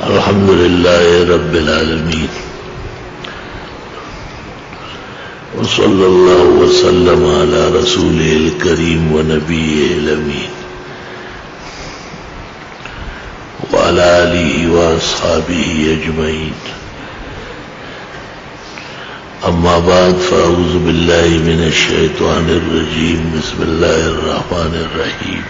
الحمد لله رب العالمين وصلى الله وسلم على رسوله الكريم ونبيه الأمين وعلى آله وأصحابه أجمعين. أما بعد فأعوذ بالله من الشيطان الرجيم. بسم الله الرحمن الرحيم.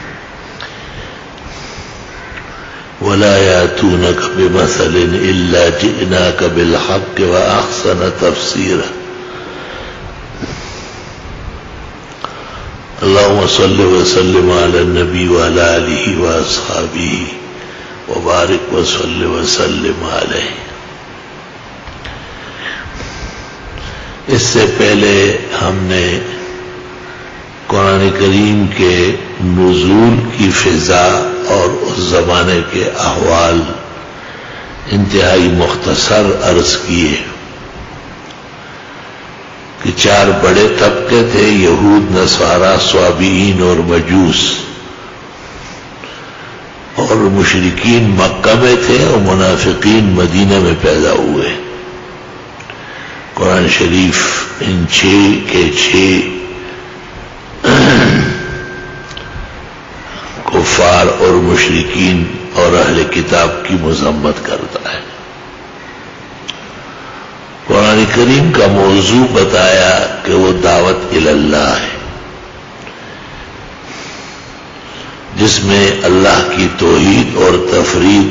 ولا يأتونك بمثل إلا جئناك بالحق وأحسن تفسيرا. اللهم صل وسلم على النبي وعلى آله وأصحابه وبارك وصل وسلم عليه. اس سے پہلے ہم نے قرآن کریم کے نزول کی فضا اور اس زمانے کے احوال انتہائی مختصر عرض کیے کہ 4 بڑے طبقے تھے: یہود، نصارا، صابئین اور مجوس. اور مشرکین مکہ میں تھے اور منافقین مدینہ میں پیدا ہوئے. قرآن شریف ان 6 کے 6 کفار اور مشرکین اور اہل کتاب کی مذمت کرتا ہے. قرآن کریم کا موضوع بتایا کہ وہ دعوت الی اللہ ہے، جس میں اللہ کی توحید اور تفرید،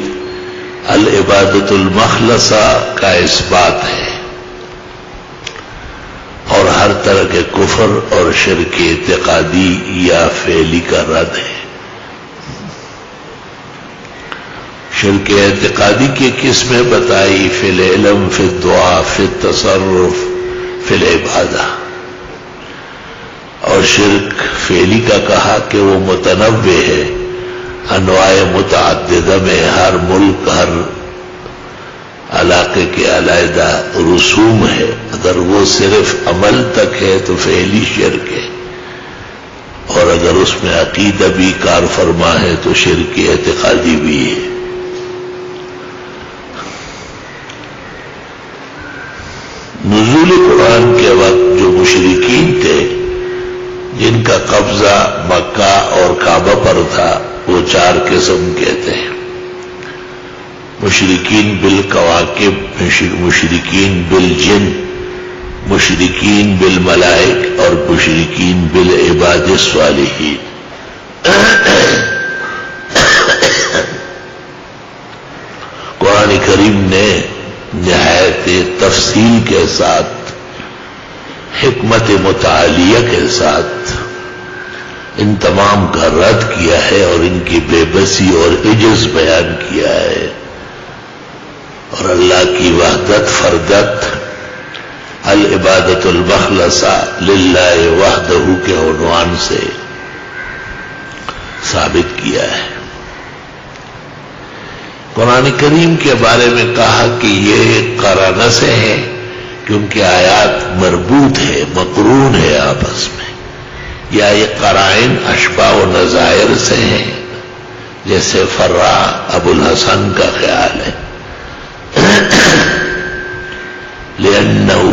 العبادت المخلصہ کا اثبات ہے، اور ہر طرح کے کفر اور شرک اعتقادی یا فعلی کا رد ہے. شرک اعتقادی کی قسمیں بتائی: فی العلم، فی الدعا، فی التصرف، فی العبادہ. اور شرک فعلی کا کہا کہ وہ متنوع ہے، انواع متعددہ میں ہر ملک، ہر علاقے کے علیحدہ رسوم ہے. اگر وہ صرف عمل تک ہے تو فعلی شرک ہے، اور اگر اس میں عقیدہ بھی کار فرما ہے تو شرک اعتقادی بھی ہے. نزول قرآن کے وقت جو مشرکین تھے، جن کا قبضہ مکہ اور کعبہ پر تھا، وہ 4 قسم کے تھے: مشرکین بالکواکب، مشرکین بالجن، مشرکین بالملائک، اور مشرکین بالعباد الصالحین. قرآن کریم نے نہایت تفصیل کے ساتھ، حکمت متعالیہ کے ساتھ ان تمام کا رد کیا ہے اور ان کی بے بسی اور عجز بیان کیا ہے، اور اللہ کی وحدت، فردت، العبادت المخلصہ للہ وحدہ کے عنوان سے ثابت کیا ہے. قرآن کریم کے بارے میں کہا کہ یہ قرانہ سے ہے کیونکہ آیات مربوط ہے، مقرون ہے آپس میں، یا یہ قرائن اشباہ و نظائر سے ہیں، جیسے فرا ابو الحسن کا خیال ہے، لِأَنَّهُ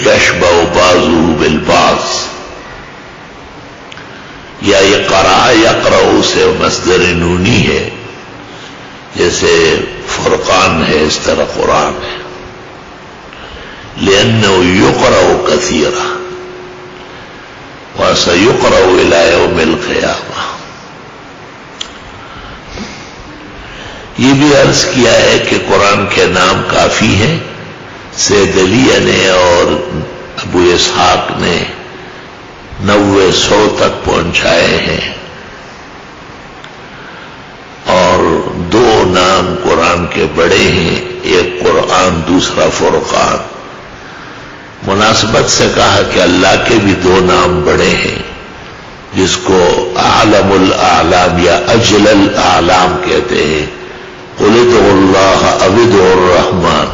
يَشْبَهُ بَعْضُهُ بِالْبَعْضِ. یا یہ قرأ یقرأ سے مصدر نونی ہے، جیسے فرقان ہے اس طرح قرآن ہے. لِأَنَّهُ يُقْرَأُ كَثِيرًا وَسَيُقْرَأُ إِلَى يَوْمِ الْقِيَامَةِ. یہ بھی عرض کیا ہے کہ قرآن کے نام کافی ہیں. سید علیہ نے اور ابو اسحاق نے 900 تک پہنچائے ہیں، اور 2 نام قرآن کے بڑے ہیں، ایک قرآن، دوسرا فرقان. مناسبت سے کہا کہ اللہ کے بھی 2 نام بڑے ہیں، جس کو اعلم الاعلام یا اجل الاعلام کہتے ہیں. قل ادعوا اللہ او ادعوا الرحمن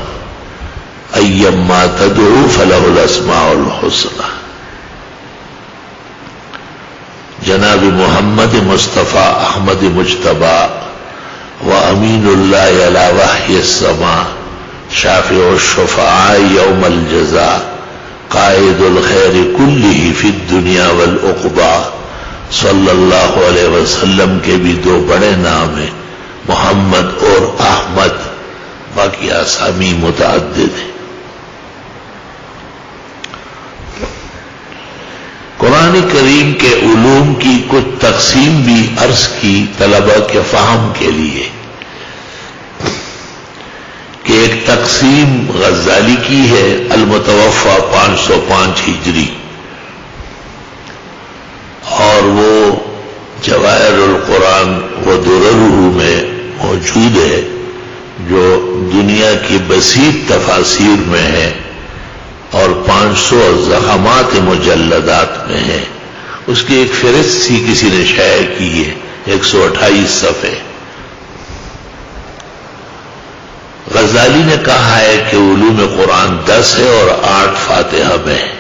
ایما تدعوا فلہ الاسماء الحسنی. جناب محمد مصطفیٰ احمد مجتبیٰ وامین اللہ علی وحی السماء شافع الشفعاء یوم الجزاء قائد الخیر کلہ فی الدنیا والعقبی صلی اللہ علیہ وسلم کے بھی دو بڑے نام ہیں، محمد اور احمد، باقی اسامی متعدد ہیں۔ قرآن کریم کے علوم کی کچھ تقسیم بھی عرض کی طلبہ کے فہم کے لیے کہ ایک تقسیم غزالی کی ہے المتوفى 505 ہجری، اور وہ جواہر القرآن و دررہ میں موجود ہے، جو دنیا کی بسیط تفاسیر میں ہے اور 500 زخمات مجلدات میں ہے۔ اس کی ایک فہرست سی کسی نے شائع کی ہے، 128 صفحے۔ غزالی نے کہا ہے کہ علوم قرآن 10 ہے اور 8 فاتحہ میں ہے۔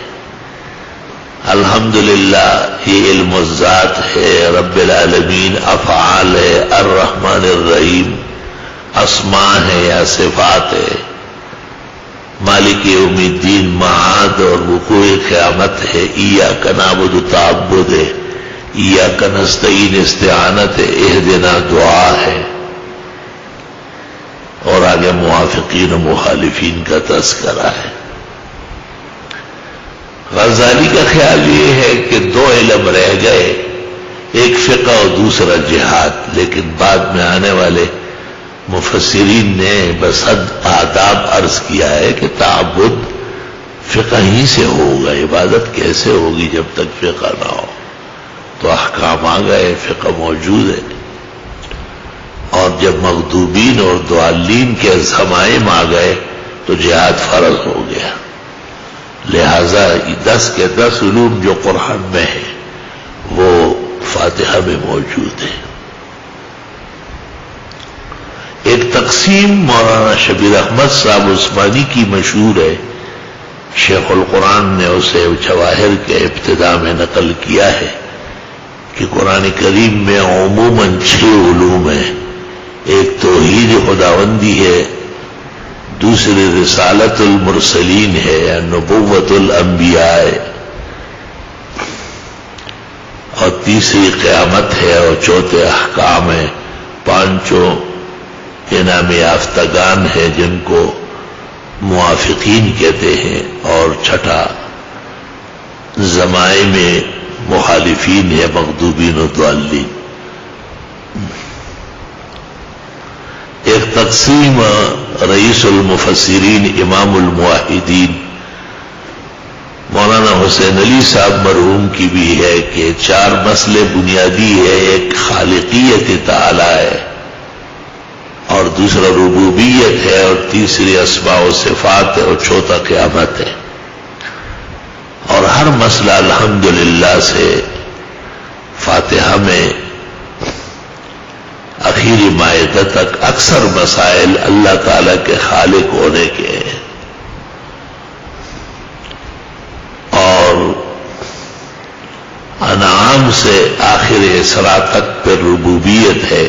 الحمدللہ یہ علم الذات ہے، رب العالمین، افعال ہے، الرحمن الرحیم، اسماء ہے یا صفات ہے، مالک یوم الدین معاد اور وقوع قیامت ہے، ایاک نعبد تعبد ہے، ایاک نستعین استعانت ہے، اہدنا دعا ہے، اور آگے موافقین و مخالفین کا تذکرہ ہے۔ غزالی کا خیال یہ ہے کہ 2 علم رہ گئے، ایک فقہ اور دوسرا جہاد، لیکن بعد میں آنے والے مفسرین نے بصد آداب عرض کیا ہے کہ تعبد فقہ ہی سے ہوگا، عبادت کیسے ہوگی جب تک فقہ نہ ہو؟ تو احکام آ گئے، فقہ موجود ہے، اور جب مغضوبین اور ضالین کے ضمائم آ گئے تو جہاد فرض ہو گیا۔ لہذا 10 کے 10 علوم جو قرآن میں ہیں وہ فاتحہ میں موجود ہیں۔ ایک تقسیم مولانا شبیر احمد صاحب عثمانی کی مشہور ہے، شیخ القرآن نے اسے جواہر کے ابتداء میں نقل کیا ہے کہ قرآن کریم میں عموماً 6 علوم ہیں، ایک توحید خداوندی ہے، دوسری رسالت المرسلین ہے یا نبوت الانبیاء ہے، اور تیسری قیامت ہے، اور چوتھے احکام ہے، پانچوں انعام یافتگان ہے جن کو موافقین کہتے ہیں، اور چھٹا ضمائم مخالفین ہے، مغضوبین و ضالین۔ ایک تقسیم رئیس المفسرین امام الموحدین مولانا حسین علی صاحب مرحوم کی بھی ہے کہ 4 مسئلے بنیادی ہے، ایک خالقیت تعالی ہے، اور دوسرا ربوبیت ہے، اور تیسری اسماء و صفات ہے، اور چوتھا قیامت ہے، اور ہر مسئلہ الحمدللہ سے فاتحہ میں آخری مائدہ تک اکثر مسائل اللہ تعالی کے خالق ہونے کے ہیں، اور انعام سے آخر اسراء تک پر ربوبیت ہے،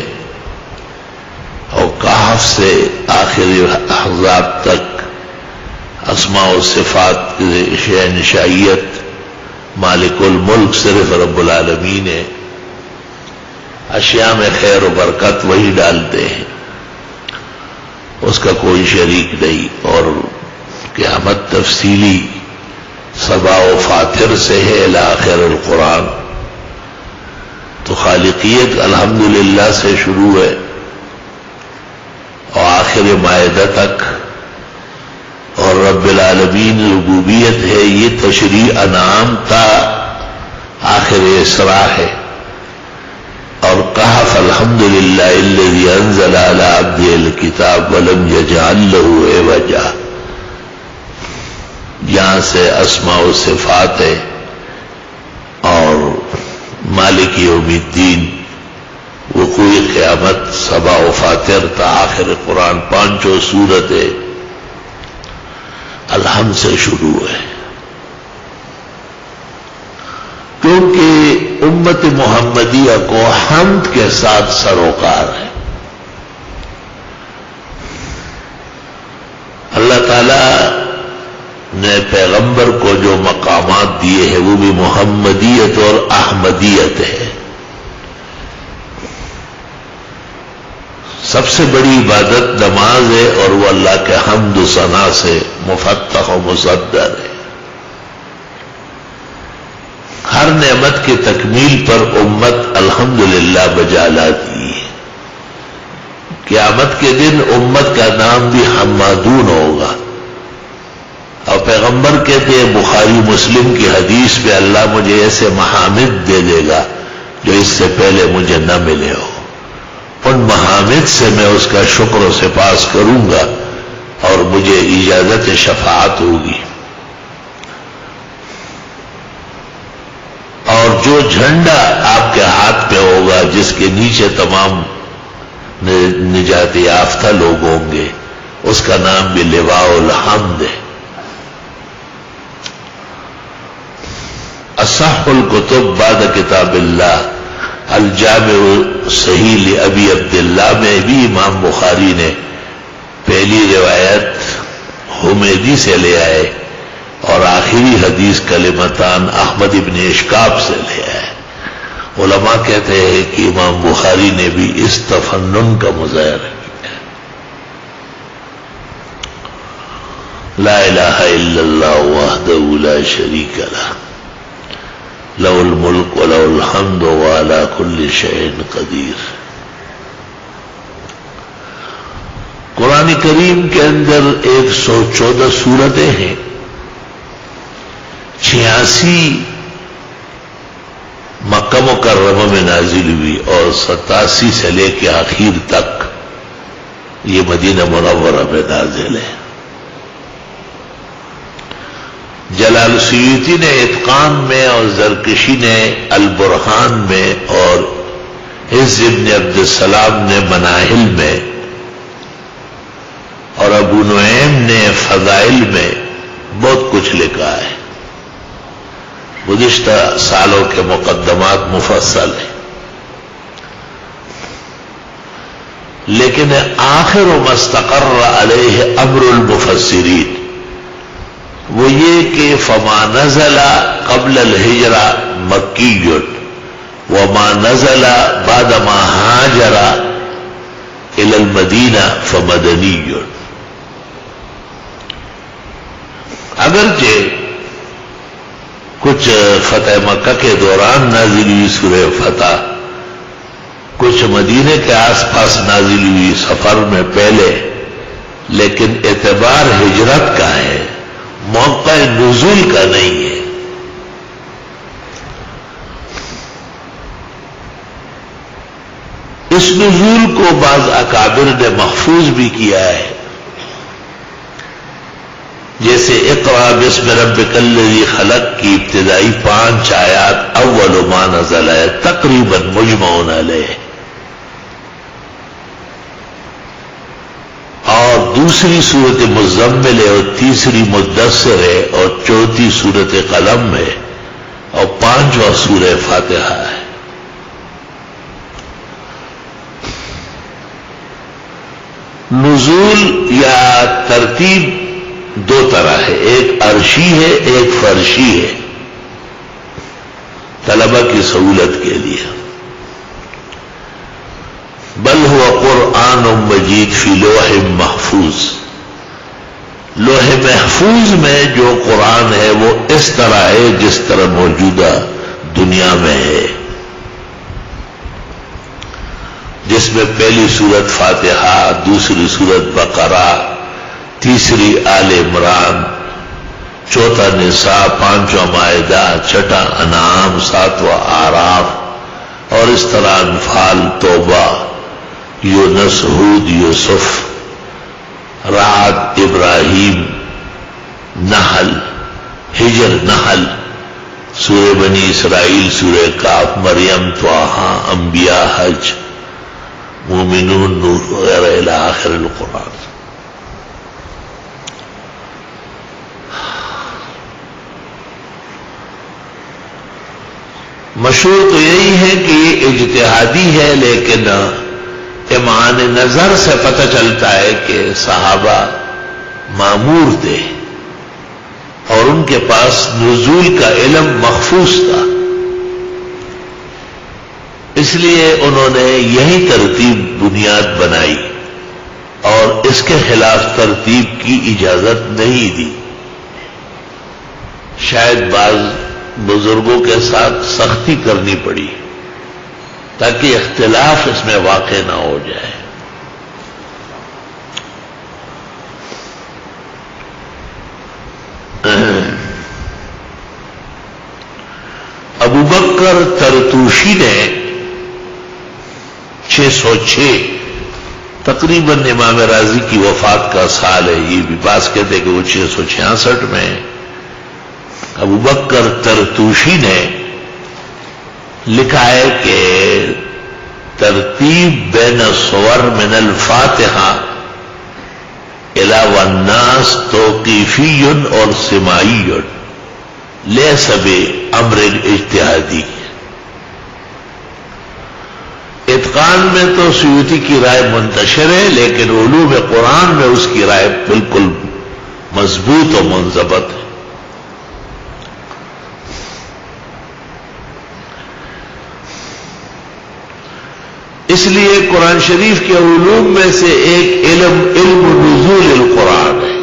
اور کہف سے آخر احزاب تک اسماء و صفات شہنشائیت، مالک الملک صرف رب العالمین ہے، اشیاء میں خیر و برکت وہی ڈالتے ہیں، اس کا کوئی شریک نہیں، اور قیامت تفصیلی سبا و فاتر سے ہے الی آخر القرآن۔ تو خالقیت الحمدللہ سے شروع ہے اور آخر مائدہ تک، اور رب العالمین ربوبیت ہے، یہ تشریع انعام تا آخر اسراء ہے، اور کہف الحمدللہ الذی انزل علی عبدہ الکتاب ولم یجعل لہ عوجا، یہاں سے اسماء و صفات ہے، اور مالک یوم الدین، وقوع قیامت، سبا و فاتر تا آخر قرآن، 5 سورتیں الحمد سے شروع ہے، کیونکہ امت محمدیہ کو حمد کے ساتھ سروکار ہے۔ تعالیٰ نے پیغمبر کو جو مقامات دیے ہیں وہ بھی محمدیت اور احمدیت ہے. سب سے بڑی عبادت نماز ہے اور وہ اللہ کے حمد و ثنا سے مفتح و مصدر ہے. ہر نعمت کی تکمیل پر امت الحمدللہ بجا لاتی ہے. قیامت کے دن امت کا نام بھی حمادون ہوگا. اور پیغمبر کہتے ہیں بخاری مسلم کی حدیث میں اللہ مجھے ایسے محامد دے دے گا جو اس سے پہلے مجھے نہ ملے ہو. ان محامد سے میں اس کا شکر و سپاس کروں گا اور مجھے اجازت شفاعت ہوگی. اور جو جھنڈا آپ کے ہاتھ میں ہوگا جس کے نیچے تمام نجات یافتہ لوگ ہوں گے اس کا نام بھی لواء الحمد ہے. اصح الکتب بعد کتاب اللہ الجامع صحیح لابی عبداللہ میں بھی امام بخاری نے پہلی روایت حمیدی سے لے آئے اور آخری حدیث کلمتان احمد ابن اشکاب سے لے آئے. علماء کہتے ہیں کہ امام بخاری نے بھی اس تفنن کا مظاہرہ کیا. لا الہ الا اللہ وحدہ لا شریک لہ لہ الملک ولہ الحمد وعلی کل شیء قدیر. قرآن کریم کے اندر 114 سورتیں ہیں. 86 مکہ مکرمہ میں نازل ہوئی اور 87 سے لے کے آخر تک یہ مدینہ منورہ میں نازل ہے. جلال سیوطی نے اتقان میں اور زرکشی نے البرہان میں اور عز ابن عبد السلام نے مناہل میں اور ابو نعیم نے فضائل میں بہت کچھ لکھا ہے. گزشتہ سالوں کے مقدمات مفصل ہیں. لیکن آخر مستقر علیہ امر المفسرین وہ یہ کہ فما نزل قبل الہجرہ مکی وما نزل بعد ما ہاجر الی المدینہ فمدنی. اگرچہ کچھ فتح مکہ کے دوران نازل ہوئی سورہ فتح، کچھ مدینے کے آس پاس نازل ہوئی سفر میں پہلے، لیکن اعتبار ہجرت کا ہے، موقع نزول کا نہیں ہے. اس نزول کو بعض اکابر نے محفوظ بھی کیا ہے، جیسے اقرأ باسم ربک الذی خلق کی ابتدائی 5 آیات اول ما نزل ہے، تقریباً مجمع علیہ. اور دوسری صورت مزمل ہے اور تیسری مدثر ہے اور چوتھی صورت قلم ہے اور 5واں سورہ فاتحہ ہے. نزول یا ترتیب 2 طرح ہے، ایک عرشی ہے ایک فرشی ہے. طلبہ کی سہولت کے لیے بل ہوا قرآن مجید فی لوح محفوظ، لوح محفوظ میں جو قرآن ہے وہ اس طرح ہے جس طرح موجودہ دنیا میں ہے، جس میں پہلی سورت فاتحہ، دوسری سورت بقرہ، تیسری آل عمران، چوتھا نساء، 5واں مائدہ، 6واں انعام، 7واں اعراف اور اس طرح انفال، توبہ، یونس، ہود، یوسف، رعد، ابراہیم، نحل، ہجر، نحل، سورہ بنی اسرائیل، سورہ کاف، مریم، طٰہٰ، انبیاء، حج، مومنون، نور وغیرہ الی آخر القرآن. مشہور تو یہی ہے کہ یہ اجتہادی ہے، لیکن امعان نظر سے پتہ چلتا ہے کہ صحابہ معمور تھے اور ان کے پاس نزول کا علم محفوظ تھا، اس لیے انہوں نے یہی ترتیب بنیاد بنائی اور اس کے خلاف ترتیب کی اجازت نہیں دی۔ شاید بعض بزرگوں کے ساتھ سختی کرنی پڑی تاکہ اختلاف اس میں واقع نہ ہو جائے۔ ابو بکر ترتوشی نے 606 تقریباً امام راضی کی وفات کا سال ہے، یہ بھی بعض کہتے ہیں کہ وہ 666 میں ابو بکر ترتوشی نے لکھا ہے کہ ترتیب بین الصور من الفاتحہ الی والناس توقیفی اور سماعی لیس بامر اجتہادی۔ اتقان میں تو سیوطی کی رائے منتشر ہے، لیکن علوم قرآن میں اس کی رائے بالکل مضبوط و منضبط ہے۔ اس لیے قرآن شریف کے علوم میں سے ایک علم نزول القرآن ہے،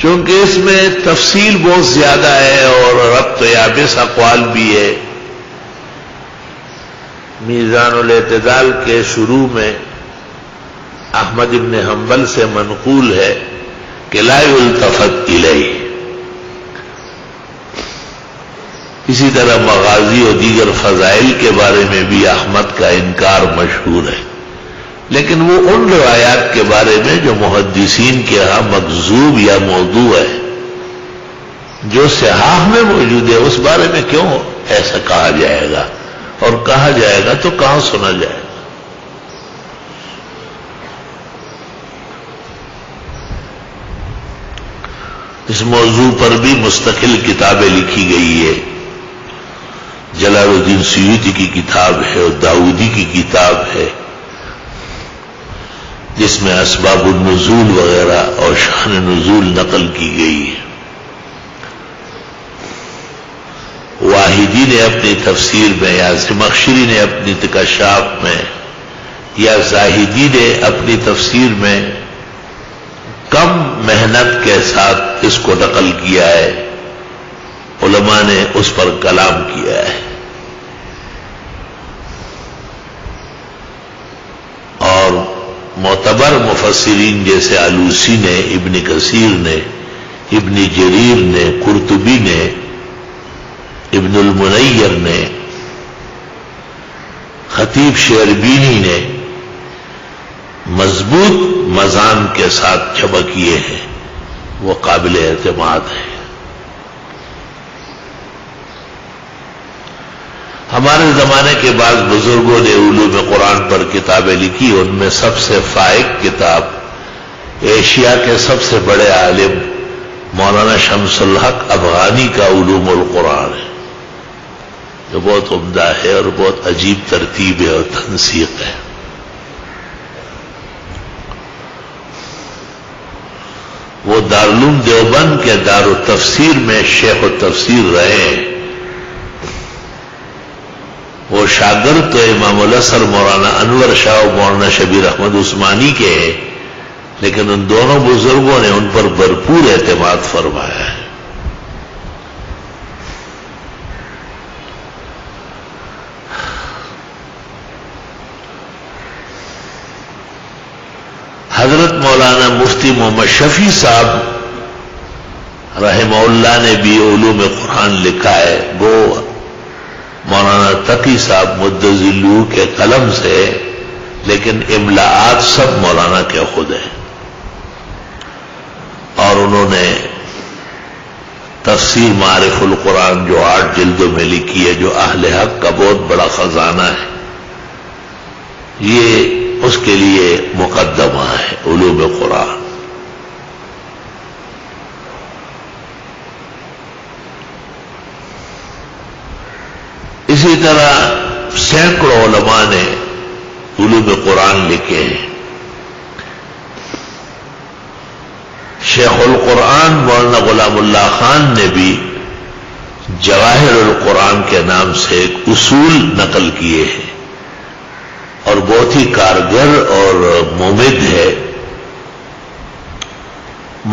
چونکہ اس میں تفصیل بہت زیادہ ہے اور ربط یابس اقوال بھی ہے۔ میزان الاعتدال کے شروع میں احمد ابن حنبل سے منقول ہے کہ لا یلتفت الیہ۔ اسی طرح مغازی اور دیگر فضائل کے بارے میں بھی احمد کا انکار مشہور ہے، لیکن وہ ان روایات کے بارے میں جو محدثین کے ہاں مکذوب یا موضوع ہے، جو صحاح میں موجود ہے، اس بارے میں کیوں ایسا کہا جائے گا، اور کہا جائے گا تو کہاں سنا جائے گا۔ اس موضوع پر بھی مستقل کتابیں لکھی گئی ہے، جلال الدین سیوطی کی کتاب ہے اور داؤدی کی کتاب ہے جس میں اسباب النزول وغیرہ اور شان نزول نقل کی گئی ہے۔ واحدی نے اپنی تفسیر میں، یا زمخشری نے اپنی کشاف میں، یا زاہدی نے اپنی تفسیر میں کم محنت کے ساتھ اس کو نقل کیا ہے، علماء نے اس پر کلام کیا ہے۔ اور معتبر مفسرین جیسے آلوسی نے، ابن کثیر نے، ابن جریر نے، قرطبی نے، ابن المنیر نے، خطیب شعربینی نے مضبوط مضان کے ساتھ جمع کیے ہیں، وہ قابل اعتماد ہے۔ ہمارے زمانے کے بعض بزرگوں نے علوم قرآن پر کتابیں لکھی، ان میں سب سے فائق کتاب ایشیا کے سب سے بڑے عالم مولانا شمس الحق افغانی کا علوم القرآن ہے، جو بہت عمدہ ہے اور بہت عجیب ترتیب ہے اور تنسیق ہے۔ وہ دارالعلوم دیوبند کے دار التفسیر میں شیخ التفسیر رہے ہیں۔ وہ شاگرد تو امام الاثر مولانا انور شاہ و مولانا شبیر احمد عثمانی کے ہیں، لیکن ان دونوں بزرگوں نے ان پر بھرپور اعتماد فرمایا ہے۔ حضرت مولانا مفتی محمد شفیع صاحب رحمہ اللہ نے بھی علوم قرآن لکھا ہے، وہ مولانا تقی صاحب مدذلو کے قلم سے، لیکن املاءات سب مولانا کے خود ہیں، اور انہوں نے تفسیر معارف القرآن جو 8 جلدوں میں لکھی ہے، جو اہل حق کا بہت بڑا خزانہ ہے، یہ اس کے لیے مقدمہ ہے علوم قرآن۔ اسی طرح سینکڑوں علماء نے علوم قرآن لکھے ہیں۔ شیخ القرآن مولانا غلام اللہ خان نے بھی جواہر القرآن کے نام سے ایک اصول نقل کیے ہیں اور بہت ہی کارگر اور ممد ہے.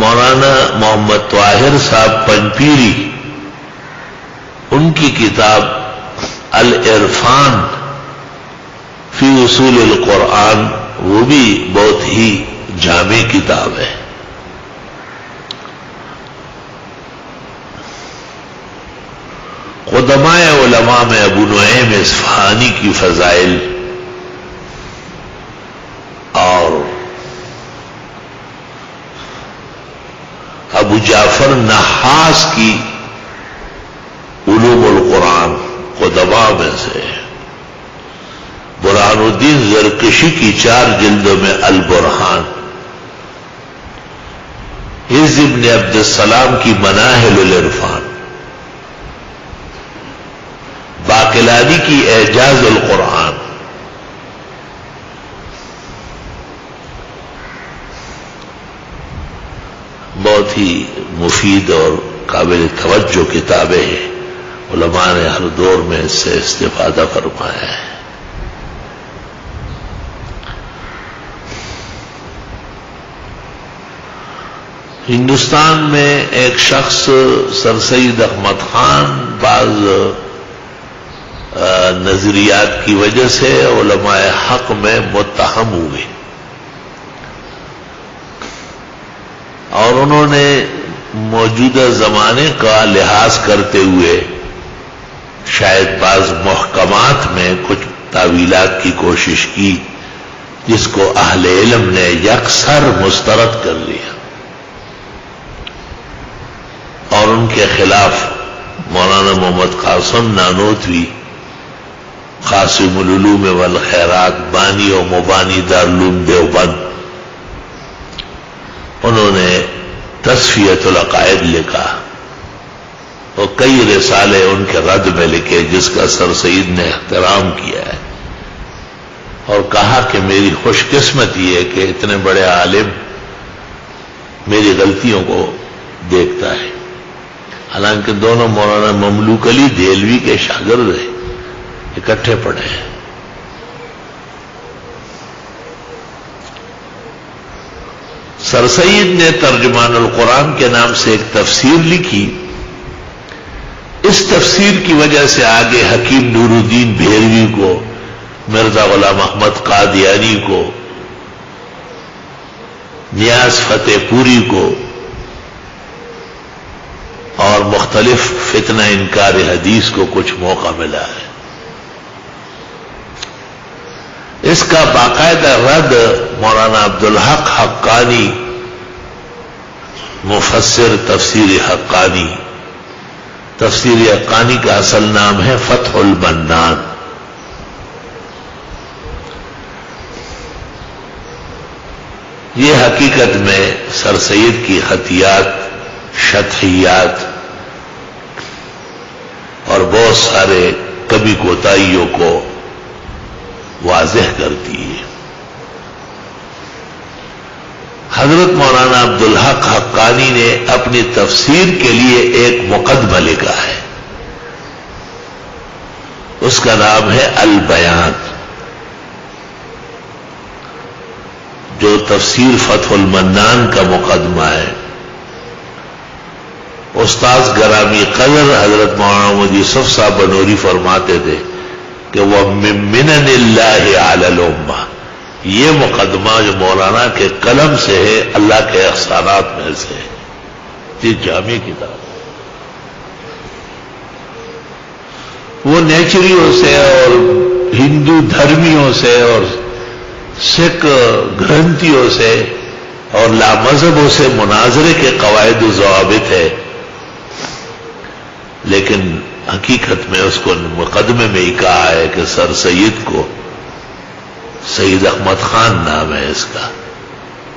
مولانا محمد طاہر صاحب پنپیری ان کی کتاب العرفان فی اصول القرآن وہ بھی بہت ہی جامع کتاب ہے. قدماء علماء میں ابو نعیم اصفہانی کی فضائل اور ابو جعفر نحاس کی علوم القرآن قدماء میں سے. برہان الدین زرکشی کی 4 جلدوں میں البرہان. عز ابن عبد السلام کی مناہل العرفان. باقلانی کی اعجاز القرآن. بہت ہی مفید اور قابل توجہ کتابیں ہیں. علماء نے ہر دور میں اس سے استفادہ فرمایا ہے. ہندوستان میں ایک شخص سر سید احمد خان بعض نظریات کی وجہ سے علماء حق میں متہم ہوئے اور انہوں نے موجودہ زمانے کا لحاظ کرتے ہوئے شاید بعض محکمات میں کچھ تعویلات کی کوشش کی جس کو اہل علم نے یکسر مسترد کر لیا اور ان کے خلاف مولانا محمد قاسم نانوتوی قاسم العلوم والخیرات بانی و مبانی دارالعلوم دیوبند انہوں نے تصفیۃ العقائد لکھا اور کئی رسالے ان کے رد میں لکھے جس کا سر سید نے احترام کیا ہے اور کہا کہ میری خوش قسمتی ہے کہ اتنے بڑے عالم میری غلطیوں کو دیکھتا ہے. حالانکہ دونوں مولانا مملوک علی دہلوی کے شاگرد ہیں, اکٹھے پڑھے ہیں. سر سید نے ترجمان القرآن کے نام سے ایک تفسیر لکھی. اس تفسیر کی وجہ سے آگے حکیم نور الدین بھیروی کو, مرزا غلام احمد قادیانی کو, نیاز فتح پوری کو اور مختلف فتنہ انکار حدیث کو کچھ موقع ملا ہے. اس کا باقاعدہ رد مولانا عبدالحق حقانی مفسر تفسیر حقانی, تفسیر حقانی کا اصل نام ہے فتح المنان. یہ حقیقت میں سر سید کی خطیات, شطحیات اور بہت سارے کمی کوتاہیوں کو واضح کرتی ہے. حضرت مولانا عبدالحق حقانی نے اپنی تفسیر کے لیے ایک مقدمہ لکھا ہے, اس کا نام ہے البیان, جو تفسیر فتح المنان کا مقدمہ ہے. استاذ گرامی قدر حضرت مولانا محمد یوسف صاحب بنوری فرماتے تھے کہ وہ منن اللہ علی الامہ, یہ مقدمہ جو مولانا کے قلم سے ہے اللہ کے احسانات میں سے ہے. یہ جامع کتاب وہ نیچریوں سے اور ہندو دھرمیوں سے اور سکھ گرنتھیوں سے اور لامذہبوں سے مناظرے کے قواعد و ضوابط ہے, لیکن حقیقت میں اس کو مقدمے میں ہی کہا ہے کہ سر سید کو, سید احمد خان نام ہے اس کا,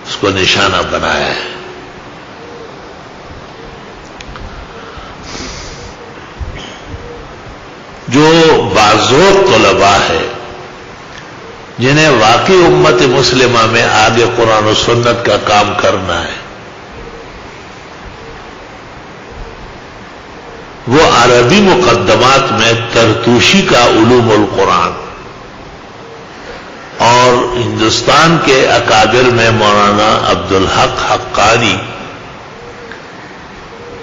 اس کو نشانہ بنایا ہے. جو باذوق طلباء ہے جنہیں واقعی امت مسلمہ میں آگے قرآن و سنت کا کام کرنا ہے, وہ عربی مقدمات میں ترتوشی کا علوم القرآن اور ہندوستان کے اکابر میں مولانا عبدالحق حقانی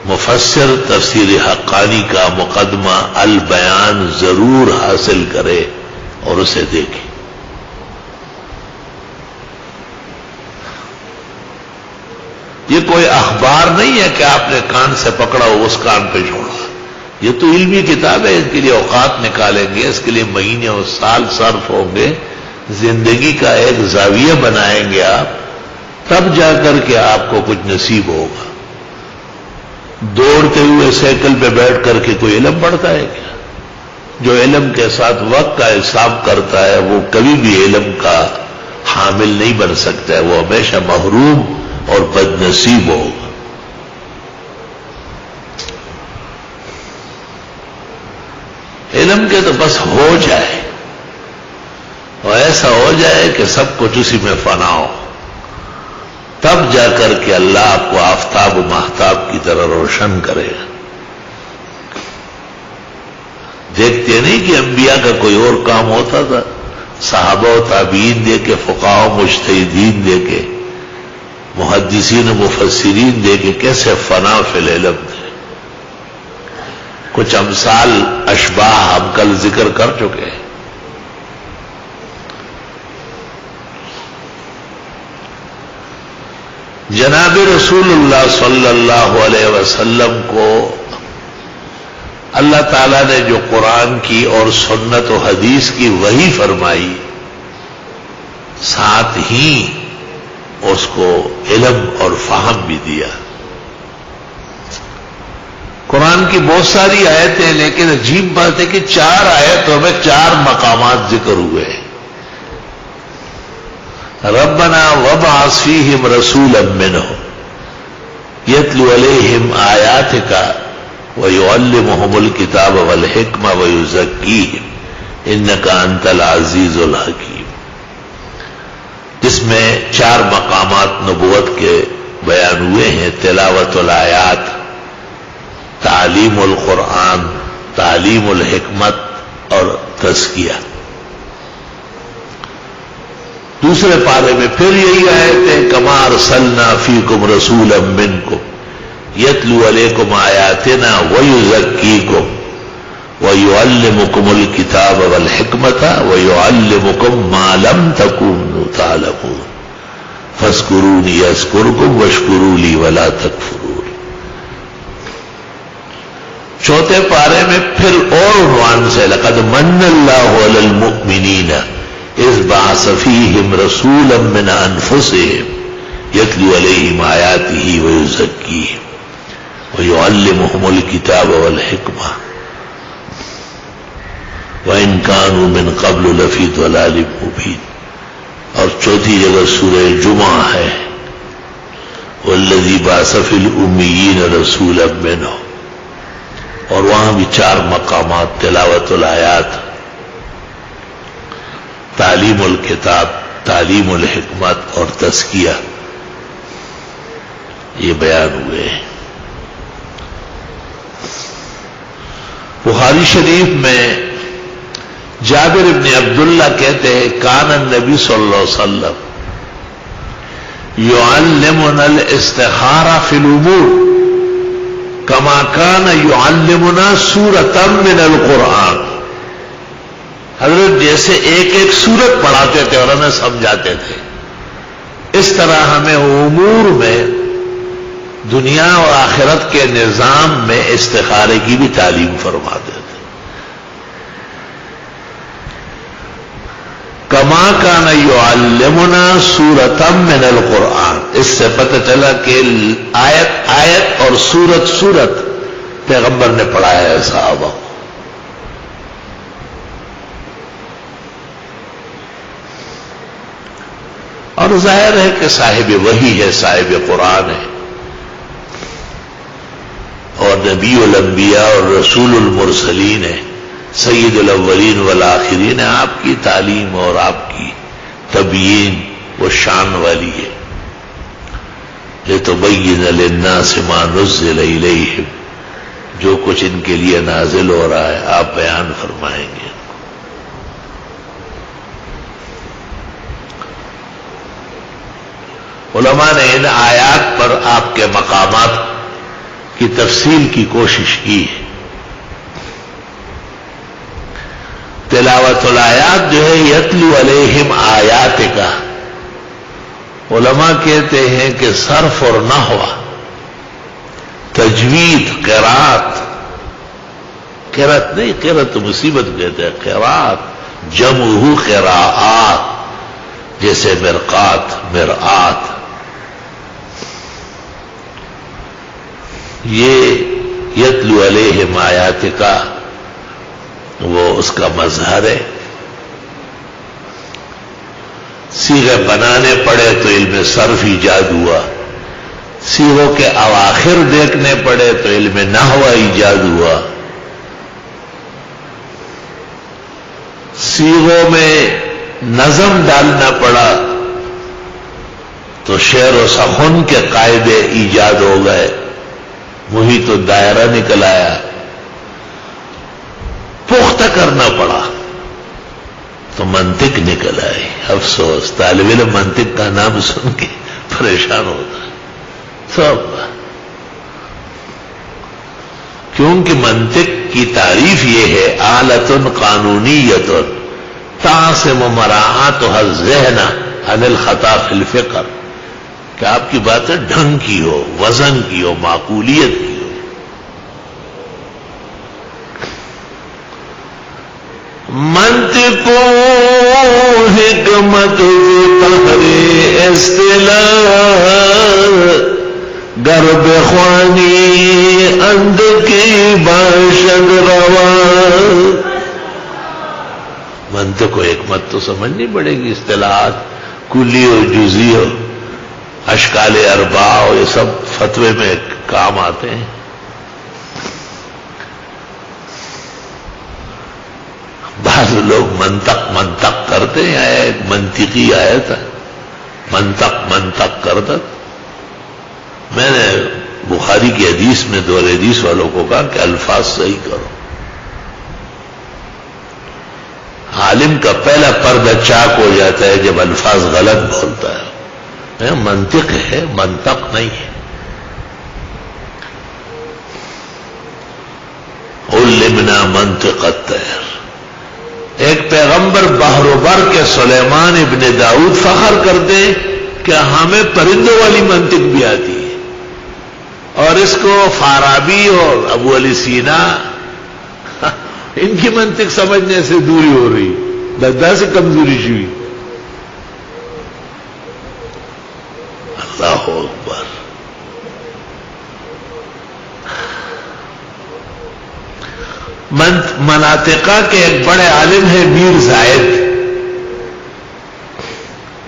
مفسر تفسیر حقانی کا مقدمہ البیان ضرور حاصل کرے اور اسے دیکھے. یہ کوئی اخبار نہیں ہے کہ آپ نے کان سے پکڑا ہو اس کان پہ چھوڑا. یہ تو علمی کتاب ہے. اس کے لیے اوقات نکالیں گے, اس کے لیے مہینے اور سال صرف ہوں گے, زندگی کا ایک زاویہ بنائیں گے آپ, تب جا کر کے آپ کو کچھ نصیب ہوگا. دوڑتے ہوئے سائیکل پہ بیٹھ کر کے کوئی علم پڑھتا ہے کیا؟ جو علم کے ساتھ وقت کا حساب کرتا ہے وہ کبھی بھی علم کا حامل نہیں بن سکتا ہے, وہ ہمیشہ محروم اور بد نصیب ہوگا. علم کے تو بس ہو جائے, اور ایسا ہو جائے کہ سب کچھ اسی میں فنا ہو, تب جا کر کے اللہ آپ کو آفتاب و ماہتاب کی طرح روشن کرے گا. دیکھتے نہیں کہ انبیاء کا کوئی اور کام ہوتا تھا, صحابہ و تابعین دے کے, فقہاء و مجتہدین دے کے, محدثین و مفسرین دے کے کیسے فنا فی العلم تھے. کچھ امثال اشباہ ہم کل ذکر کر چکے ہیں. جناب رسول اللہ صلی اللہ علیہ وسلم کو اللہ تعالیٰ نے جو قرآن کی اور سنت و حدیث کی وحی فرمائی, ساتھ ہی اس کو علم اور فہم بھی دیا. قرآن کی بہت ساری آیتیں, لیکن عجیب بات ہے کہ 4 آیتوں میں 4 مقامات ذکر ہوئے. ربنا وابعث فیہم رسولا منہم یتلو علیہم آیاتک ویعلمہم الکتاب والحکمہ ویزکیہم انک انت العزیز الحکیم. جس میں 4 مقامات نبوت کے بیان ہوئے ہیں: تلاوت الآیات, تعلیم القرآن, تعلیم الحکمت اور تزکیہ. دوسرے پارے میں پھر یہی آیت ہے: کما ارسلنا فیکم رسولا منکم یتلو علیکم آیاتنا ویزکیکم ویعلمکم الکتاب والحکمت ویعلمکم ما لم تکونوا تعلمون فاذکرونی اذکرکم واشکروا لی ولا تکفرون. چوتھے پارے میں پھر اور عنوان سے: لقد من اللہ علی المؤمنین اذ بعث فیہم رسولا من انفسہم یتلو علیہم آیاتہ ویزکیہم ویعلمہم الکتاب والحکمہ وَإِن كَانُوا مِن قَبْلُ لَفِي ضَلَالٍ مُبِينٍ. اور چوتھی جگہ سورہ جمعہ ہے: وَالَّذِي بَعَثَ فِي الْأُمِّيِّينَ رَسُولًا مِّنْهُمْ. اور وہاں بھی 4 مقامات: تلاوت الآیات, تعلیم الکتاب, تعلیم الحکمت اور تزکیہ, یہ بیان ہوئے ہیں. بخاری شریف میں جابر ابن عبداللہ کہتے ہیں: کان النبی صلی اللہ علیہ وسلم یعلمنا الاستخارہ فی الامور کما کان یعلمنا سورۃ من القرآن. حضرت جیسے ایک ایک سورت پڑھاتے تھے اور ہمیں سمجھاتے تھے, اس طرح ہمیں امور میں, دنیا اور آخرت کے نظام میں استخارے کی بھی تعلیم فرماتے تھے. کما کان یعلمنا سورۃ من القرآن. اس سے پتہ چلا کہ آیت آیت اور سورت سورت پیغمبر نے پڑھایا ہے صحابہ کو. اور ظاہر ہے کہ صاحب وحی ہے, صاحب قرآن ہے, اور نبی الانبیاء اور رسول المرسلین ہے, سید الاولین والآخرین ہے. آپ کی تعلیم اور آپ کی تبیین وہ شان والی ہے. لِتُبَيِّنَ لِلنَّاسِ مَا نُزِّلَ إِلَيْهِمْ جو کچھ ان کے لیے نازل ہو رہا ہے آپ بیان فرمائیں گے. علماء نے ان آیات پر آپ کے مقامات کی تفصیل کی کوشش کی ہے. تلاوت الآیات جو ہے یتلو علیہم آیات کا، علماء کہتے ہیں کہ صرف اور نحو، تجوید، قرات نہیں، قرات تو مصیبت کہتے ہیں، قرات جمع قراءات، جیسے مرقات، مرآت، یہ یتلو علیہم آیات کا وہ اس کا مظہر ہے. صیغے بنانے پڑے تو علم صرف ایجاد ہوا، صیغوں کے اواخر دیکھنے پڑے تو علم نحو ایجاد ہوا، صیغوں میں نظم ڈالنا پڑا تو شعر و سخن کے قاعدے ایجاد ہو گئے، محیط و دائرہ نکل آیا. پختہ کرنا پڑا تو منطق نکل آئی. افسوس طالب علم منطق کا نام سن کے پریشان ہوتا ہے سب، کیونکہ منطق کی تعریف یہ ہے آلۃ قانونیۃ تعصم مراعاتها الذہن عن الخطا فی الفکر، کہ آپ کی باتیں ڈھنگ کی ہو، وزن کی ہو، معقولیت کی ہو. منطق و حکمت تحری اصطلاح گرب خوانی اند کی باشد روا. منطق و حکمت تو سمجھنی پڑے گی، اصطلاحات کلی و جزئی ہو، اشکال اربعہ ہو، یہ سب فتوے میں کام آتے ہیں. بعض لوگ منطق کرتے ہیں، ایک منطقی آیت ہے، منطق کرتا. میں نے بخاری کی حدیث میں دور حدیث والوں کو کہا کہ الفاظ صحیح کرو. عالم کا پہلا پردہ چاک ہو جاتا ہے جب الفاظ غلط بولتا ہے. منطق ہے، منطق نہیں ہے. علمنا منطق الطیر. ایک پیغمبر بحر و بر کے سلیمان ابن داؤد فخر کرتے کہ ہمیں پرندوں والی منطق بھی آتی ہے، اور اس کو فارابی اور ابو علی سینا ان کی منطق سمجھنے سے دوری ہو رہی، ددا سے کمزوری شوئی. اللہ اکبر. مناطقہ کے ایک بڑے عالم ہیں میر زائد،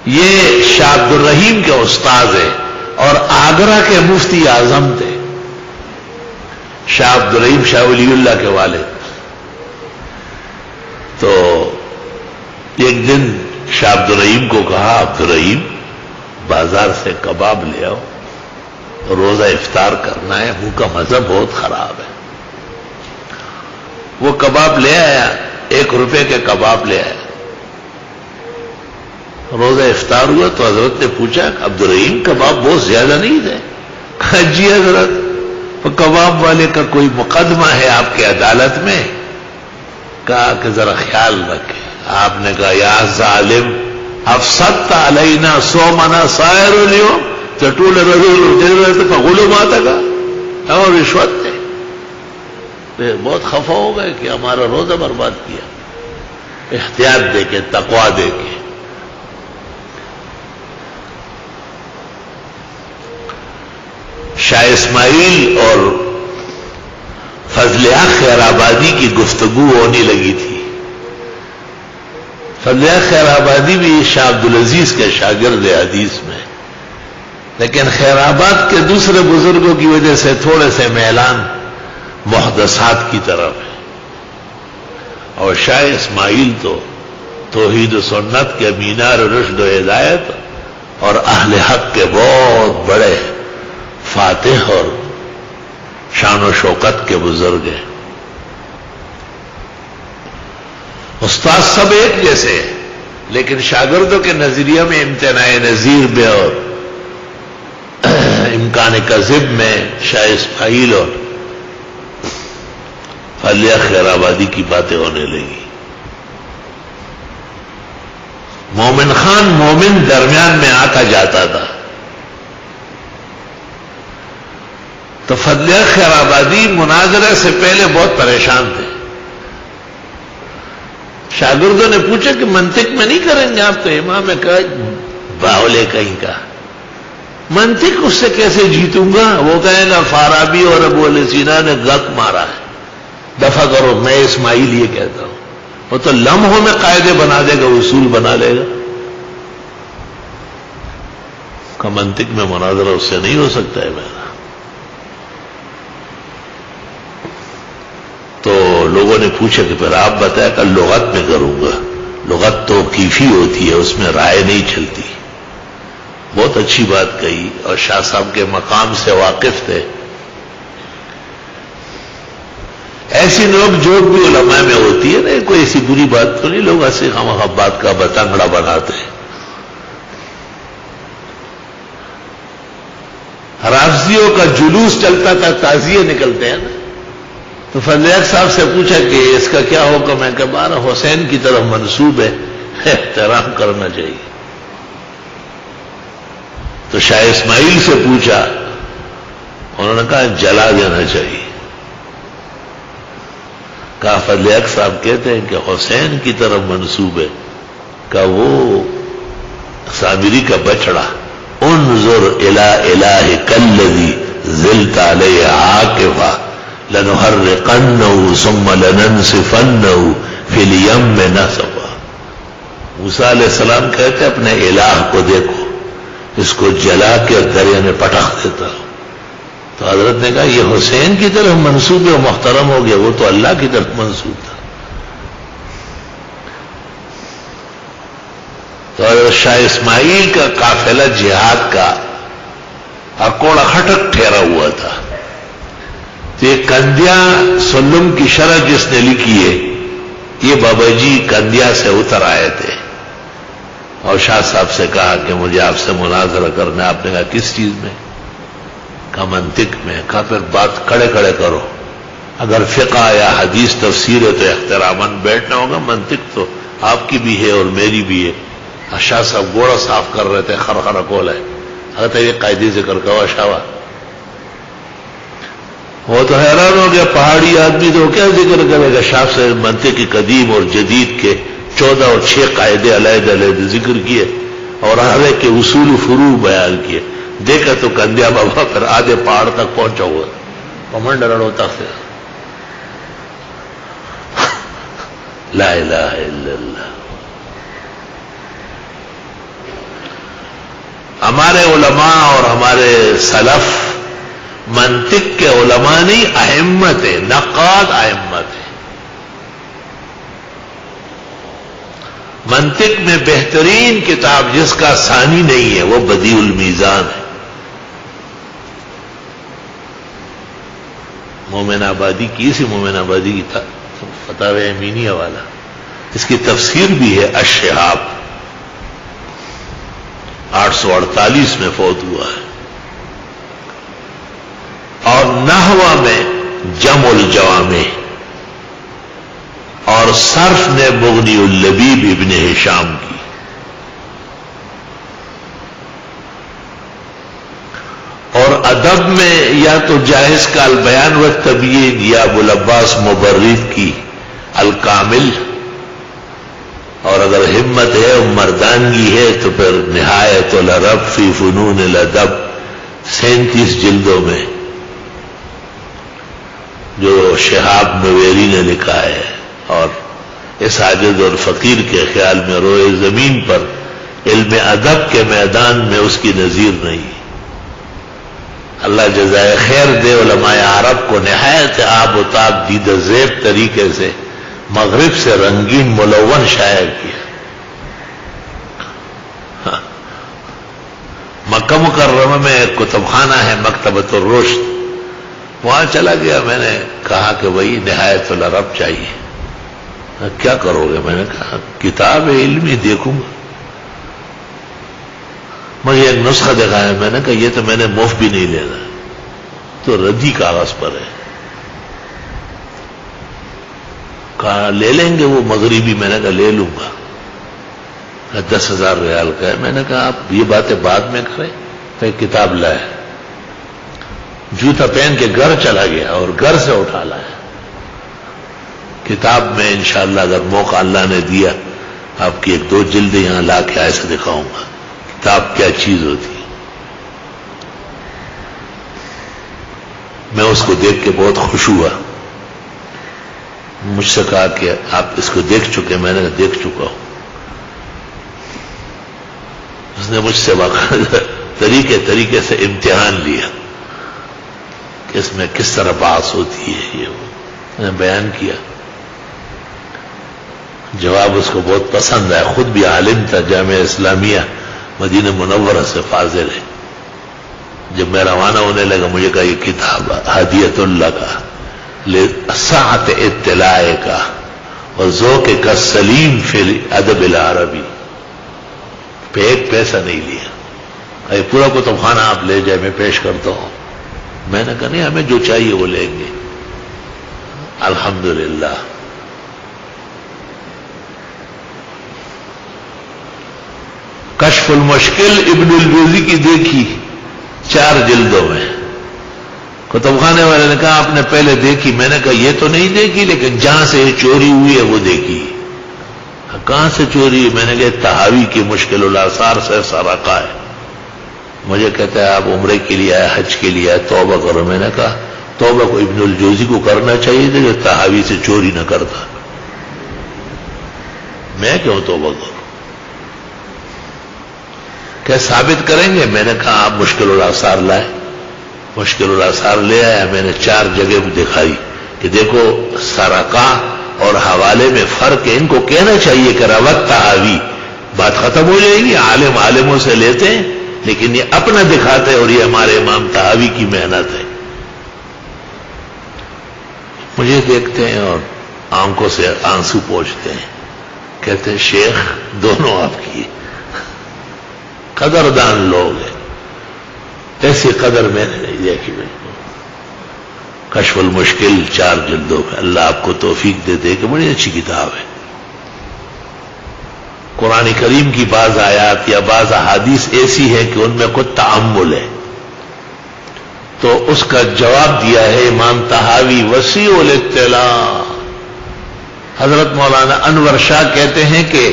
یہ شاہ عبد الرحیم کے استاد ہیں اور آگرہ کے مفتی اعظم تھے. شاہ عبد الرحیم شاہ ولی اللہ کے والد. تو ایک دن شاہ عبد الرحیم کو کہا، عبد الرحیم بازار سے کباب لے آؤ، روزہ افطار کرنا ہے، منہ کا مزہ بہت خراب ہے. وہ کباب لے آیا، 1 روپے کے کباب لے آیا. روزہ افطار ہوا تو حضرت نے پوچھا عبد الرحیم کباب بہت زیادہ نہیں تھے؟ کہا جی حضرت، تو کباب والے کا کوئی مقدمہ ہے آپ کی عدالت میں؟ کہا کہ ذرا خیال رکھیں. آپ نے کہا یا ظالم افسدت علینا صومنا سائر اليوم، چٹول رجل غلوم آتا کا اور رشوت تھے. بہت خفا ہو گئے کہ ہمارا روزہ برباد کیا. احتیاط دے کے، تقویٰ دے کے. شاہ اسماعیل اور فضل حق خیر آبادی کی گفتگو ہونے لگی تھی. فضل حق خیر آبادی بھی شاہ عبدالعزیز کے شاگرد حدیث میں، لیکن خیر آباد کے دوسرے بزرگوں کی وجہ سے تھوڑے سے میلان محدثات کی طرف ہے. اور شاہ اسماعیل تو توحید و سنت کے مینار رشد و ہدایت اور اہل حق کے بہت بڑے فاتح اور شان و شوکت کے بزرگ ہیں. استاد سب ایک جیسے ہیں، لیکن شاگردوں کے نظریہ میں امتناع نظیر میں اور امکان کذب میں شاہ اسماعیل اور فلیح خیر آبادی کی باتیں ہونے لگی. مومن خان مومن درمیان میں آتا جاتا تھا، تو فلیح خیر آبادی مناظرے سے پہلے بہت پریشان تھے. شاگردوں نے پوچھا کہ منطق میں نہیں کریں گے آپ؟ تو امام نے کہا باولے کہیں کا منطق اس سے کیسے جیتوں گا؟ وہ کہے گا فارابی اور ابو علیہ سینا نے گک مارا ہے، دفع کرو، میں اسماعیل یہ کہتا ہوں. وہ تو لمحوں میں قاعدے بنا دے گا، اصول بنا لے گا. کا منطق میں مناظرہ اس سے نہیں ہو سکتا ہے میرا. تو لوگوں نے پوچھا کہ پھر آپ بتایا کہ لغت میں کروں گا. لغت توقیفی ہوتی ہے، اس میں رائے نہیں چلتی. بہت اچھی بات کہی اور شاہ صاحب کے مقام سے واقف تھے. ایسی نوک جوک بھی علماء میں ہوتی ہے نا، کوئی ایسی بری بات تو نہیں، لوگ ایسی خواہ بات کا بتنگڑا بناتے ہیں. رافضیوں کا جلوس چلتا تھا، تعزیے نکلتے ہیں نا. تو فضیل صاحب سے پوچھا کہ اس کا کیا حکم ہے؟ کہ بارہ حسین کی طرف منسوب ہے، احترام کرنا چاہیے. تو شاہ اسماعیل سے پوچھا، انہوں نے کہا جلا دینا چاہیے. کہا فضیل صاحب کہتے ہیں کہ حسین کی طرف منسوب ہے. کہ وہ سامری کا بچڑا، انظر الی الہک الذی ظلت علیہ عاکفا لنحرقنہ ثم لننسفنہ فی الیم نصبا. موسیٰ علیہ السلام کہتے ہیں اپنے الہ کو دیکھو، اس کو جلا کے دریا میں پٹخ دیتا ہوں. تو حضرت نے کہا یہ حسین کی طرف منسوب ہے، محترم ہو گیا، وہ تو اللہ کی طرف منسوب تھا. تو حضرت شاہ اسماعیل کا قافلہ جہاد کا اکوڑا کھٹک ٹھہرا ہوا تھا. تو یہ کندیا سلم کی شرح جس نے لکھی ہے، یہ بابا جی کندیا سے اتر آئے تھے اور شاہ صاحب سے کہا کہ مجھے آپ سے مناظرہ کرنا. آپ نے کہا کس چیز میں؟ کہا منطق میں. کہا پھر بات کھڑے کھڑے کرو، اگر فقہ یا حدیث تفسیر ہے تو احتراماً بیٹھنا ہوگا، منطق تو آپ کی بھی ہے اور میری بھی ہے. شاہ صاحب گوڑا صاف کر رہے تھے، خرخرہ کول ہے. اگر یہ قائدی ذکر کہو شاوا. وہ تو حیران ہو گیا، پہاڑی آدمی تو کیا ذکر کرے گا؟ شاہ سے منطق قدیم اور جدید کے 14 اور 6 قاعدے علیحدہ علیحدہ ذکر کیے اور ہر ایک کے اصول و فروع بیان کیے. دیکھا تو کندیا بابا پھر آدھے پہاڑ تک پہنچا ہوا، کمنڈ ہوتا سے لا الہ الا اللہ. ہمارے علماء اور ہمارے سلف منطق کے علماء نہیں، ائمت ہیں، نقاد ائمت ہیں. منطق میں بہترین کتاب جس کا ثانی نہیں ہے وہ بدیع المیزان ہے. مومن آبادی کی، اسی مومن آبادی کی تھا فتاوی امینیہ والا، اس کی تفسیر بھی ہے الشہاب، 848 میں فوت ہوا ہے. اور نحو میں جمع الجوامع اور صرف میں مغنی اللبیب ابن ہشام کی. اور ادب میں یا تو جاہز کا البیان و تبیین یا ابو العباس مبرد کی الکامل، اور اگر ہمت ہے اور مردانگی ہے تو پھر نہایت العرب فی فنون الادب 37 جلدوں میں جو شہاب نویری نے لکھا ہے. اور اس عاجز اور فقیر کے خیال میں روئے زمین پر علم ادب کے میدان میں اس کی نظیر نہیں. اللہ جزائے خیر دے علماء عرب کو نہایت آب و تاب دید زیب طریقے سے مغرب سے رنگین ملون شائع کیا. مکہ مکرمہ میں کتب خانہ ہے مکتبۃ الرشد، وہاں چلا گیا. میں نے کہا کہ وہی نہایت العرب چاہیے. کیا کرو گے؟ میں نے کہا کتاب علمی دیکھوں گا. مجھے ایک نسخہ دکھایا. میں نے کہا یہ تو میں نے مفت بھی نہیں لینا, تو ردی کاغذ پر ہے. کہا لے لیں گے وہ مغربی؟ میں نے کہا لے لوں گا. 10,000 ریال کا ہے. میں نے کہا آپ یہ باتیں بعد میں کریں. تو ایک کتاب لائے, جوتا پہن کے گھر چلا گیا اور گھر سے اٹھا لایا. کتاب میں انشاءاللہ اگر موقع اللہ نے دیا آپ کی 1-2 جلدیں یہاں لا کے ایسے دکھاؤں گا کتاب کیا چیز ہوتی ہے. میں اس کو دیکھ کے بہت خوش ہوا. مجھ سے کہا کہ آپ اس کو دیکھ چکے؟ میں نے کہا دیکھ چکا ہوں. اس نے مجھ سے طریقے سے امتحان لیا کہ اس میں کس طرح بحث ہوتی ہے. یہ میں نے بیان کیا. جواب اس کو بہت پسند آیا. خود بھی عالم تھا, جامعہ اسلامیہ مدینہ منورہ سے فاضل ہے. جب میں روانہ ہونے لگا مجھے کہا یہ کتاب ہدیۃ اللہ کا سعت اطلاع کا اور ذوق کا سلیم فی الادب العربی. پہ ایک پیسہ نہیں لیا. یہ پورا کتب خانہ آپ لے جائے, میں پیش کرتا ہوں. میں نے کہا نہیں, ہمیں جو چاہیے وہ لیں گے. الحمدللہ. کشف المشکل ابن الجوزی کی دیکھی 4 جلدوں میں. کتب خانے والے نے کہا آپ نے پہلے دیکھی؟ میں نے کہا یہ تو نہیں دیکھی, لیکن جہاں سے یہ چوری ہوئی ہے وہ دیکھی. کہاں سے چوری؟ میں نے کہا تحاوی کی مشکل الاثار سے سرقہ ہے. مجھے کہتا ہے آپ عمرے کے لیے آئے, حج کے لیے آئے, توبہ کرو. میں نے کہا توبہ کو ابن الجوزی کو کرنا چاہیے تھا جو تحاوی سے چوری نہ کرتا. میں کیوں توبہ کروں؟ کیا ثابت کریں گے؟ میں نے کہا آپ مشکل الاثار لائے. مشکل الاثار لے آیا. میں نے 4 جگہ دکھائی کہ دیکھو سرقہ اور حوالے میں فرق ہے. ان کو کہنا چاہیے کہ روت تحاوی, بات ختم ہو جائے گی. عالم عالموں سے لیتے ہیں, لیکن یہ اپنا دکھاتے ہیں اور یہ ہمارے امام تحاوی کی محنت ہے. مجھے دیکھتے ہیں اور آنکھوں سے آنسو پوچھتے ہیں. کہتے ہیں شیخ دونوں آپ کی قدردان لوگ ہیں, ایسی قدر میں نے نہیں دیکھی. کشف المشکل 4 جلدوں میں. اللہ آپ کو توفیق دے دے کہ بڑی اچھی کتاب ہے. قرآن کریم کی بعض آیات یا بعض احادیث ایسی ہے کہ ان میں کچھ تأمل ہے, تو اس کا جواب دیا ہے امام طحاوی وسیع الاطلاع. حضرت مولانا انور شاہ کہتے ہیں کہ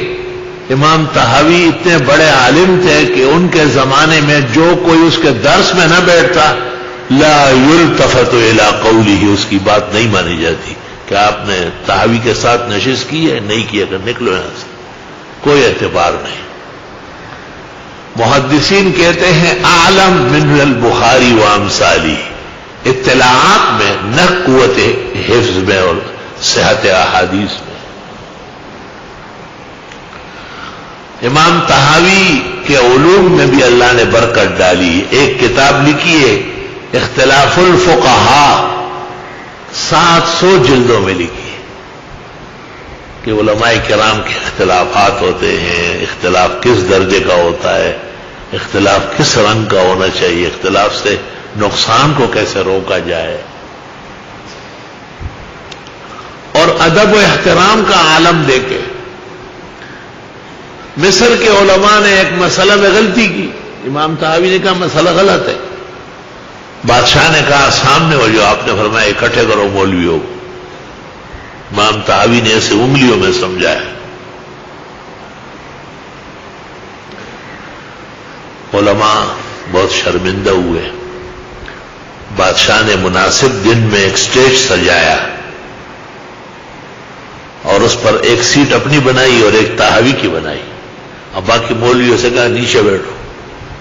امام طحاوی اتنے بڑے عالم تھے کہ ان کے زمانے میں جو کوئی اس کے درس میں نہ بیٹھتا لا یلتفت الی قولہ, اس کی بات نہیں مانی جاتی. کہ آپ نے طحاوی کے ساتھ نشست کی ہے؟ نہیں کی, اگر نکلو یہاں سے, کوئی اعتبار نہیں. محدثین کہتے ہیں اعلم من البخاری و امثالی, اطلاعات میں نہ قوت حفظ میں اور صحت احادیث میں. امام طحاوی کے علوم میں بھی اللہ نے برکت ڈالی. ایک کتاب لکھی ہے اختلاف الفقہاء, 700 جلدوں میں لکھی ہے کہ علماء کرام کے اختلافات ہوتے ہیں, اختلاف کس درجے کا ہوتا ہے, اختلاف کس رنگ کا ہونا چاہیے, اختلاف سے نقصان کو کیسے روکا جائے, اور ادب و احترام کا عالم دے کے. مصر کے علماء نے ایک مسئلہ میں غلطی کی, امام طحاوی نے کہا مسئلہ غلط ہے. بادشاہ نے کہا سامنے ہو جو, آپ نے فرمایا اکٹھے کرو مولویوں. امام طحاوی نے ایسے انگلیوں میں سمجھایا. علماء بہت شرمندہ ہوئے. بادشاہ نے مناسب دن میں ایک سٹیج سجایا اور اس پر ایک سیٹ اپنی بنائی اور ایک طحاوی کی بنائی. اب باقی مولویوں سے کہا نیچے بیٹھو,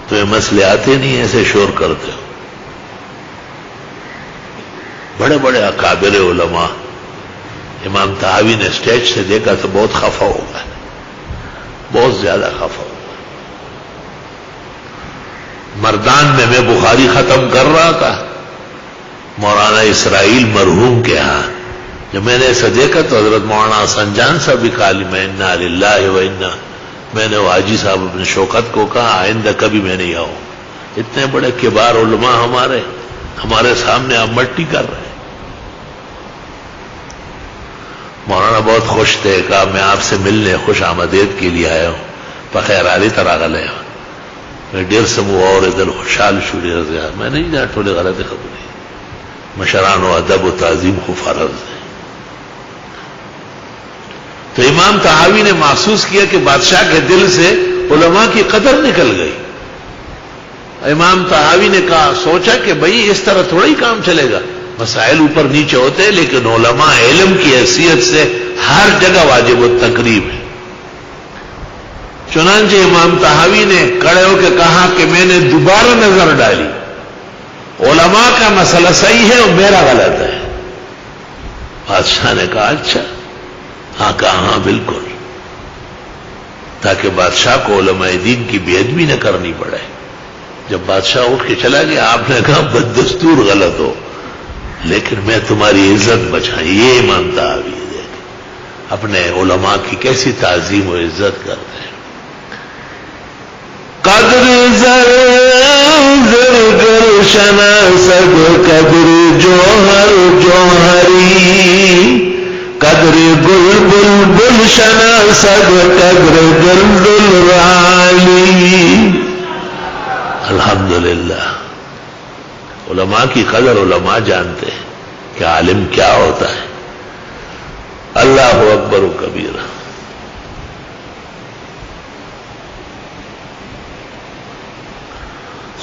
تو یہ مسئلے آتے نہیں, ایسے شور کرتے ہو. بڑے بڑے اکابر علماء. امام طحاوی نے سٹیج سے دیکھا تو بہت خفا ہو گیا, بہت زیادہ خفا ہو گیا. مردان میں بخاری ختم کر رہا تھا, مولانا اسرائیل مرحوم کے ہاں جب میں نے ایسا دیکھا تو حضرت مولانا حسن جان صاحب بھی کہا میں انا للہ و انا، میں نے حاجی صاحب اپنے شوکت کو کہا آئندہ کبھی میں نہیں آؤں، اتنے بڑے کبار علماء ہمارے سامنے آپ مٹی کر رہے ہیں۔ مولانا بہت خوش تھے، کہا میں آپ سے ملنے خوش آمدید کے لیے آیا ہوں، بخیر علی طرح غلے ہوں میں ڈیر سمو اور ادھر خوشحال شوری رضی میں نہیں جانا ٹھوڑے غلط خبریں مشران و ادب و تعظیم کو فرض ہے۔ تو امام طحاوی نے محسوس کیا کہ بادشاہ کے دل سے علماء کی قدر نکل گئی۔ امام طحاوی نے کہا سوچا کہ بھئی اس طرح تھوڑا ہی کام چلے گا، مسائل اوپر نیچے ہوتے لیکن علماء علم کی حیثیت سے ہر جگہ واجب التقریب ہے۔ چنانچہ امام طحاوی نے کھڑے ہو کے کہا کہ میں نے دوبارہ نظر ڈالی، علماء کا مسئلہ صحیح ہے اور میرا غلط ہے۔ بادشاہ نے کہا اچھا، ہاں کہا ہاں بالکل، تاکہ بادشاہ کو علماء دین کی بے ادبی نہ کرنی پڑے۔ جب بادشاہ اٹھ کے چلا گیا آپ نے کہا بددستور غلط ہو لیکن میں تمہاری عزت بچائی۔ یہ امام طحاوی اپنے علماء کی کیسی تعظیم و عزت کرتے ہیں۔ قدر زر گر شناسد قدر جوہر جوہری، قدر گل بل بل شناسد قدر دل دل رالی۔ الحمدللہ علماء کی قدر علماء جانتے ہیں کہ عالم کیا ہوتا ہے۔ اللہ اکبر و کبیرہ۔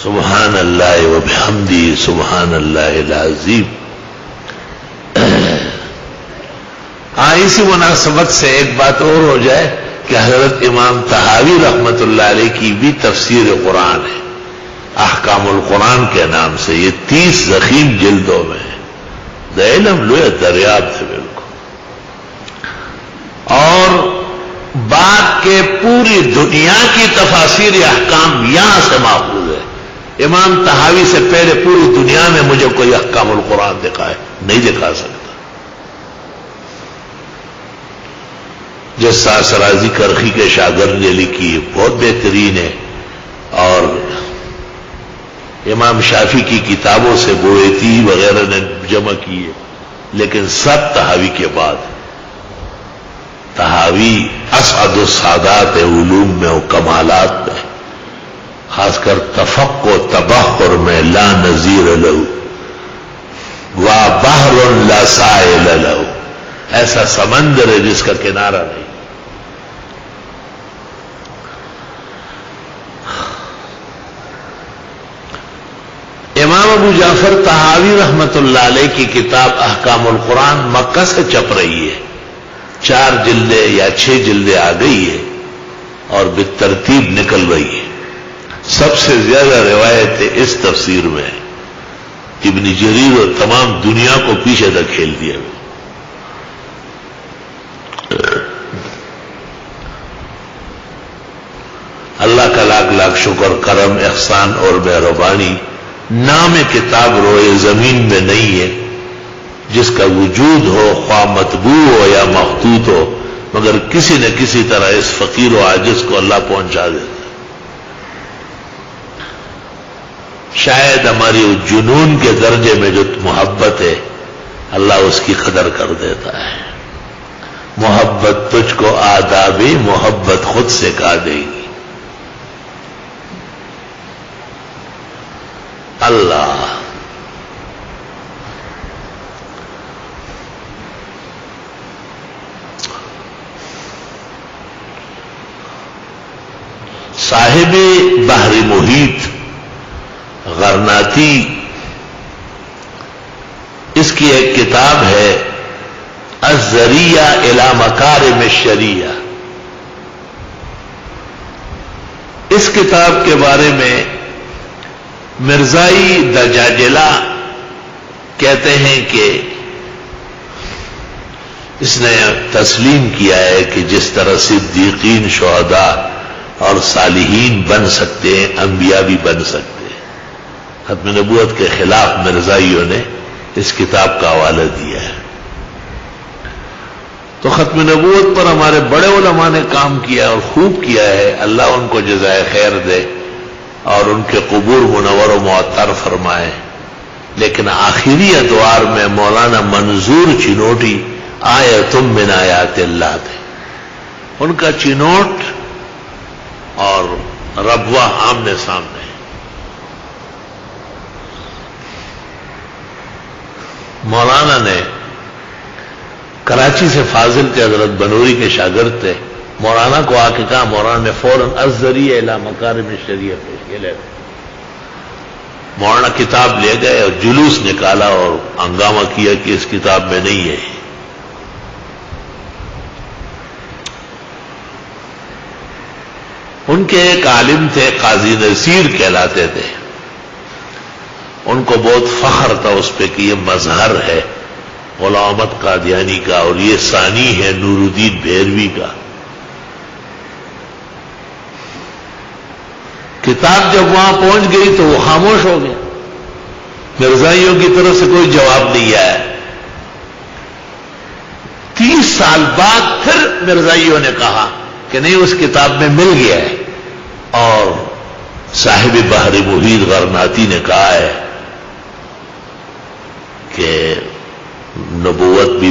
سبحان اللہ و بحمدی سبحان اللہ العظیم۔ اسی مناسبت سے ایک بات اور ہو جائے کہ حضرت امام طحاوی رحمت اللہ علیہ کی بھی تفسیر قرآن ہے، احکام القرآن کے نام سے، یہ 30 ضخیم جلدوں میں ہے، دا علم لوہ دریاب تھے بالکل، اور بعد کے پوری دنیا کی تفاسیر احکام یہاں سے ماخوذ ہے۔ امام طحاوی سے پہلے پوری دنیا میں مجھے کوئی احکام القرآن دکھائے نہیں دکھا سکتا۔ جس سرازی کرخی کے شاگرد نے لکھی بہت بہترین ہے، اور امام شافعی کی کتابوں سے بویتی وغیرہ نے جمع کی ہے، لیکن سب طحاوی کے بعد۔ طحاوی اسعد السادات علوم میں و کمالات میں، خاص کر تفق و تبحر میں لا نظیر لہو وا بحر لا سائل لہو، ایسا سمندر ہے جس کا کنارہ نہیں۔ امام ابو جعفر طحاوی رحمت اللہ علیہ کی کتاب احکام القرآن مکہ سے چپ رہی ہے، 4 جلدیں یا 6 جلدیں آ گئی ہے اور بالترتیب نکل رہی ہے۔ سب سے زیادہ روایتیں اس تفسیر میں ہیں، ابن جریر اور تمام دنیا کو پیچھے دھکیل دیا۔ اللہ کا لاکھ لاکھ شکر، کرم، احسان اور مہربانی، نام کتاب روئے زمین میں نہیں ہے جس کا وجود ہو، خواہ مطبوع ہو یا مخطوط ہو، مگر کسی نہ کسی طرح اس فقیر و عاجز کو اللہ پہنچا دیتا ہے۔ شاید ہماری جنون کے درجے میں جو محبت ہے اللہ اس کی قدر کر دیتا ہے۔ محبت تجھ کو آداب محبت خود سکھا دے گی۔ اللہ صاحب بحر محیط غرناطی، اس کی ایک کتاب ہے الذریعہ الی مکارم الشریعہ۔ اس کتاب کے بارے میں مرزائی دجاجلہ کہتے ہیں کہ اس نے تسلیم کیا ہے کہ جس طرح صدیقین، شہداء اور صالحین بن سکتے ہیں، انبیاء بھی بن سکتے ہیں۔ ختم نبوت کے خلاف مرزائیوں نے اس کتاب کا حوالہ دیا ہے. تو ختم نبوت پر ہمارے بڑے علماء نے کام کیا اور خوب کیا ہے. اللہ ان کو جزائے خیر دے اور ان کے قبور منور و معطر فرمائے. لیکن آخری ادوار میں مولانا منظور چنوٹی آیۃ من آیات اللہ تھے. ان کا چنوٹ اور ربوہ آمنے سامنے. مولانا نے کراچی سے فاضل تھے، حضرت بنوری کے شاگرد تھے. مولانا کو آ کے کہا، مولانا نے فوراً الذریعہ الی مکارم الشریعہ پیش کیا. مولانا کتاب لے گئے اور جلوس نکالا اور ہنگامہ کیا کہ اس کتاب میں نہیں ہے. ان کے ایک عالم تھے، قاضی نصیر کہلاتے تھے. ان کو بہت فخر تھا اس پہ کہ یہ مظہر ہے غلام احمد قادیانی کا اور یہ ثانی ہے نور الدین بھیروی کا. کتاب جب وہاں پہنچ گئی تو وہ خاموش ہو گیا. مرزائیوں کی طرف سے کوئی جواب نہیں آیا. 30 سال بعد پھر مرزائیوں نے کہا کہ نہیں، اس کتاب میں مل گیا ہے. اور صاحب بحر محیط غرناطی نے کہا ہے کہ نبوت بھی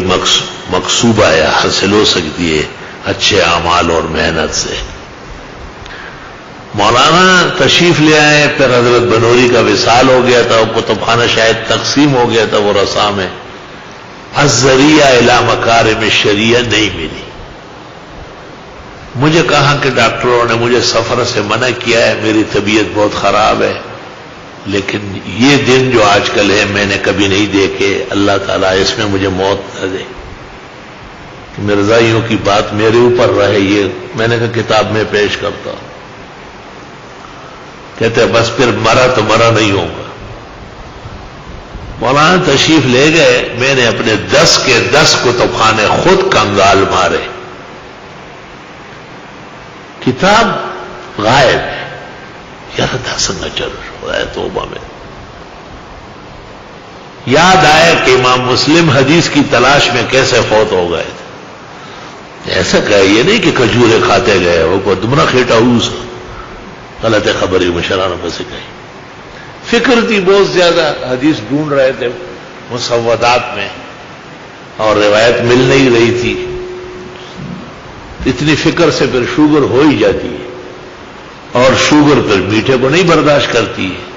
مقصوبہ ہے، حاصل ہو سکتی ہے اچھے اعمال اور محنت سے. مولانا تشریف لے آئے. پھر حضرت بنوری کا وصال ہو گیا تھا، کتب خانہ شاید تقسیم ہو گیا تھا وہ رسا میں. الذریعہ الی مکارم الشریعہ نہیں ملی. مجھے کہا کہ ڈاکٹروں نے مجھے سفر سے منع کیا ہے، میری طبیعت بہت خراب ہے، لیکن یہ دن جو آج کل ہے میں نے کبھی نہیں دیکھے. اللہ تعالیٰ اس میں مجھے موت نہ دے. مرزائیوں کی بات میرے اوپر رہے. یہ میں نے کہا کتاب میں پیش کرتا ہوں. کہتے بس پھر مرا تو مرا نہیں ہوگا. مولانا تشریف لے گئے. میں نے اپنے 10 کے 10 کتب خانے خود کنگال مارے. کتاب غائب ہے. یار دسنگا چل رہا ہے توبہ میں. یاد آیا کہ امام مسلم حدیث کی تلاش میں کیسے فوت ہو گئے تھے. ایسا کہ یہ نہیں کہ کھجورے کھاتے گئے، وہ کو دمنا کھیٹا ہوس غلط خبری مشرانوں میں سے کہیں. فکر تھی بہت زیادہ. حدیث ڈھونڈ رہے تھے مسودات میں اور روایت مل نہیں رہی تھی. اتنی فکر سے پھر شوگر ہو ہی جاتی ہے، اور شوگر پھر میٹھے کو نہیں برداشت کرتی ہے.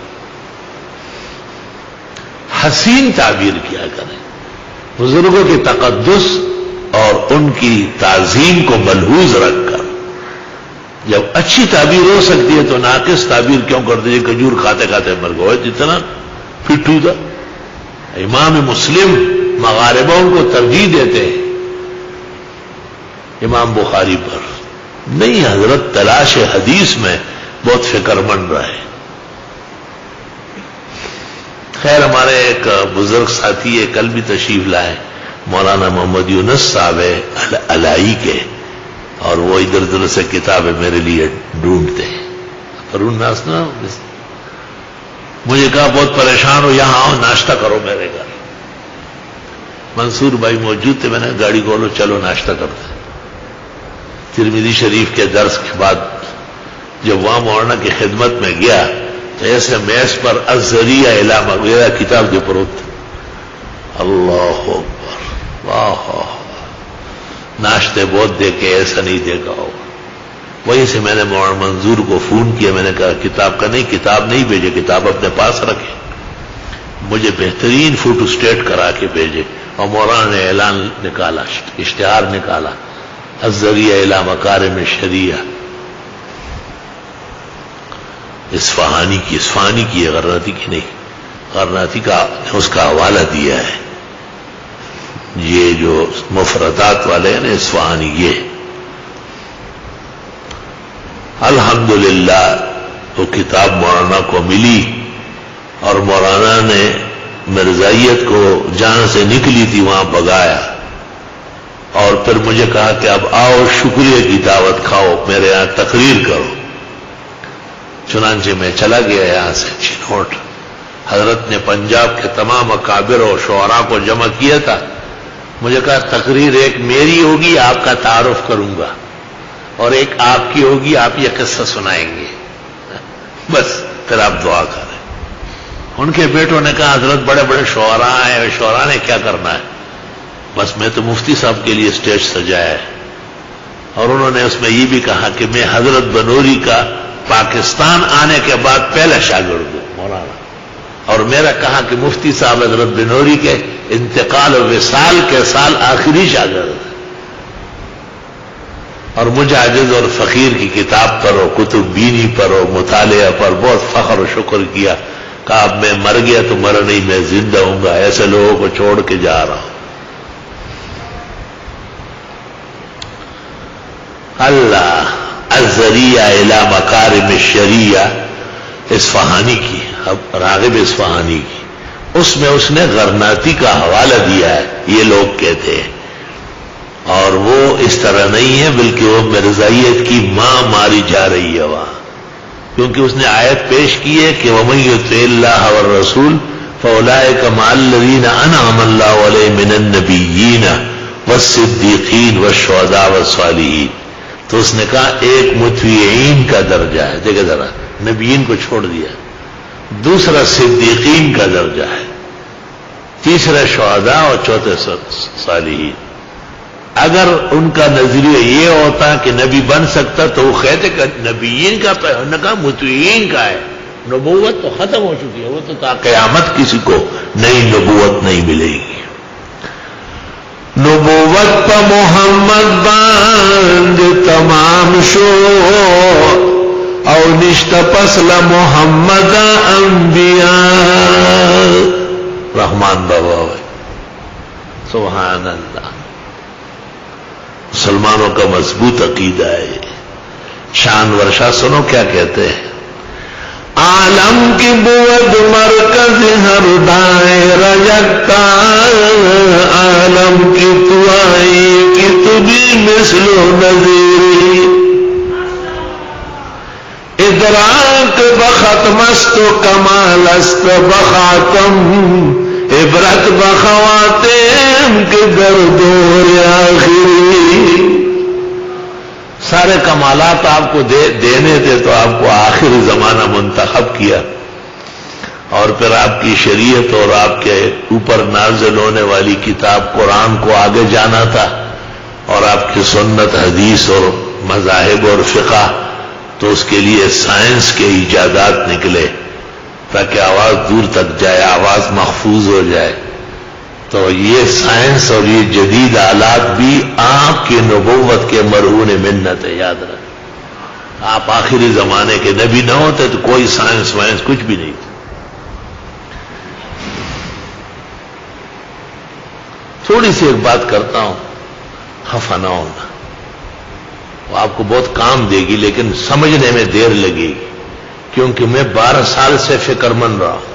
حسین تعبیر کیا کریں. بزرگوں کی تقدس اور ان کی تعظیم کو ملحوظ رکھ کر جب اچھی تعبیر ہو سکتی ہے تو ناقص تعبیر کیوں کر دیجیے. کھجور کھاتے کھاتے مر گئے جتنا پھٹو تھا. امام مسلم مغاربہ ان کو ترجیح دیتے ہیں امام بخاری پر. نہیں، حضرت تلاش حدیث میں بہت فکر مند رہے. خیر ہمارے ایک بزرگ ساتھی ہے، کل بھی تشریف لائے، مولانا محمد یونس صاحب الائی کے، اور وہ ادھر ادھر سے کتابیں میرے لیے ڈھونڈتے ہیں. فرون ناسنا مجھے کہا بہت پریشان ہو، یہاں آؤ ناشتہ کرو میرے گھر. منصور بھائی موجود تھے. میں نے گاڑی کھولو چلو ناشتہ کرتے. ترمذی شریف کے درس کے بعد جب وہاں مولانا کی خدمت میں گیا تو ایسے میز پر الذریعہ الی مغیرہ کتاب کے پروت. اللہ اکبر، واہ، ناشتے بہت دیکھے، ایسا نہیں دیکھا ہو. وہیں سے میں نے مولانا منظور کو فون کیا. میں نے کہا کتاب کا نہیں، کتاب نہیں بھیجے، کتاب اپنے پاس رکھے، مجھے بہترین فوٹو اسٹیٹ کرا کے بھیجے. اور مولانا نے اعلان نکالا، اشتہار نکالا، الذریعہ الی مکارم الشریعہ. اصفہانی کی غرناطی کی نہیں، غرناطی کا اس کا حوالہ دیا ہے. یہ جو مفردات والے ہیں نا اصفہانی، یہ الحمدللہ وہ کتاب مولانا کو ملی. اور مولانا نے مرزائیت کو جہاں سے نکلی تھی وہاں بگایا. اور پھر مجھے کہا کہ اب آؤ شکریہ کی دعوت کھاؤ، میرے یہاں تقریر کرو. چنانچہ میں چلا گیا یہاں سے چنوٹ. حضرت نے پنجاب کے تمام اکابر اور شعراء کو جمع کیا تھا. مجھے کہا تقریر ایک میری ہوگی، آپ کا تعارف کروں گا، اور ایک آپ کی ہوگی، آپ یہ قصہ سنائیں گے، بس پھر آپ دعا کریں. ان کے بیٹوں نے کہا حضرت بڑے بڑے شعراء ہیں، شعراء نے کیا کرنا ہے، بس میں تو مفتی صاحب کے لیے اسٹیج سجایا ہے. اور انہوں نے اس میں یہ بھی کہا کہ میں حضرت بنوری کا پاکستان آنے کے بعد پہلا شاگرد ہوں مولانا، اور میرا کہا کہ مفتی صاحب حضرت بنوری کے انتقال و وصال کے سال آخری شاگرد ہیں. اور مجھے عاجز اور فقیر کی کتاب پر اور کتب بینی پر اور مطالعہ پر بہت فخر و شکر کیا. کہا اب میں مر گیا تو مر نہیں، میں زندہ ہوں گا، ایسے لوگوں کو چھوڑ کے جا رہا ہوں. اللہ الذریعہ الی مکارم الشریعہ اصفہانی کی، اب راغب اصفہانی کی، اس میں اس نے غرناطی کا حوالہ دیا ہے، یہ لوگ کہتے ہیں، اور وہ اس طرح نہیں ہے، بلکہ وہ مرزائیت کی ماں ماری جا رہی ہے وہاں، کیونکہ اس نے آیت پیش کی ہے کہ وَمَن يُطِعِ اللَّهَ وَالرَّسُولَ فَأُولَٰئِكَ مَعَ الَّذِينَ أَنْعَمَ اللَّهُ عَلَيْهِم مِّنَ النَّبِيِّينَ وَالصِّدِّيقِينَ وَالشُّهَدَاءِ وَالصَّالِحِينَ. تو اس نے کہا ایک مطیعین کا درجہ ہے، دیکھیں ذرا، نبیین کو چھوڑ دیا، دوسرا صدیقین کا درجہ ہے، تیسرا شہداء اور چوتھے صالحین. اگر ان کا نظریہ یہ ہوتا کہ نبی بن سکتا تو وہ کہتے کہ نبیین کا، انہوں نے کہا مطیعین کا ہے. نبوت تو ختم ہو چکی ہے، وہ تو تا قیامت کسی کو نئی نبوت نہیں ملے گی. نبوت پا محمد باند تمام شو او نشت پسل محمد انبیاء. رحمان بابا ہوئے، سبحان اللہ. مسلمانوں کا مضبوط عقیدہ ہے. شان ورشا سنو کیا کہتے ہیں، عالم کی بود مرکز ہر دائرہ یکتا، عالم کی تو آئی کی تو بھی مثل و نظیر، ادراک بختم است و کمال است بخاتم، عبرت بخواتم کے در دور آخری. سارے کمالات آپ کو دینے تھے تو آپ کو آخری زمانہ منتخب کیا، اور پھر آپ کی شریعت اور آپ کے اوپر نازل ہونے والی کتاب قرآن کو آگے جانا تھا، اور آپ کی سنت حدیث اور مذاہب اور فقہ، تو اس کے لیے سائنس کے ایجادات نکلے تاکہ آواز دور تک جائے، آواز محفوظ ہو جائے. تو یہ سائنس اور یہ جدید آلات بھی آپ کی نبوت کے مرہون منت ہے. یاد رکھ، آپ آخری زمانے کے نبی نہ ہوتے تو کوئی سائنس وائنس کچھ بھی نہیں تھا. تھوڑی سی ایک بات کرتا ہوں، خفا نہ ہونا، وہ آپ کو بہت کام دے گی لیکن سمجھنے میں دیر لگے گی، کیونکہ میں 12 سال سے فکر مند رہا ہوں.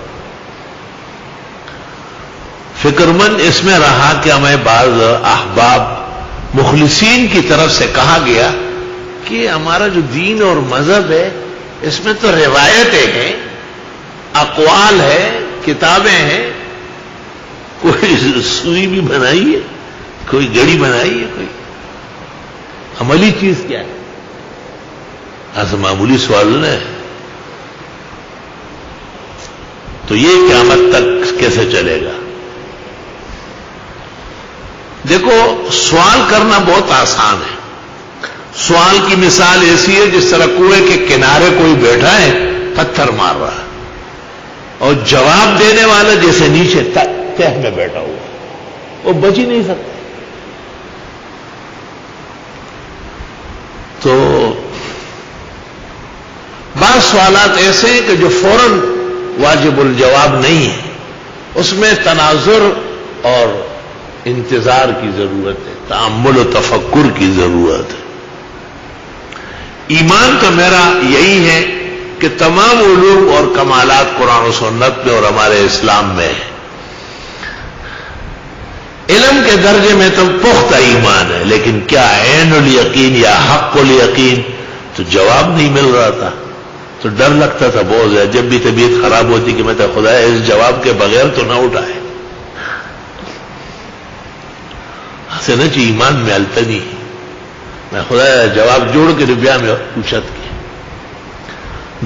فکر مند اس میں رہا کہ ہمیں بعض احباب مخلصین کی طرف سے کہا گیا کہ ہمارا جو دین اور مذہب ہے اس میں تو روایتیں ہیں، اقوال ہے، کتابیں ہیں، کوئی سوئی بھی بنائی ہے، کوئی گڑی بنائی ہے، کوئی عملی چیز کیا ہے؟ ایسا معمولی سوال نہ ہے. تو یہ قیامت تک کیسے چلے گا؟ دیکھو، سوال کرنا بہت آسان ہے. سوال کی مثال ایسی ہے جس طرح کنویں کے کنارے کوئی بیٹھا ہے پتھر مار رہا ہے، اور جواب دینے والا جیسے نیچے تہ میں بیٹھا ہوا، وہ بچ ہی نہیں سکتا. تو بعض سوالات ایسے ہیں کہ جو فوراً واجب الجواب نہیں ہے، اس میں تناظر اور انتظار کی ضرورت ہے، تأمل و تفکر کی ضرورت ہے. ایمان تو میرا یہی ہے کہ تمام علوم اور کمالات قرآن و سنت میں اور ہمارے اسلام میں ہے. علم کے درجے میں تو پختہ ایمان ہے، لیکن کیا عین الیقین یا حق الیقین، تو جواب نہیں مل رہا تھا. تو ڈر لگتا تھا بہت زیادہ. جب بھی طبیعت خراب ہوتی کہ میں تو خدا اس جواب کے بغیر تو نہ اٹھائے. سے نہ چی ایمان میں التنی میں خدا جواب جوڑ کے روپیہ میں پوچھت کی.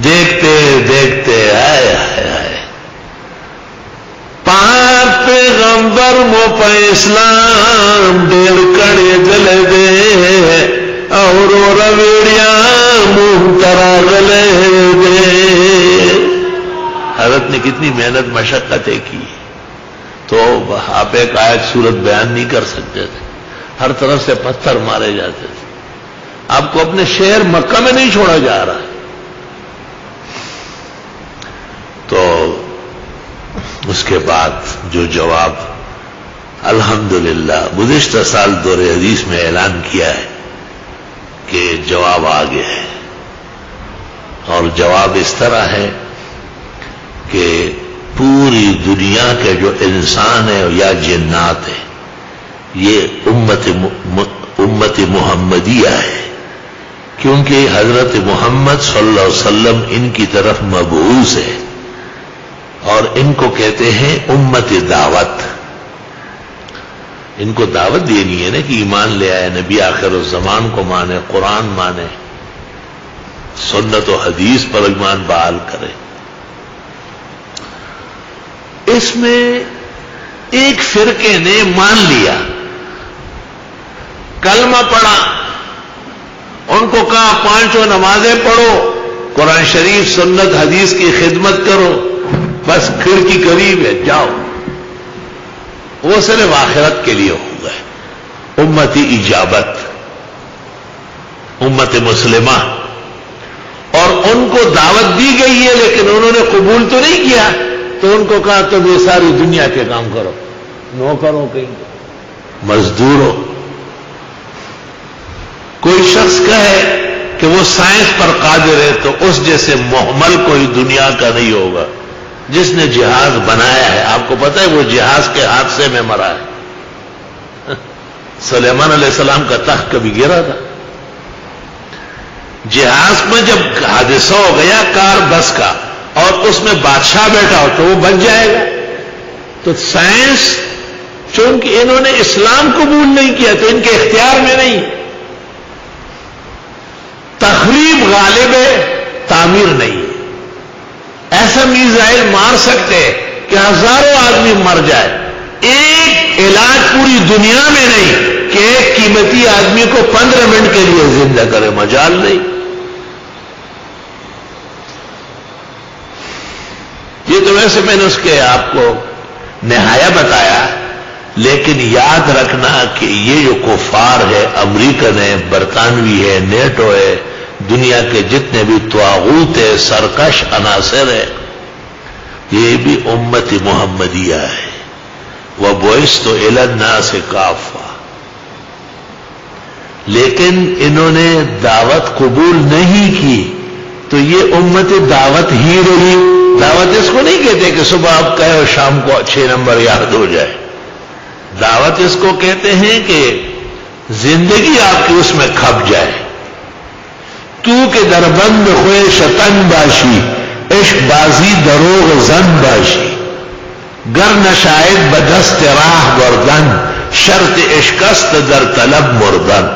دیکھتے دیکھتے آئے آئے آئے پاک پیغمبر مو پہ اسلام ڈیر کڑے گلے دے اور رویڑیاں منہ ترا گلے دے. حضرت نے کتنی محنت مشقتیں کی تو آپ ایک آیت صورت بیان نہیں کر سکتے تھے. ہر طرف سے پتھر مارے جاتے تھے. آپ کو اپنے شہر مکہ میں نہیں چھوڑا جا رہا. تو اس کے بعد جو جواب الحمدللہ گزشتہ سال دور حدیث میں اعلان کیا ہے کہ جواب آ گیا ہے. اور جواب اس طرح ہے کہ پوری دنیا کے جو انسان ہے یا جنات ہے یہ امت محمدیہ ہے، کیونکہ حضرت محمد صلی اللہ علیہ وسلم ان کی طرف مبعوث ہے اور ان کو کہتے ہیں امت دعوت. ان کو دعوت دینی ہے نا کہ ایمان لے آئے، نبی آخر الزمان کو مانے، قرآن مانے، سنت و حدیث پر ایمان بحال کرے. اس میں ایک فرقے نے مان لیا، کلمہ پڑھا، ان کو کہا پانچوں نمازیں پڑھو، قرآن شریف سنت حدیث کی خدمت کرو، بس کھڑکی قریب ہے جاؤ. وہ صرف آخرت کے لیے ہو گئے. امتی اجابت، امت مسلمہ، اور ان کو دعوت دی گئی ہے لیکن انہوں نے قبول تو نہیں کیا. تو ان کو کہا تم یہ ساری دنیا کے کام کرو، نوکر ہو کہیں مزدور ہو. کوئی شخص کہے کہ وہ سائنس پر قادر ہے تو اس جیسے محمل کوئی دنیا کا نہیں ہوگا. جس نے جہاز بنایا ہے، آپ کو پتہ ہے وہ جہاز کے حادثے میں مرا ہے. سلیمان علیہ السلام کا تخت کبھی گرا تھا؟ جہاز میں جب حادثہ ہو گیا کار بس کا اور اس میں بادشاہ بیٹھا ہو تو وہ بچ جائے گا. تو سائنس چونکہ انہوں نے اسلام قبول نہیں کیا تو ان کے اختیار میں نہیں. تخریب غالب ہے، تعمیر نہیں. ایسا میزائل مار سکتے کہ ہزاروں آدمی مر جائے، ایک علاج پوری دنیا میں نہیں کہ ایک قیمتی آدمی کو 15 منٹ کے لیے زندہ کرے، مجال نہیں. یہ تو ویسے میں نے اس کے آپ کو نہایا بتایا، لیکن یاد رکھنا کہ یہ جو کفار ہے، امریکن ہے، برطانوی ہے، نیٹو ہے، دنیا کے جتنے بھی طاغوت ہے، سرکش عناصر ہے، یہ بھی امت محمدیہ ہے. وَبُعِثْتُ إِلَى النَّاسِ كَافَّةً. لیکن انہوں نے دعوت قبول نہیں کی تو یہ امت دعوت ہی رہی. دعوت اس کو نہیں کہتے کہ صبح آپ کہے اور شام کو 6 نمبر یاد ہو جائے. دعوت اس کو کہتے ہیں کہ زندگی آپ کی اس میں کھپ جائے. تو کہ دربند ہوئے شتن باشی، عشق بازی دروغ زن باشی، گر نشاید بدست راہ گردن، شرط عشقست در طلب مردن.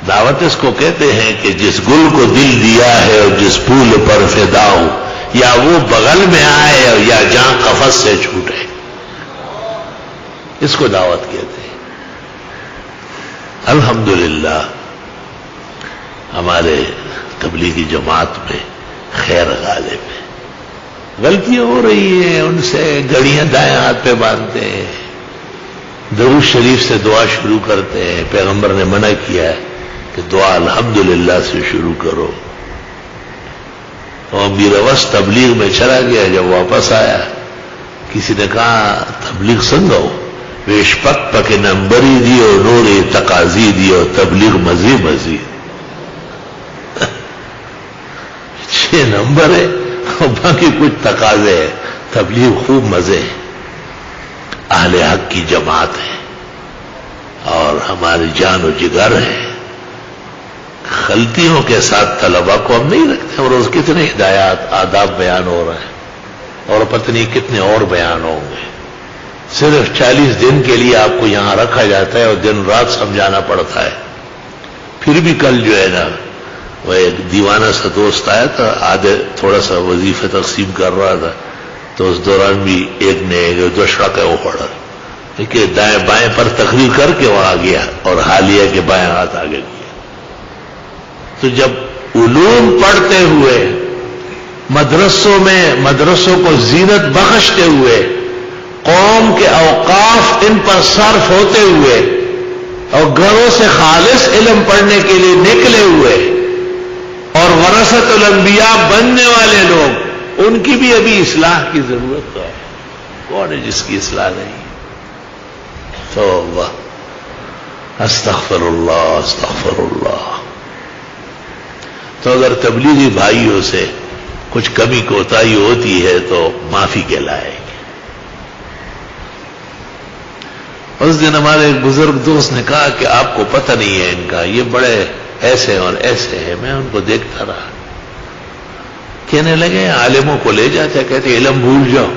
دعوت اس کو کہتے ہیں کہ جس گل کو دل دیا ہے اور جس پھول پر فدا ہو، یا وہ بغل میں آئے اور یا جان قفس سے چھوٹے، اس کو دعوت کہتے ہیں. الحمدللہ ہمارے تبلیغی جماعت میں خیر غالب ہے. غلطیاں ہو رہی ہیں، ان سے گڑیاں دائیں ہاتھ پہ باندھتے ہیں، درود شریف سے دعا شروع کرتے ہیں. پیغمبر نے منع کیا ہے کہ دعا الحمدللہ سے شروع کرو. اور میروس تبلیغ میں چلا گیا، جب واپس آیا کسی نے کہا تبلیغ سنگو ویشپک پک نمبری دیو نور تقاضی دیو تبلیغ مزید 6 نمبر ہے اور باقی کچھ تقاضے ہیں. تبلیغ خوب مزے ہے، اہل حق کی جماعت ہے اور ہماری جان و جگر ہے. غلطیوں کے ساتھ طلبا کو ہم نہیں رکھتے. اور روز کتنے ہدایات آداب بیان ہو رہے ہیں اور پتہ نہیں کتنے اور بیان ہوں گے. صرف 40 دن کے لیے آپ کو یہاں رکھا جاتا ہے اور دن رات سمجھانا پڑتا ہے. پھر بھی کل جو ہے نا وہ ایک دیوانہ سا دوست آیا تھا, آدھے تھوڑا سا وظیفہ تقسیم کر رہا تھا, تو اس دوران بھی ایک نے دوسرا کا وہ پڑا کہ دائیں بائیں پر تقریر کر کے وہاں گیا اور حالیہ کے بائیں ہاتھ آگے کیا. تو جب علوم پڑھتے ہوئے مدرسوں کو زینت بخشتے ہوئے, قوم کے اوقاف ان پر صرف ہوتے ہوئے اور گھروں سے خالص علم پڑھنے کے لیے نکلے ہوئے, اور ورثۃ الانبیاء بننے والے لوگ, ان کی بھی ابھی اصلاح کی ضرورت ہے. کون ہے جس کی اصلاح نہیں؟ توبہ, استغفر اللہ استغفر اللہ. تو اگر تبلیغی بھائیوں سے کچھ کمی کوتاہی ہوتی ہے تو معافی کے لائق. اس دن ہمارے ایک بزرگ دوست نے کہا کہ آپ کو پتہ نہیں ہے ان کا, یہ بڑے ایسے اور ایسے ہیں. میں ان کو دیکھتا رہا. کہنے لگے عالموں کو لے جاتے, کہتے علم بھول جاؤ,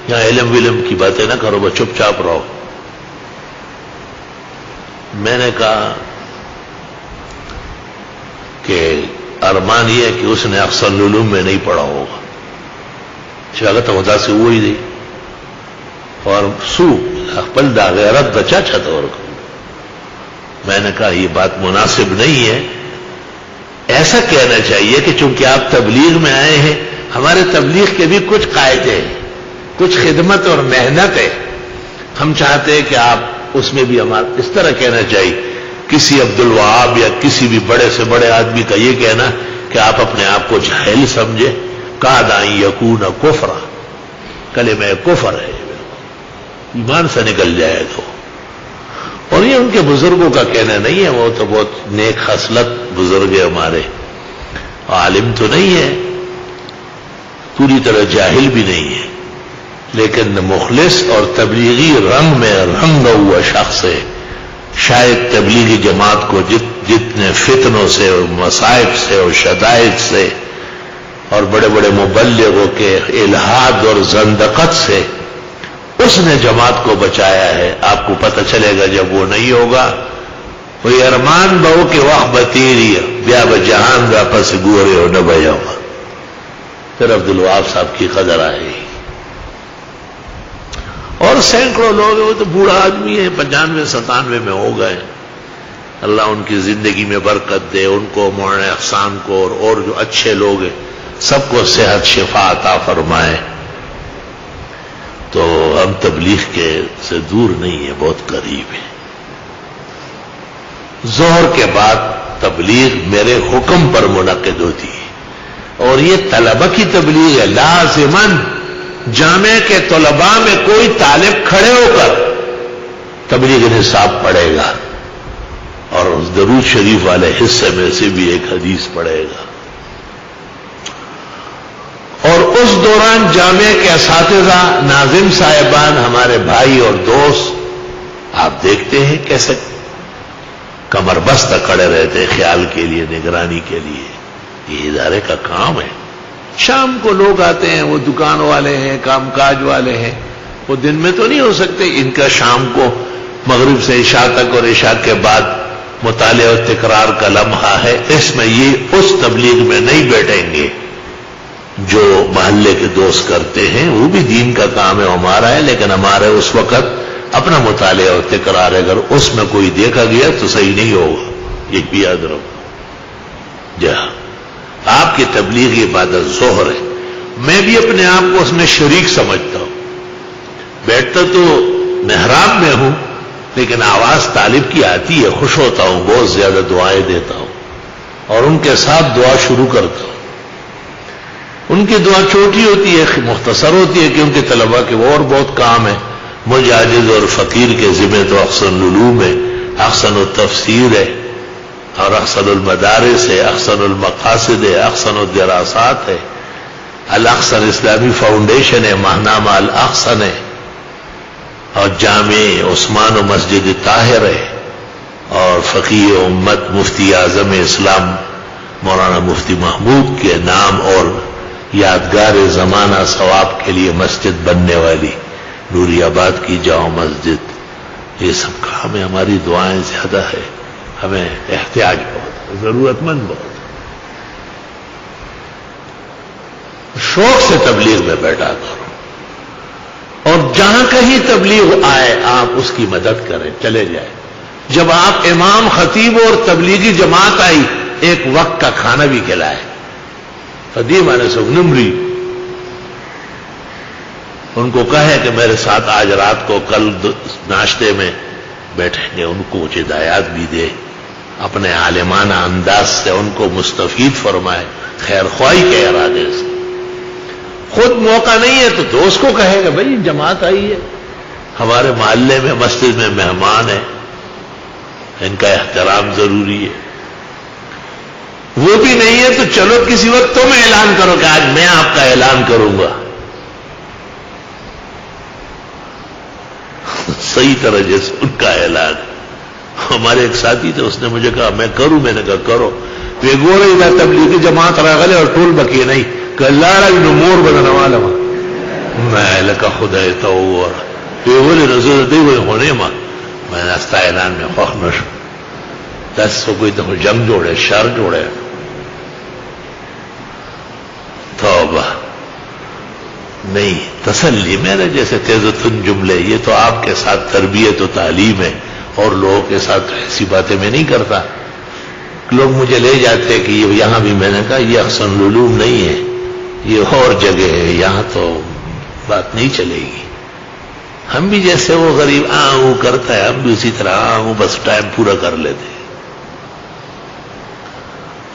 یہاں علم کی باتیں نہ کرو, بس چپ چاپ رہو. میں نے کہا کہ ارمان یہ ہے کہ اس نے احسن العلوم میں نہیں پڑھا ہوگا. شاگت ہوتا سے وہی دی اور سو پل دا غیرت بچا چھتور کو. میں نے کہا یہ بات مناسب نہیں ہے. ایسا کہنا چاہیے کہ چونکہ آپ تبلیغ میں آئے ہیں, ہمارے تبلیغ کے بھی کچھ قاعدے ہیں, کچھ خدمت اور محنت ہے. ہم چاہتے ہیں کہ آپ اس میں بھی ہمارا اس طرح کہنا چاہیے. کسی عبد الوہاب یا کسی بھی بڑے سے بڑے آدمی کا یہ کہنا کہ آپ اپنے آپ کو جاہل سمجھے, قاد ان یکون کفرا, کلمہ کفر ہے, ایمان سے نکل جائے تو. اور یہ ان کے بزرگوں کا کہنا نہیں ہے, وہ تو بہت نیک خصلت بزرگ ہے ہمارے, عالم تو نہیں ہے, پوری طرح جاہل بھی نہیں ہے, لیکن مخلص اور تبلیغی رنگ میں رنگا ہوا شخص ہے. شاید تبلیغی جماعت کو جتنے فتنوں سے اور مصائب سے اور شدائد سے اور بڑے بڑے مبلغوں کے الہاد اور زندقت سے اس نے جماعت کو بچایا ہے. آپ کو پتہ چلے گا جب وہ نہیں ہوگا. وہی ارمان بہو کے وقت بتیری بیا بجہان واپس سے گورے ہو نہ بجا ہوا. پھر عبد الوہاب صاحب کی قدر آئے گی. اور سینکڑوں لوگ ہیں, وہ تو بوڑھا آدمی ہے, 95-97 میں ہو گئے. اللہ ان کی زندگی میں برکت دے, ان کو مولانا احسان کو اور جو اچھے لوگ ہیں سب کو صحت شفا عطا فرمائے. تو ہم تبلیغ کے سے دور نہیں ہیں, بہت قریب ہیں. ظہر کے بعد تبلیغ میرے حکم پر منعقد ہوتی ہے, اور یہ طلبہ کی تبلیغ ہے. لازماً جامعہ کے طلباء میں کوئی طالب کھڑے ہو کر تبلیغ نصاب پڑھے گا اور درود شریف والے حصے میں سے بھی ایک حدیث پڑھے گا. اور اس دوران جامعہ کے اساتذہ, ناظم صاحبان, ہمارے بھائی اور دوست, آپ دیکھتے ہیں کیسے کمر بستہ کھڑے رہتے خیال کے لیے, نگرانی کے لیے. یہ ادارے کا کام ہے. شام کو لوگ آتے ہیں, وہ دکان والے ہیں, کام کاج والے ہیں, وہ دن میں تو نہیں ہو سکتے. ان کا شام کو مغرب سے عشاء تک اور عشاء کے بعد مطالعہ اور تکرار کا لمحہ ہے. اس میں یہ اس تبلیغ میں نہیں بیٹھیں گے جو محلے کے دوست کرتے ہیں. وہ بھی دین کا کام ہے, ہمارا ہے, لیکن ہمارے اس وقت اپنا مطالعہ اور تکرار ہے. اگر اس میں کوئی دیکھا گیا تو صحیح نہیں ہوگا. یہ بھی یاد رکھو. جہاں آپ کی تبلیغی عبادت ظہر ہے, میں بھی اپنے آپ کو اس میں شریک سمجھتا ہوں. بیٹھتا تو محراب میں ہوں, لیکن آواز طالب کی آتی ہے, خوش ہوتا ہوں, بہت زیادہ دعائیں دیتا ہوں اور ان کے ساتھ دعا شروع کرتا ہوں. ان کی دعا چھوٹی ہوتی ہے, مختصر ہوتی ہے, کیونکہ طلباء کے اور بہت کام ہے. مجھ عاجز اور فقیر کے ذمہ تو احسن العلوم ہے, احسن التفسیر ہے, اور احسن المدارس ہے, احسن المقاصد ہے, احسن الدراسات ہے, الاحسن اسلامی فاؤنڈیشن ہے, ماہنامہ الاحسن ہے, اور جامع عثمان و مسجد طاہر ہے, اور فقیہ امت مفتی اعظم اسلام مولانا مفتی محمود کے نام اور یادگار زمانہ ثواب کے لیے مسجد بننے والی نوری آباد کی جامع مسجد، یہ سب کا ہمیں ہماری دعائیں زیادہ ہے، ہمیں احتیاج بہت، ضرورت مند بہت۔ شوق سے تبلیغ میں بیٹھا کرو، اور جہاں کہیں تبلیغ آئے آپ اس کی مدد کریں، چلے جائیں۔ جب آپ امام خطیب اور تبلیغی جماعت آئی، ایک وقت کا کھانا بھی کھلائے۔ قدیم نے سب نمری ان کو کہے کہ میرے ساتھ آج رات کو کل ناشتے میں بیٹھیں گے، ان کو کچھ ہدایات بھی دے، اپنے عالمانہ انداز سے ان کو مستفید فرمائے، خیر خواہی کے ارادے سے۔ خود موقع نہیں ہے تو دوست کو کہے گا بھائی جماعت آئی ہے، ہمارے محلے میں مسجد میں مہمان ہیں، ان کا احترام ضروری ہے۔ وہ بھی نہیں ہے تو چلو کسی وقت تم اعلان کرو کہ آج میں آپ کا اعلان کروں گا، صحیح طرح جیسے ان کا اعلان۔ ہمارے ایک ساتھی تھے، اس نے مجھے کہا میں کروں، میں نے کہا کرو۔ وہ گورے نہ تبلیغی جماعت راغلے اور ٹول بکی نہیں کہ لارا نمور بدن والا میں لکا خدا تو وہ بولے رسول دے ہوئے ہونے ماں میں نستا اعلان میں خوخ نشو دس سو کوئی تو جنگ جوڑے، شر جوڑے۔ توبہ نہیں، تسلی میرے جیسے تیزتن جملے، یہ تو آپ کے ساتھ تربیت و تعلیم ہے، اور لوگوں کے ساتھ ایسی باتیں میں نہیں کرتا۔ لوگ مجھے لے جاتے کہ یہ یہاں بھی، میں نے کہا یہ احسن العلوم نہیں ہے، یہ اور جگہ ہے، یہاں تو بات نہیں چلے گی۔ ہم بھی جیسے وہ غریب وہ کرتا ہے، ہم بھی اسی طرح وہ بس ٹائم پورا کر لیتے ہیں۔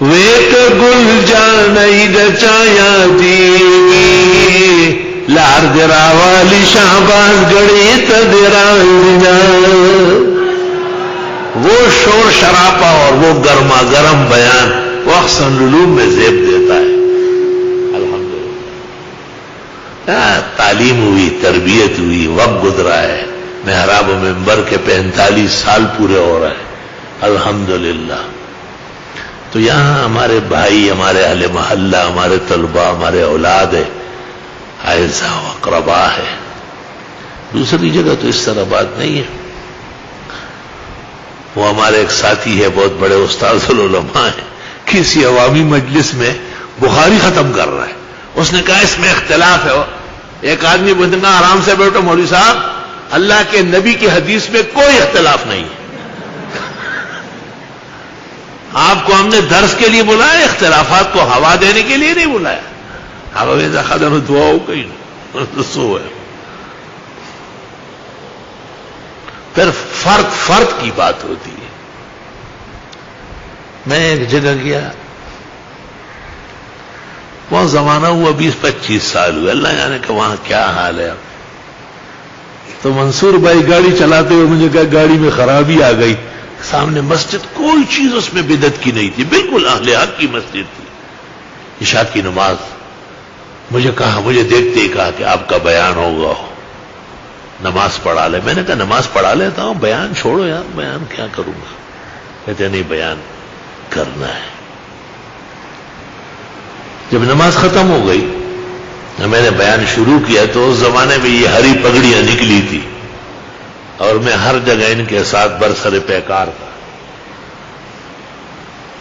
ویک گل جانئی رچایا دیوی لار درا والی شہباز گڑی تدرا، وہ شور شراپا اور وہ گرما گرم بیان وہ احسن العلوم میں زیب دیتا ہے۔ الحمدللہ تعلیم ہوئی، تربیت ہوئی، وقت گزرا ہے، محراب و منبر کے 45 سال پورے ہو رہے ہیں الحمدللہ۔ تو یہاں ہمارے بھائی، ہمارے اہل محلہ، ہمارے طلباء، ہمارے اولاد ہے، اعزا و اقربا ہے۔ دوسری جگہ تو اس طرح بات نہیں ہے۔ وہ ہمارے ایک ساتھی ہے، بہت بڑے استاذ العلماء ہیں، کسی عوامی مجلس میں بخاری ختم کر رہا ہے، اس نے کہا اس میں اختلاف ہے۔ ایک آدمی بندہ آرام سے بیٹھو مولوی صاحب، اللہ کے نبی کی حدیث میں کوئی اختلاف نہیں ہے، آپ کو ہم نے درس کے لیے بلایا، اختلافات کو ہوا دینے کے لیے نہیں بلایا۔ ہوا خدن دعا ہو گئی سو ہے۔ پھر فرد کی بات ہوتی ہے۔ میں ایک جگہ گیا، وہاں زمانہ ہوا 20-25 سال ہوئے، اللہ جانے کہ وہاں کیا حال ہے۔ تو منصور بھائی گاڑی چلاتے ہوئے مجھے کہا گاڑی میں خرابی آ گئی، سامنے مسجد، کوئی چیز اس میں بدعت کی نہیں تھی، بالکل اہل حق کی مسجد تھی، عشاء کی نماز۔ مجھے کہا، مجھے دیکھتے ہی کہا کہ آپ کا بیان ہوگا، نماز پڑھا لے۔ میں نے کہا نماز پڑھا لیتا ہوں، بیان چھوڑو یار، بیان کیا کروں گا؟ کہتے نہیں بیان کرنا ہے۔ جب نماز ختم ہو گئی، میں نے بیان شروع کیا تو اس زمانے میں یہ ہری پگڑیاں نکلی تھی، اور میں ہر جگہ ان کے ساتھ برسر پیکار تھا۔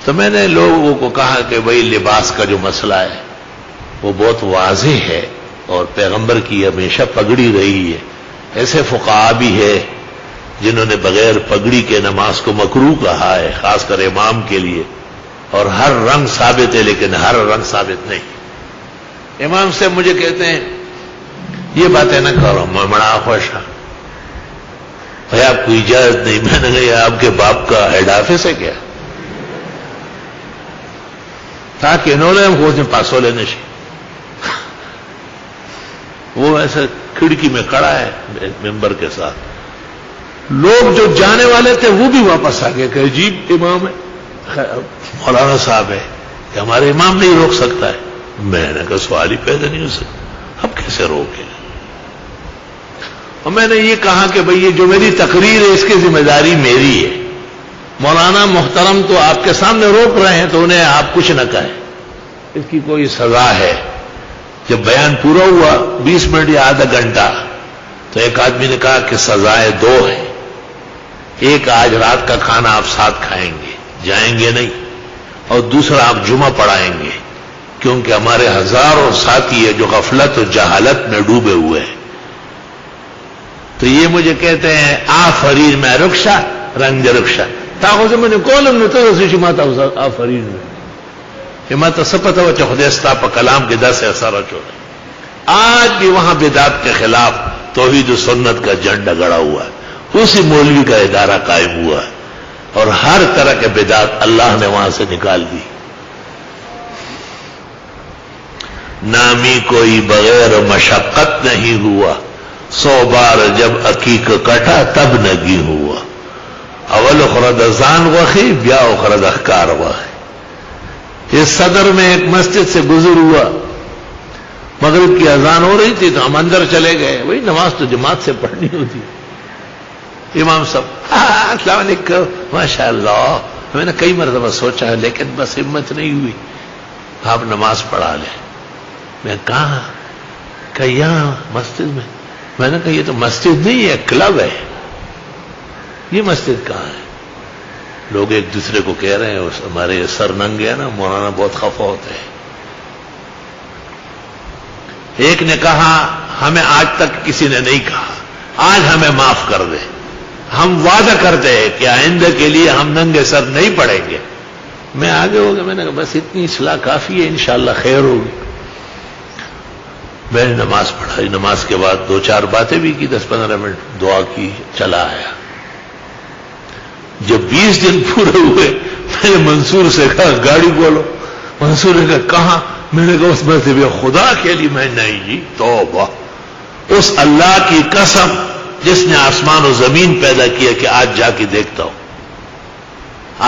تو میں نے لوگوں کو کہا کہ بھئی لباس کا جو مسئلہ ہے وہ بہت واضح ہے، اور پیغمبر کی ہمیشہ پگڑی رہی ہے۔ ایسے فقہاء بھی ہے جنہوں نے بغیر پگڑی کے نماز کو مکروہ کہا ہے، خاص کر امام کے لیے، اور ہر رنگ ثابت ہے لیکن ہر رنگ ثابت نہیں۔ امام سے مجھے کہتے ہیں یہ باتیں نہ کرو، میں بڑا خوش ہوں، بھائی آپ کو اجازت نہیں۔ میں نے کہا یہ آپ کے باپ کا ہیڈ آفس ہے کیا؟ تاکہ انہوں نے ہم کو پاسوں لینے سے، وہ ایسے کھڑکی میں کھڑا ہے ممبر کے ساتھ، لوگ جو جانے والے تھے وہ بھی واپس آ گئے کہ عجیب امام ہے، مولانا صاحب ہے کہ ہمارے امام نہیں روک سکتا ہے۔ میں نے کہا سوال ہی پیدا نہیں ہو سکتا، اب کیسے روکے؟ اور میں نے یہ کہا کہ بھئی یہ جو میری تقریر ہے اس کی ذمہ داری میری ہے، مولانا محترم تو آپ کے سامنے روک رہے ہیں تو انہیں آپ کچھ نہ کہیں، اس کی کوئی سزا ہے؟ جب بیان پورا ہوا 20 منٹ یا آدھا گھنٹہ تو ایک آدمی نے کہا کہ سزائیں دو ہیں، ایک آج رات کا کھانا آپ ساتھ کھائیں گے، جائیں گے نہیں، اور دوسرا آپ جمعہ پڑھائیں گے، کیونکہ ہمارے ہزاروں ساتھی ہیں جو غفلت اور جہالت میں ڈوبے ہوئے ہیں۔ تو یہ مجھے کہتے ہیں آفرین میں رکشا رنگ رکشا تاخو سے میں نے کولم نے تو سوچی ماتا آفرین میں یہ ماتا سپتا ہوا چخدیستا پا کلام کے دس اثر چھوڑے۔ آج بھی وہاں بدعت کے خلاف توحید و سنت کا جھنڈا گڑا ہوا ہے، اسی مولوی کا ادارہ قائم ہوا ہے، اور ہر طرح کے بدعت اللہ نے وہاں سے نکال دی۔ نامی کوئی بغیر مشقت نہیں ہوا، 100 بار جب عقیق کٹا تب نگی ہوا، اول خرد ازان وخی بیا خرد اخکار وخی۔ اس صدر میں ایک مسجد سے گزر ہوا، مغرب کی اذان ہو رہی تھی تو ہم اندر چلے گئے، وہی نماز تو جماعت سے پڑھنی ہوتی، امام صاحب السلام علیکم ماشاء اللہ۔ میں نے کئی مرتبہ سوچا ہے لیکن بس ہمت نہیں ہوئی، آپ نماز پڑھا لیں۔ میں کہا کہ یہاں مسجد میں نے کہا یہ تو مسجد نہیں ہے، کلب ہے، یہ مسجد کہاں ہے؟ لوگ ایک دوسرے کو کہہ رہے ہیں ہمارے سر ننگے ہیں نا، مولانا بہت خفا ہوتے ہیں۔ ایک نے کہا ہمیں آج تک کسی نے نہیں کہا، آج ہمیں معاف کر دے، ہم وعدہ کرتے ہیں کہ آئندہ کے لیے ہم ننگے سر نہیں پڑھیں گے۔ میں آگے ہو گیا، میں نے کہا بس اتنی اصلاح کافی ہے، انشاءاللہ خیر ہوگی۔ میں نے نماز پڑھائی، نماز کے بعد 2-4 باتیں بھی کی، 10-15 منٹ دعا کی، چلا آیا۔ جب 20 دن پورے ہوئے میں نے منصور سے کہا گاڑی بولو، منصور نے کہا کہاں؟ میں نے کہا اس میں سے بھی خدا کے لیے۔ میں نہیں جی توبہ، اس اللہ کی قسم جس نے آسمان و زمین پیدا کیا کہ آج جا کے دیکھتا ہوں۔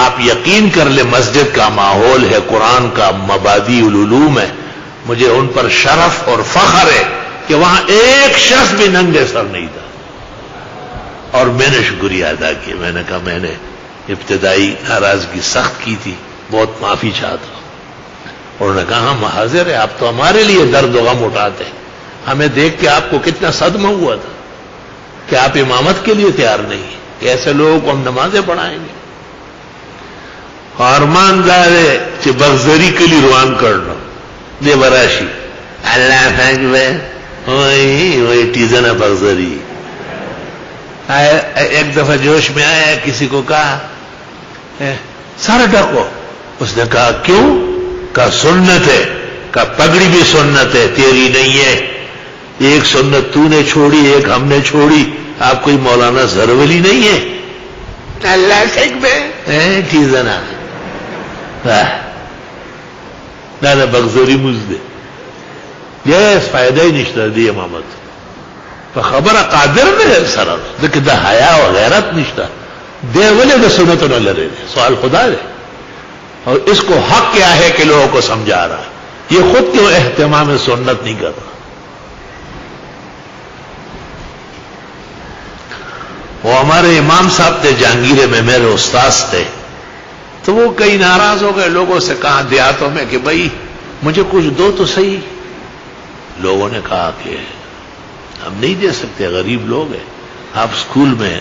آپ یقین کر لیں مسجد کا ماحول ہے، قرآن کا مبادی العلوم ہے، مجھے ان پر شرف اور فخر ہے کہ وہاں ایک شخص بھی ننگے سر نہیں تھا، اور میں نے شکریہ ادا کیا۔ میں نے کہا میں نے ابتدائی ناراضگی سخت کی تھی، بہت معافی چاہتا ہوں۔ اور انہوں نے کہا ہم حاضر ہیں، آپ تو ہمارے لیے درد و غم اٹھاتے ہیں، ہمیں دیکھ کے آپ کو کتنا صدمہ ہوا تھا کہ آپ امامت کے لیے تیار نہیں ہیں، کہ ایسے لوگوں کو ہم نمازیں پڑھائیں گے۔ ارماندار ہے کہ بغزری کے لیے روان کرنا دے براشی اللہ وہی ٹیزن بغزری۔ ایک دفعہ جوش میں آیا، کسی کو کہا سارا ڈھکو، اس نے کہا کیوں؟ کہا سنت ہے، کہا پگڑی بھی سنت ہے، تیری نہیں ہے، ایک سنت تو نے چھوڑی ایک ہم نے چھوڑی، آپ کوئی مولانا زرولی نہیں ہے؟ اللہ شیخ میں ٹیزنا نہ بغزوری مزدے یہ فائدہ ہی نشتہ دی امامت تو خبر قادر میں سر دیکھ دا حیا و غیرت نشتہ دے ولے دا سنتوں نہ لڑے دے، سوال خدا دے، اور اس کو حق کیا ہے کہ لوگوں کو سمجھا رہا ہے، یہ خود کیوں اہتمام سنت نہیں کر رہا؟ وہ ہمارے امام صاحب تھے جہانگیرے میں، میرے استاذ تھے، تو وہ کئی ناراض ہو گئے، لوگوں سے کہا دیہاتوں میں کہ بھائی مجھے کچھ دو تو صحیح۔ لوگوں نے کہا کہ ہم نہیں دے سکتے، غریب لوگ ہیں، آپ اسکول میں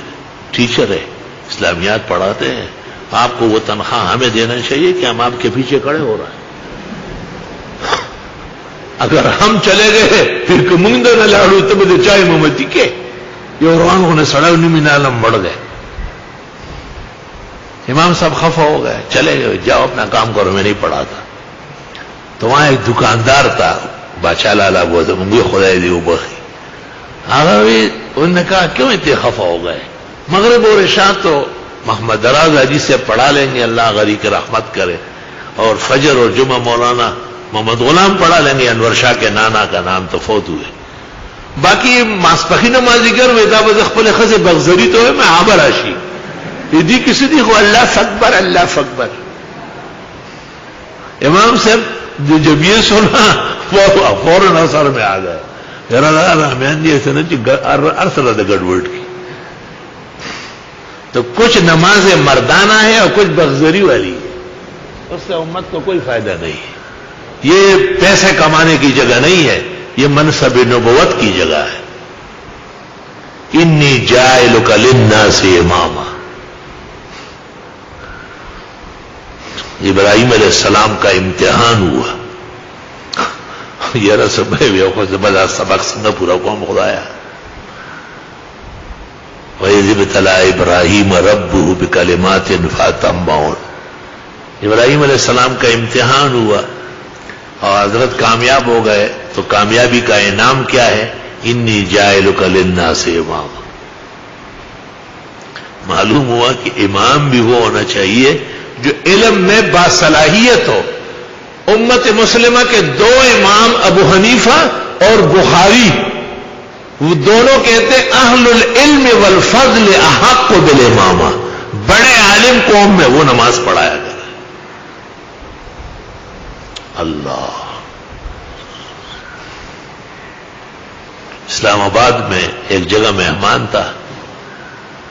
ٹیچر ہیں، اسلامیات پڑھاتے ہیں، آپ کو وہ تنخواہ ہمیں دینا چاہیے کہ ہم آپ کے پیچھے کھڑے ہو رہے ہیں۔ اگر ہم چلے گئے پھر منگا نہ لاڑو تو مجھے چائے محمدی کے یہ روانوں نے سڑا انہیں نالم بڑھ گئے۔ امام صاحب خفا ہو گئے، چلے گئے، جاؤ اپنا کام کرو، میں نہیں پڑھاتا۔ تو وہاں ایک دکاندار تھا، باچا لالا بولتے منگی خدا دی بخی، انہوں نے کہا کیوں اتنے خفا ہو گئے؟ مغرب اور عشاء تو محمد دراز حاجی سے پڑھا لیں گے، اللہ غری کی رحمت کرے، اور فجر اور جمعہ مولانا محمد غلام پڑھا لیں گے، انور شاہ کے نانا کا نام تو فوت ہوئے، باقی ماسپخی نمازی گر ویدا بزخپل خز بغزری تو ہے، میں آبر آشی دی کسی دی کو اللہ فکبر اللہ فکبر۔ امام صاحب جب یہ سنا فوراً اثر میں آ گئے، ارسل گڑبڑ کی تو کچھ نماز مردانہ ہے اور کچھ بغزری والی ہے، اس سے امت کو کوئی فائدہ نہیں ہے. یہ پیسے کمانے کی جگہ نہیں ہے، یہ منصب نبوت کی جگہ ہے. انی جاعلک للناس اماما. ابراہیم علیہ السلام کا امتحان ہوا. یہ رسم زبردست سبق سنگا پورا قوم خدایا. وَإِذِ ابْتَلَىٰ إِبْرَاهِيمَ رَبُّهُ بِكَلِمَاتٍ فَأَتَمَّهُنَّ. ابراہیم علیہ السلام کا امتحان ہوا اور حضرت کامیاب ہو گئے. تو کامیابی کا انعام کیا ہے؟ انی جاعلک للناس اماما. معلوم ہوا کہ امام بھی وہ ہونا چاہیے جو علم میں باصلاحیت ہو. امت مسلمہ کے دو امام ابو حنیفہ اور بخاری، وہ دونوں کہتے اہل العلم والفضل احق بالامامہ. بڑے عالم قوم میں وہ نماز پڑھایا کرے. اللہ. اسلام آباد میں ایک جگہ مہمان تھا.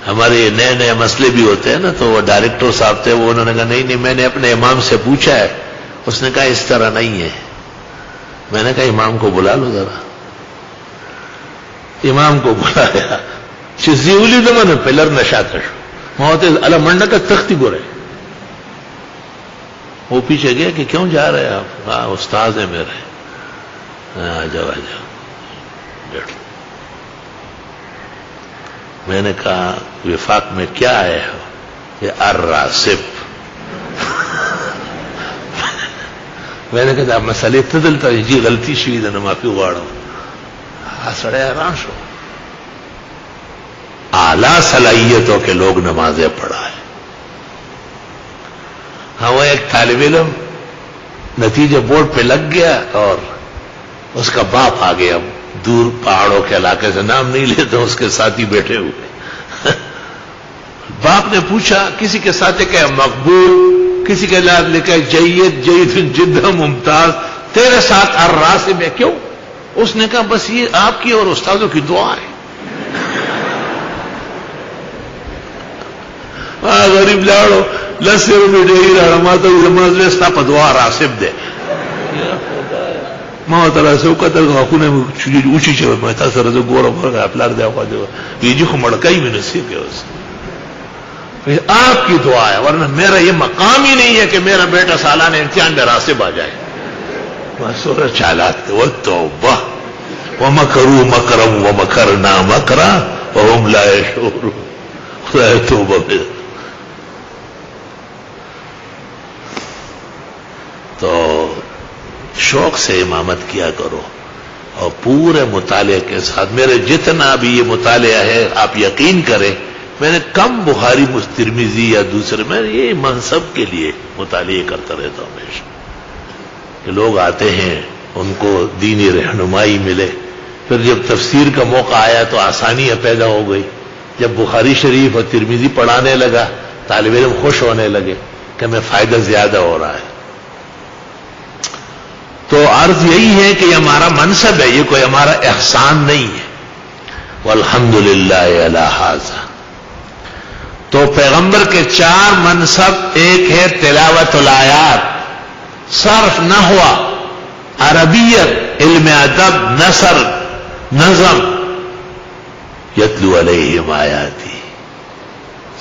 ہمارے نئے نئے مسئلے بھی ہوتے ہیں نا، تو وہ ڈائریکٹر صاحب تھے، وہ انہوں نے کہا نہیں میں نے اپنے امام سے پوچھا ہے. اس نے کہا اس طرح نہیں ہے. میں نے کہا امام کو بلا لو ذرا. امام کو بلایا. چیزیولی تو میں نے پلر نشا تھا موتے اللہ منڈا کا تختی گورے. وہ پیچھے گیا کہ کیوں جا رہے آپ؟ ہاں استاد ہیں میرے. آ جاؤ بیٹھو. میں نے کہا وفاق میں کیا آئے ہو؟ کہ الراسب. میں نے کہا مسئلے تدلتا جی غلطی شوید ہے معافی غواړم. سڑے حیران شو. اعلیٰ صلاحیتوں کے لوگ نمازیں پڑھائے. ہاں وہ ایک طالب علم نتیجے بورڈ پہ لگ گیا اور اس کا باپ آ گیا دور پہاڑوں کے علاقے سے، نام نہیں لیتے، اس کے ساتھی بیٹھے ہوئے. باپ نے پوچھا کسی کے ساتھی کہ مقبول، کسی کے لحاظ لکھا جید جدہ ممتاز، تیرے ساتھ الراسب ہے کیوں؟ اس نے کہا بس یہ آپ کی اور استادوں کی دعا ہے. غریب لاڑو لسے ڈیری رماتا نماز لیستا پا دعا راسب دے. ما ترا سے وکتل غاخونه اوچی چې ما تاسو سره ګورم ورغه خپل دی خو دی ویجی خو مړکای مې نصیب ہے اس. آپ کی دعا ہے، ورنہ میرا یہ مقام ہی نہیں ہے کہ میرا بیٹا سالانہ امتحان میں راسب آ جائے. سورہ چالات والتوبہ ومکروا مکرا ومکرنا مکرا وهم لا يشعرون. خدا توبہ پہ. تو شوق سے امامت کیا کرو اور پورے مطالعے کے ساتھ. میرے جتنا بھی یہ مطالعہ ہے آپ یقین کریں، میں نے کم بخاری ترمذی یا دوسرے، میں یہ منصب کے لیے مطالعے کرتا رہتا ہوں ہمیشہ کہ لوگ آتے ہیں ان کو دینی رہنمائی ملے. پھر جب تفسیر کا موقع آیا تو آسانیاں پیدا ہو گئی. جب بخاری شریف اور ترمذی پڑھانے لگا طالب علم خوش ہونے لگے کہ ہمیں فائدہ زیادہ ہو رہا ہے. تو عرض یہی ہے کہ یہ ہمارا منصب ہے، یہ کوئی ہمارا احسان نہیں ہے. والحمدللہ علی ھذا. تو پیغمبر کے 4 منصب، ایک ہے تلاوت الآیات، صرف، نحو، عربیت، علم ادب، نثر، نظم. یتلو علیہم آیاتی.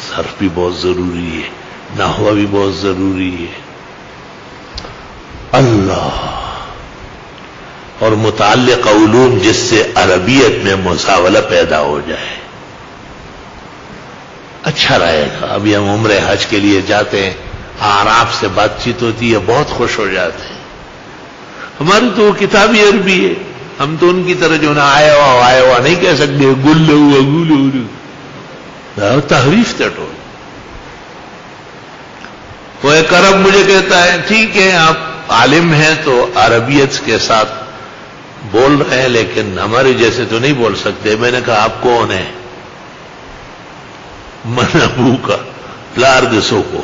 صرف بھی بہت ضروری ہے، نحو بھی بہت ضروری ہے. اللہ اور متعلق علوم جس سے عربیت میں مساولہ پیدا ہو جائے اچھا رہے گا. ابھی ہم عمرہ حج کے لیے جاتے ہیں، اعراب سے بات چیت ہوتی ہے، بہت خوش ہو جاتے ہیں. ہماری تو وہ کتابی عربی ہے، ہم تو ان کی طرح جو نہ آیا ہوا نہیں کہہ سکتے. گل ہوا گول تحریف تٹو. وہ ایک عرب مجھے کہتا ہے ٹھیک ہے آپ عالم ہیں تو عربیت کے ساتھ بول رہے ہیں لیکن ہمارے جیسے تو نہیں بول سکتے. میں نے کہا آپ کون ہیں؟ من ابو کا پلار دسو کو.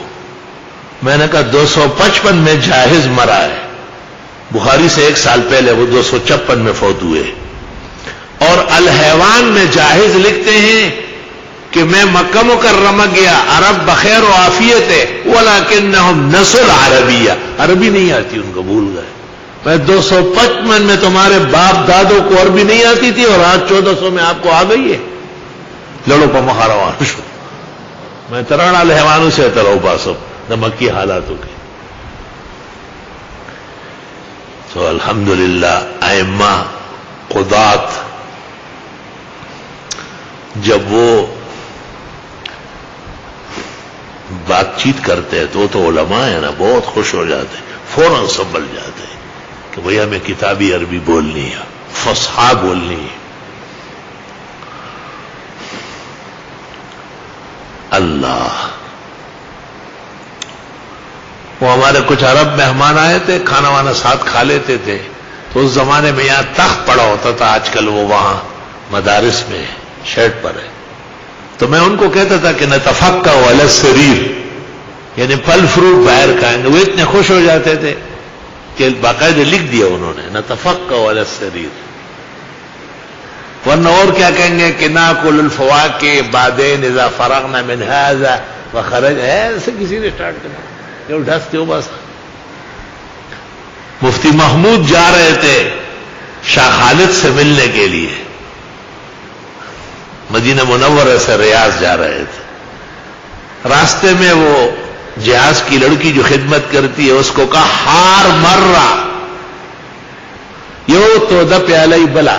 میں نے کہا 255 میں جاہز مرا ہے، بخاری سے 1 سال پہلے، وہ 256 میں فوت ہوئے. اور الحیوان میں جاہز لکھتے ہیں کہ میں مکہ مکرمہ گیا، عرب بخیر و عافیت ہے، ولیکنہم نسوا العربیہ، عربی نہیں آتی ان کو، بھول گئے۔ میں 255 میں تمہارے باپ دادوں کو عربی نہیں آتی تھی اور آج 1400 میں آپ کو آ گئی ہے، لڑو پا مخاروان شو میں ترانا لہوانوں سے ترو پاسو نمکی حالاتوں کے۔ تو الحمدللہ ائمہ قضات جب وہ بات چیت کرتے ہیں تو علماء ہیں نا بہت خوش ہو جاتے ہیں، فوراً سنبھل جاتے ہیں کہ بھئی ہمیں کتابی عربی بولنی ہے، فصحا بولنی ہے۔ اللہ، وہ ہمارے کچھ عرب مہمان آئے تھے، کھانا وانا ساتھ کھا لیتے تھے، تو اس زمانے میں یہاں تخت پڑا ہوتا تھا، آج کل وہ وہاں مدارس میں شرٹ پر ہے، تو میں ان کو کہتا تھا کہ نتفقہ علی السریر، یعنی پھل فروٹ باہر کھائیں گے۔ وہ اتنے خوش ہو جاتے تھے کہ باقاعدہ لکھ دیا انہوں نے نتفقہ علی السریر، ورنہ اور کیا کہیں گے کہ ناکل الفواکہ بعدین اذا فرغنا من ھذا وخرج، ایسے کسی نے اسٹارٹ کرنا یہ ڈھستے ہو بس۔ مفتی محمود جا رہے تھے شاہ خالد سے ملنے کے لیے، مدینہ منورہ سے ریاض جا رہے تھے، راستے میں وہ جہاز کی لڑکی جو خدمت کرتی ہے اس کو کہا ہار مرہ یو تو دا پیالہ بلا۔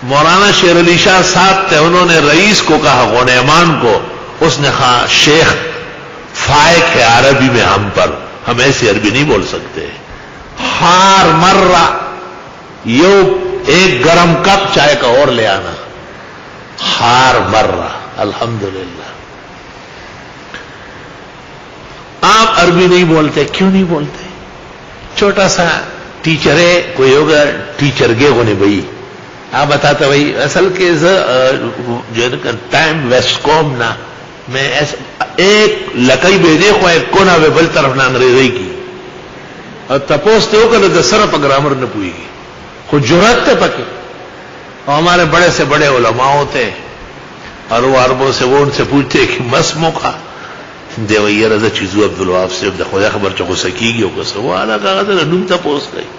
مولانا شیر علی شاہ صاحب تھے، انہوں نے رئیس کو کہا غنیمان کو، اس نے کہا شیخ فائق ہے عربی میں ہم پر، ہم ایسی عربی نہیں بول سکتے، ہار مرہ یو ایک گرم کپ چائے کا اور لے آنا، ہار مرہ۔ الحمدللہ آپ عربی نہیں بولتے، کیوں نہیں بولتے؟ چھوٹا سا ٹیچر ہے، کوئی ہوگا ٹیچر گے ہونے بھائی، آپ بتاتے بھائی اصل کے جو ٹائم ویسٹ کوم نا میں ایک لکئی بھیجے خواہ ایک کونا وے بل طرف نہ انگریزی کی اور تپوستے ہو کر صرف گرامر نہ پوئی گی، خود جرات تے پکے، اور ہمارے بڑے سے بڑے علماء ہوتے اور وہ عربوں سے وہ ان سے پوچھتے کہ مس موقع دے وہی رضا چیزو عبدالوہاب سے خدا خبر چکو سکی گی ہوگا سو وہ آنا کہا تھا نم تپوس گئی۔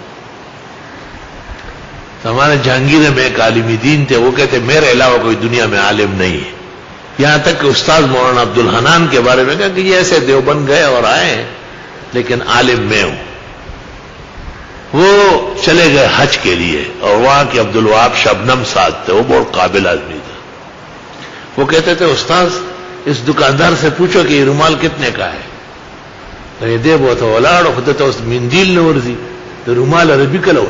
تو ہمارے جہانگیر میں ایک عالم دین تھے، وہ کہتے میرے علاوہ کوئی دنیا میں عالم نہیں ہے، یہاں تک کہ استاد مولانا عبدالحنان کے بارے میں کہا کہ یہ ایسے دیوبند گئے اور آئے ہیں لیکن عالم میں ہوں۔ وہ چلے گئے حج کے لیے اور وہاں کے عبدالوہاب شبنم سعد تھے، وہ بہت قابل آدمی تھا، وہ کہتے تھے استاد اس دکاندار سے پوچھو کہ یہ رومال کتنے کا ہے، تو یہ دے بہت اولاڑ خود تو اس مندیل نے ورزی تو رومال عربی کا لو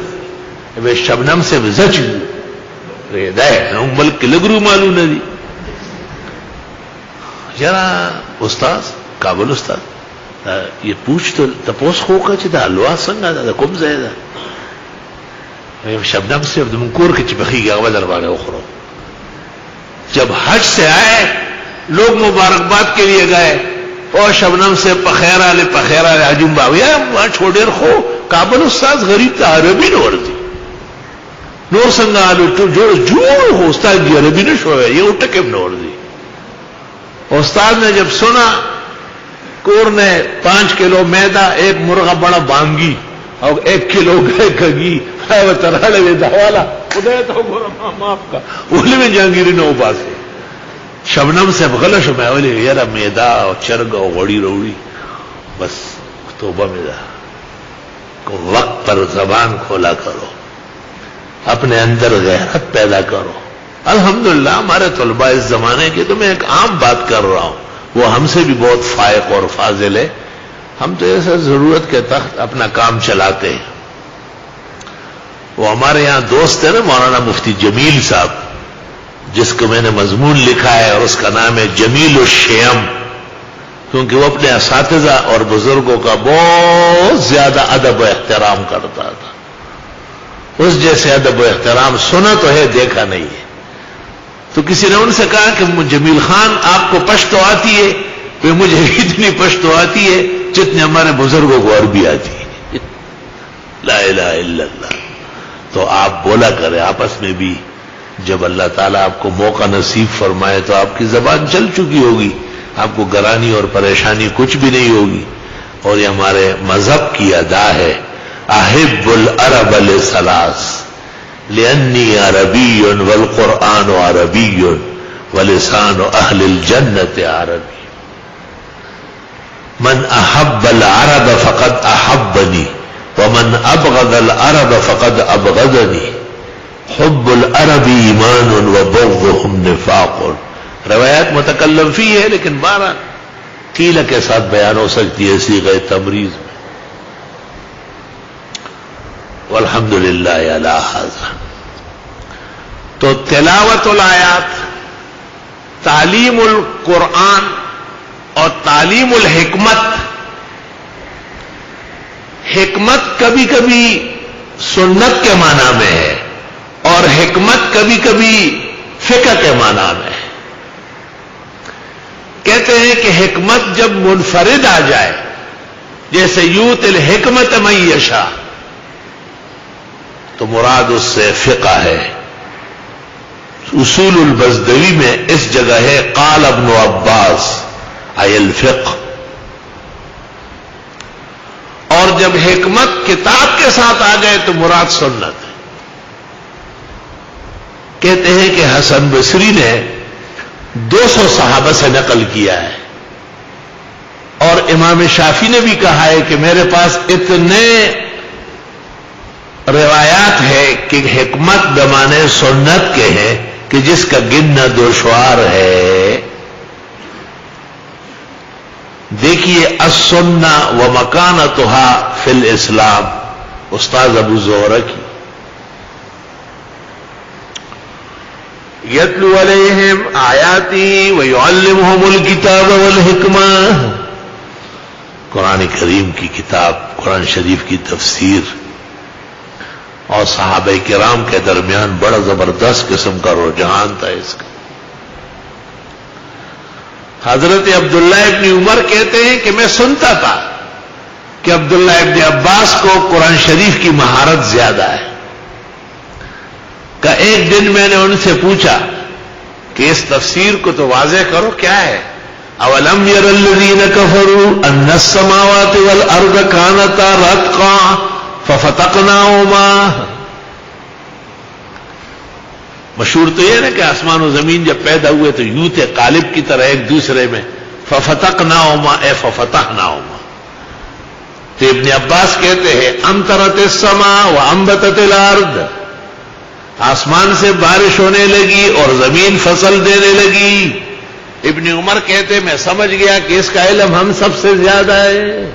وہ شبنم سے زچ ملک کے لگ رومالو نہ دی ذرا استاد کابل استاد یہ پوچھ تو تپوس خو کا چاہتا الوا سنگا دا کم زیادہ شبنم سے منکور کے چپخی گیا وہ دربارے اخرو۔ جب حج سے آئے لوگ مبارکباد کے لیے گئے اور شبنم سے پخیرا لے حجم باویا وہاں چھوڑے رکھو کابل استاد غریب تا عربی نہ ورزی نور سنگا آلو جوڑ ہو استاد جی عربی نہ شوئے یہ اٹھکم نہ ورزی۔ استاد نے جب سنا کور نے 5 کلو میدا، ایک مرغا بڑا بانگی اور 1 کلو گئے کگی تراڑے دوالا خدا تو معاف کا بولے میں جہانگیری نہ اباس ہے شبنم سے غلش میں بولے یار میدا اور چرگ اور غوڑی روڑی بس توبہ میدا کو وقت پر زبان کھولا کرو، اپنے اندر غیرت پیدا کرو۔ الحمدللہ ہمارے طلباء اس زمانے کے، تو میں ایک عام بات کر رہا ہوں، وہ ہم سے بھی بہت فائق اور فاضل ہے، ہم تو ایسا ضرورت کے تحت اپنا کام چلاتے ہیں۔ وہ ہمارے یہاں دوست ہے نا مولانا مفتی جمیل صاحب، جس کو میں نے مضمون لکھا ہے اور اس کا نام ہے جمیل الشیم، کیونکہ وہ اپنے اساتذہ اور بزرگوں کا بہت زیادہ ادب و احترام کرتا تھا۔ اس جیسے ادب و احترام سنا تو ہے، دیکھا نہیں ہے۔ تو کسی نے ان سے کہا کہ جمیل خان آپ کو پشتو آتی ہے؟ کہ مجھے اتنی پشتو آتی ہے جتنے ہمارے بزرگوں کو عربی آتی ہے۔ لا الہ الا اللہ۔ تو آپ بولا کریں آپس میں بھی جب اللہ تعالیٰ آپ کو موقع نصیب فرمائے تو آپ کی زبان چل چکی ہوگی، آپ کو گرانی اور پریشانی کچھ بھی نہیں ہوگی. اور یہ ہمارے مذہب کی ادا ہے، احب العرب لثلاث لانی عربی والقرآن عربی ولسان اہل الجنت عربی. من احب العرب فقد احبنی ومن ابغض العرب فقد ابغضنی. حب العرب ایمان وبغضهم نفاق. روایات متکلم فی ہے لیکن بارہ قیل کے ساتھ بیان ہو سکتی ہے صیغہ تمریز میں. والحمدللہ علی ھذا. تو تلاوت الآیات، تعلیم القرآن اور تعلیم الحکمت. حکمت کبھی کبھی سنت کے معنی میں ہے اور حکمت کبھی کبھی فقہ کے معنی میں ہے. کہتے ہیں کہ حکمت جب منفرد آ جائے، جیسے یوت الحکمت من یشاء، تو مراد اس سے فقہ ہے. اصول البزدوی میں اس جگہ ہے قال ابن عباس ای الفقہ. اور جب حکمت کتاب کے ساتھ آ گئے تو مراد سنت ہے. کہتے ہیں کہ حسن بصری نے 200 صحابہ سے نقل کیا ہے، اور امام شافعی نے بھی کہا ہے کہ میرے پاس اتنے روایات ہے کہ حکمت بمانے سنت کے ہیں کہ جس کا گننا دشوار ہے. دیکھیے السنہ و مکانتها فی الاسلام، استاد ابو زہرہ کی. یتلو علیہم آیاتی ویعلمہم الکتاب والحکمہ. قرآن کریم کی کتاب، قرآن شریف کی تفسیر، اور صحابہ کرام کے درمیان بڑا زبردست قسم کا رجحان تھا اس کا. حضرت عبداللہ ابن عمر کہتے ہیں کہ میں سنتا تھا کہ عبداللہ ابن عباس کو قرآن شریف کی مہارت زیادہ ہے. کہ ایک دن میں نے ان سے پوچھا کہ اس تفسیر کو تو واضح کرو، کیا ہے؟ اولم یر الذین کفروا ان السماوات والارض کانتا رتقا ففتقناہما. مشہور تو یہ نا کہ آسمان و زمین جب پیدا ہوئے تو یوں تھے قالب کی طرح ایک دوسرے میں، ففتقناہما اے ففتحناہما. تو ابن عباس کہتے ہیں امطرت السماء وانبتت الارض، آسمان سے بارش ہونے لگی اور زمین فصل دینے لگی. ابن عمر کہتے میں سمجھ گیا کہ اس کا علم ہم سب سے زیادہ ہے،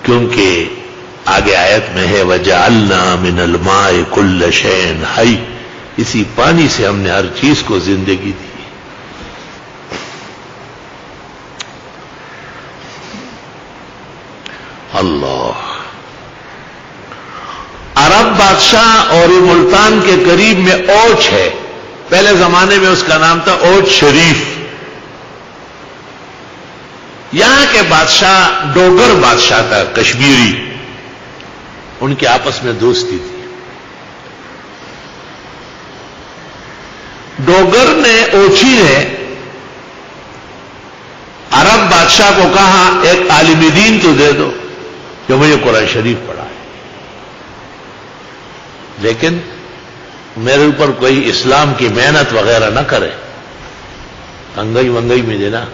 کیونکہ آگے آیت میں ہے وَجَعَلْنَا مِنَ الْمَاءِ كُلَّ شَيْءٍ حَيٍّ. اسی پانی سے ہم نے ہر چیز کو زندگی دی. اللہ. عرب بادشاہ اور ملتان کے قریب میں اوچ ہے، پہلے زمانے میں اس کا نام تھا اوچ شریف. یہاں کے بادشاہ ڈوگر بادشاہ تھا کشمیری، ان کے آپس میں دوستی تھی. ڈوگر نے، اوچھی نے عرب بادشاہ کو کہا ایک عالم دین تو دے دو جو مجھے قرآن شریف پڑھا ہے، لیکن میرے اوپر کوئی اسلام کی محنت وغیرہ نہ کرے، انگئی ونگئی میں دینا.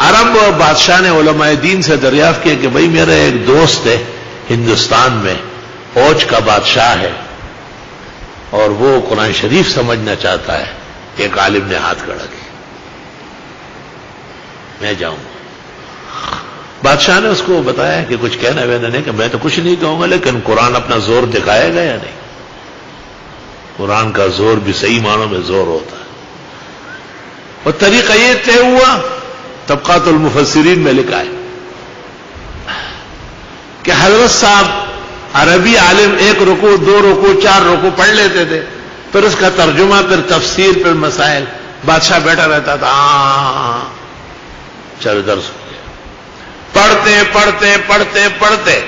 عرب بادشاہ نے علماء دین سے دریافت کیا کہ بھئی میرا ایک دوست ہے ہندوستان میں، اوچ کا بادشاہ ہے، اور وہ قرآن شریف سمجھنا چاہتا ہے. ایک عالم نے ہاتھ کھڑا کیا، میں جاؤں گا. بادشاہ نے اس کو بتایا کہ کچھ کہنا وینا نہیں، کہ میں تو کچھ نہیں کہوں گا، لیکن قرآن اپنا زور دکھائے گا یا نہیں. قرآن کا زور بھی صحیح معنوں میں زور ہوتا ہے. اور طریقہ یہ طے ہوا، طبقات المفسرین میں لکھا ہے کہ حضرت صاحب عربی عالم 1 رکوع 2 رکوع 4 رکوع پڑھ لیتے تھے، پھر اس کا ترجمہ، پھر تفسیر، پھر مسائل. بادشاہ بیٹھا رہتا تھا، چلو درس ہو گیا. پڑھتے پڑھتے پڑھتے پڑھتے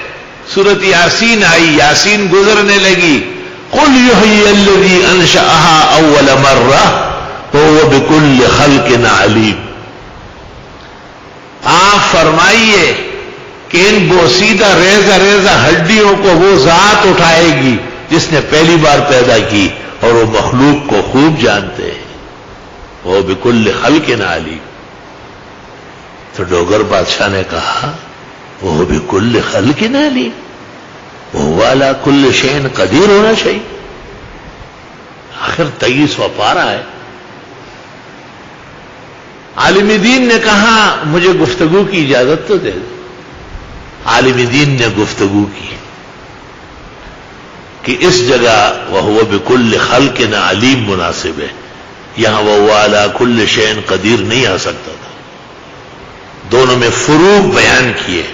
سورت یاسین آئی، یاسین گزرنے لگی، قل یحیی الذی انشأها اول مرہ وہو بکل خلق علیم۔ آپ فرمائیے کہ ان بوسیدہ ریزہ ریزہ ہڈیوں کو وہ ذات اٹھائے گی جس نے پہلی بار پیدا کی، اور وہ مخلوق کو خوب جانتے ہیں، وہ بکل خلق علیم۔ تو ڈوگر بادشاہ نے کہا وہ بکل خلق علیم، وہ علی کل شیء قدیر ہونا چاہیے۔ آخر 23واں پارہ ہے۔ عالم دین نے کہا مجھے گفتگو کی اجازت تو دے دو۔ عالم دین نے گفتگو کی کہ اس جگہ وہو بکل خلق علیم مناسب ہے، یہاں وہ علی کل شیء قدیر نہیں آ سکتا تھا۔ دونوں میں فروق بیان کیے۔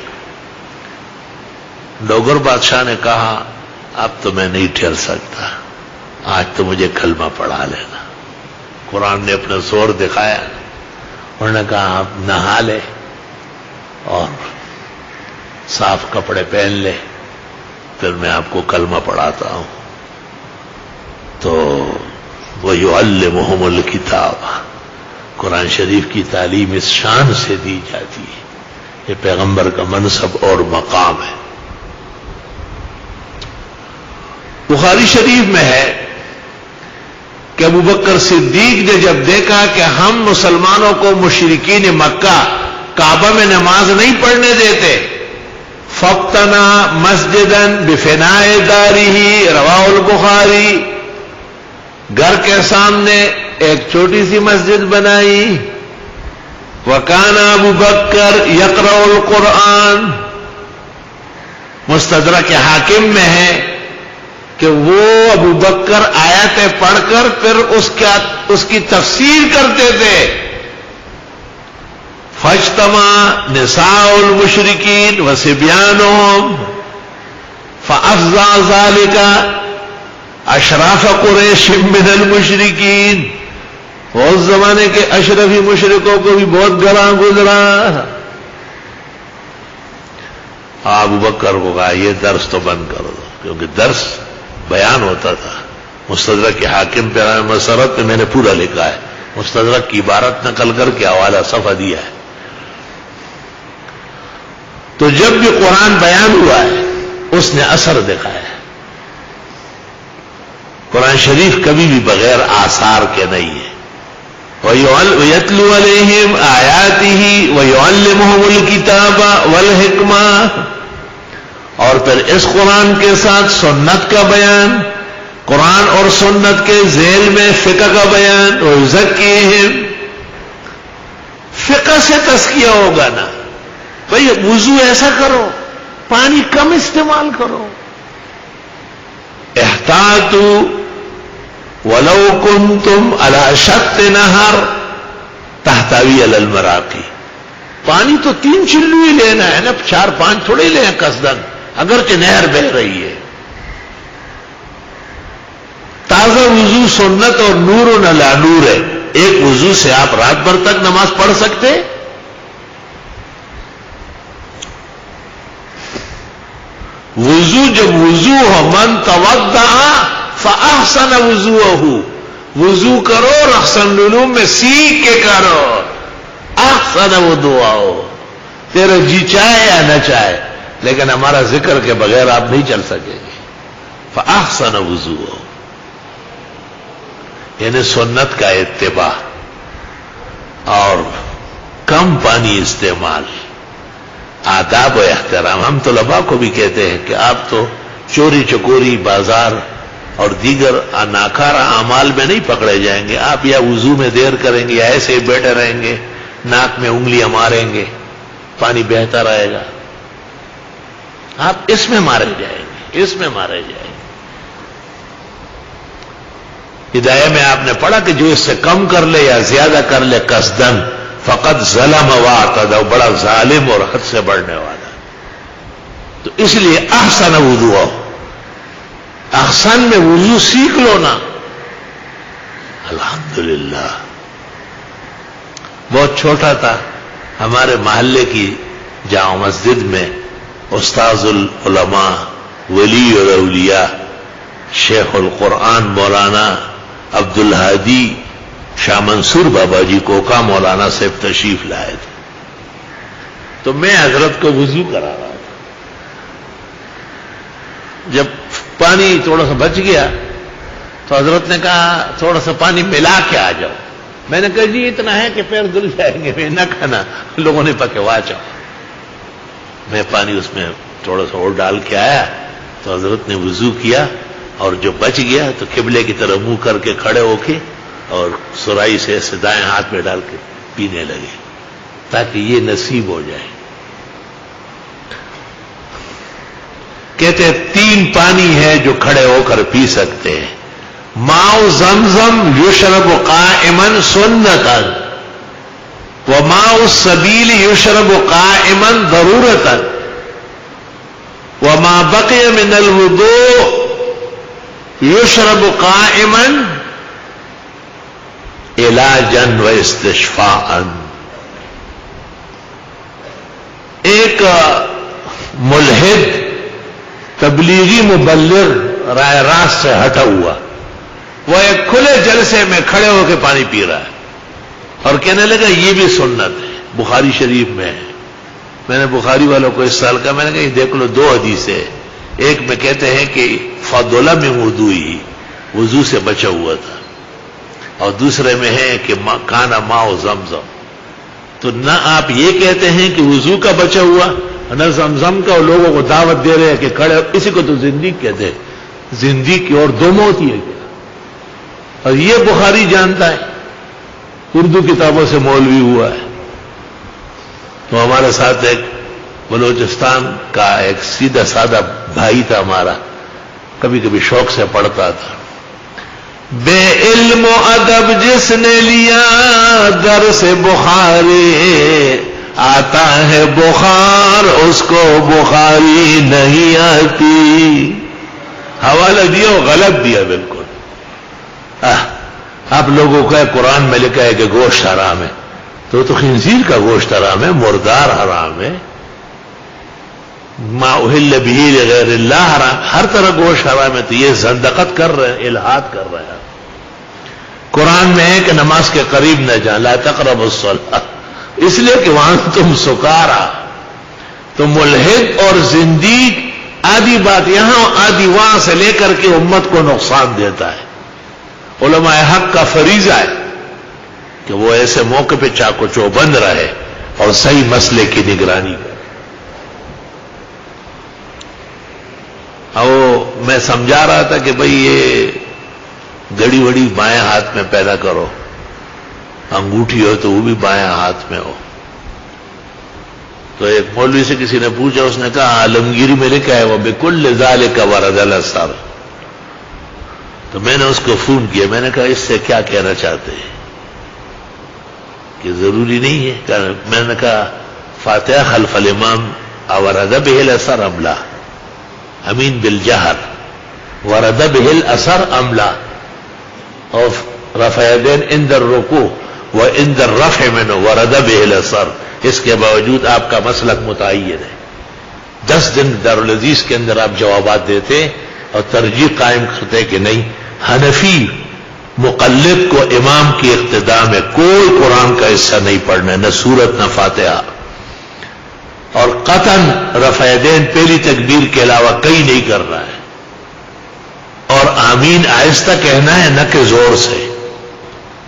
ڈوگر بادشاہ نے کہا اب تو میں نہیں ٹھہر سکتا، آج تو مجھے کلمہ پڑھا لینا۔ قرآن نے اپنا زور دکھایا، انہوں نے کہا آپ نہا لے اور صاف کپڑے پہن لے، پھر میں آپ کو کلمہ پڑھاتا ہوں۔ تو وَيُعَلِّمُهُمُ الْكِتَابَ، قرآن شریف کی تعلیم اس شان سے دی جاتی ہے، یہ پیغمبر کا منصب اور مقام ہے۔ بخاری شریف میں ہے کہ ابو بکر صدیق نے جب دیکھا کہ ہم مسلمانوں کو مشرکین مکہ کعبہ میں نماز نہیں پڑھنے دیتے، فَابْتَنَا مَسْجِدًا بِفِنَاءِ دَارِهِ، رواہ البخاری، گھر کے سامنے ایک چھوٹی سی مسجد بنائی۔ وَكَانَ ابو بکر يَقْرَأُ الْقُرْآنَ، مستدرک حاکم میں ہے کہ وہ ابو بکر آیتیں پڑھ کر پھر اس کی تفسیر کرتے تھے۔ فَاجْتَمَعَ نِسَاءُ الْمُشْرِكِينَ وَصِبْيَانُهُمْ فَأَفْزَعَ ذَلِكَ أَشْرَافَ قُرَيْشٍ مِّنَ الْمُشْرِكِينَ، وہ اس زمانے کے اشرفی مشرکوں کو بھی بہت گراں گزرا۔ ابو بکر کو کہا یہ درس تو بند کرو، کیونکہ درس بیان ہوتا تھا۔ مستدرک کے حاکم پہ مسرت پہ میں نے پورا لکھا ہے، مستدرک کی عبارت نقل کر کے حوالہ صفحہ دیا ہے۔ تو جب بھی قرآن بیان ہوا ہے اس نے اثر دکھایا ہے۔ قرآن شریف کبھی بھی بغیر آثار کے نہیں ہے۔ وَيَتْلُو عَلَيْهِمْ آيَاتِهِ وَيُعَلِّمُهُمُ الْكِتَابَ وَالْحِكْمَةَ، اور پھر اس قرآن کے ساتھ سنت کا بیان، قرآن اور سنت کے ذیل میں فقہ کا بیان، وَيُزَكِّيهِمْ، فقہ سے تزکیہ ہوگا نا، بھئی وضو ایسا کرو، پانی کم استعمال کرو، احتاطوا وَلَوْ كُنْتُمْ عَلَى شَطِّ نَهَرٍ تَحْتَوِي عَلَى الْمَرَاقِي، پانی تو 3 چلو ہی لینا ہے نا، 4-5 تھوڑے لیں قصدن، اگرچہ نہر بہ رہی ہے۔ تازہ وضو سنت اور نور علی نور ہے، ایک وضو سے آپ رات بھر تک نماز پڑھ سکتے؟ وضو جب وضو ہو، من توضأ فأحسن وضوءه، وضو کرو اور احسن العلوم میں سیکھ کے کرو، احسن وضوءه، تیرا جی چاہے یا نہ چاہے، لیکن ہمارا ذکر کے بغیر آپ نہیں چل سکیں گے۔ فأحسن وضوءه یعنی سنت کا اتباع اور کم پانی استعمال، آداب و احترام۔ ہم طلباء کو بھی کہتے ہیں کہ آپ تو چوری چکوری، بازار اور دیگر ناکارہ اعمال میں نہیں پکڑے جائیں گے، آپ یا وضو میں دیر کریں گے یا ایسے ہی بیٹھے رہیں گے، ناک میں انگلیاں ماریں گے، پانی بہتا رہے گا، آپ اس میں مارے جائیں گے، اس میں مارے جائیں گے۔ ہدایہ میں آپ نے پڑھا کہ جو اس سے کم کر لے یا زیادہ کر لے قصدن فقط ظلم واعتدى، بڑا ظالم اور حد سے بڑھنے والا۔ تو اس لیے احسن وضو، احسن میں وضو سیکھ لو نا۔ الحمدللہ بہت چھوٹا تھا، ہمارے محلے کی جامع مسجد میں استاذ العلماء ولی الاولیاء شیخ القرآن مولانا عبد الہادی شاہ منصور بابا جی کوکا مولانا صاحب تشریف لائے تھے. تو میں حضرت کو وضو کرا رہا تھا. جب پانی تھوڑا سا بچ گیا تو حضرت نے کہا تھوڑا سا پانی ملا کے آ جاؤ. میں نے کہا جی اتنا ہے کہ پیر دھل جائیں گے, میں نہ کھانا. لوگوں نے پکے واچا. میں پانی اس میں تھوڑا سا اور ڈال کے آیا تو حضرت نے وضو کیا, اور جو بچ گیا تو قبلے کی طرف منہ کر کے کھڑے ہو کے اور سرائی سے دائیں ہاتھ میں ڈال کے پینے لگے تاکہ یہ نصیب ہو جائے. کہتے ہیں 3 پانی ہے جو کھڑے ہو کر پی سکتے ہیں. ماء زمزم یشرب قائما سنتا وماء السبیل یشرب قائما ضرورتا وما بقي من الوضوء یشرب قائما علاجا واستشفاء. ایک ملحد تبلیغی مبلغ رائے راست سے ہٹا ہوا, وہ ایک کھلے جلسے میں کھڑے ہو کے پانی پی رہا ہے اور کہنے لگا یہ بھی سنت ہے. بخاری شریف میں ہے. میں نے بخاری والوں کو اس سال کا, میں نے کہا یہ دیکھ لو 2 حدیث ہے. ایک میں کہتے ہیں کہ فضلہ میں وضوئی, وضو سے بچا ہوا تھا, اور دوسرے میں ہے کہ کانا ماء زمزم. تو نہ آپ یہ کہتے ہیں کہ وضو کا بچا ہوا, نہ زمزم کا, اور لوگوں کو دعوت دے رہے ہیں کہ کھڑے. اسی کو تو زندگی کہتے ہیں. زندگی کی اور 2 موت ہی ہے کیا؟ اور یہ بخاری جانتا ہے, اردو کتابوں سے مولوی ہوا ہے. تو ہمارے ساتھ ایک بلوچستان کا ایک سیدھا سادہ بھائی تھا ہمارا, کبھی کبھی شوق سے پڑھتا تھا. بے علم و ادب جس نے لیا در سے بخاری, آتا ہے بخار اس کو بخاری نہیں آتی. حوالہ دیا غلط دیا بالکل. آپ لوگوں کا قرآن میں لکھا ہے کہ گوشت حرام ہے, تو خنزیر کا گوشت حرام ہے, مردار حرام ہے, ما اہل بہ لغیر اللہ حرام, ہر طرح گوشت حرام ہے. تو یہ زندقت کر رہے ہیں, الحاد کر رہے ہیں. قرآن میں ہے کہ نماز کے قریب نہ جائیں, لا تقربوا الصلاۃ, اس لیے کہ وہاں تم سکارا. تو ملحد اور زندیق آدھی بات یہاں آدھی وہاں سے لے کر کے امت کو نقصان دیتا ہے. علماء حق کا فریضہ ہے کہ وہ ایسے موقع پہ چاقو چوبند رہے اور صحیح مسئلے کی نگرانی کرے. میں سمجھا رہا تھا کہ بھئی یہ گڑی وڑی بائیں ہاتھ میں پیدا کرو, انگوٹھی ہو تو وہ بھی بائیں ہاتھ میں ہو. تو ایک مولوی سے کسی نے پوچھا, اس نے کہا عالمگیری میں لکھا ہے وہ بکل ذالک ورد الاثر. تو میں نے اس کو فون کیا, میں نے کہا اس سے کیا کہنا چاہتے ہیں کہ ضروری نہیں ہے. میں نے کہا فاتحہ خلف الامام ورد بہ الاثر ام لا, امین بالجہر ورد بہ الاثر ام لا, اور رفع یدین عند الرکوع و عند الرفع منه ورد بہ الاثر. اس کے باوجود آپ کا مسلک متعین ہے. 10 دن دارالعزیز کے اندر آپ جوابات دیتے اور ترجیح قائم کرتے کہ نہیں, حنفی مقلد کو امام کی اقتداء میں کوئی قرآن کا حصہ نہیں پڑھنا, نہ سورت نہ فاتحہ, اور قطعاً رفع یدین پہلی تکبیر کے علاوہ کہیں نہیں کرنا ہے, اور آمین آہستہ کہنا ہے نہ کہ زور سے.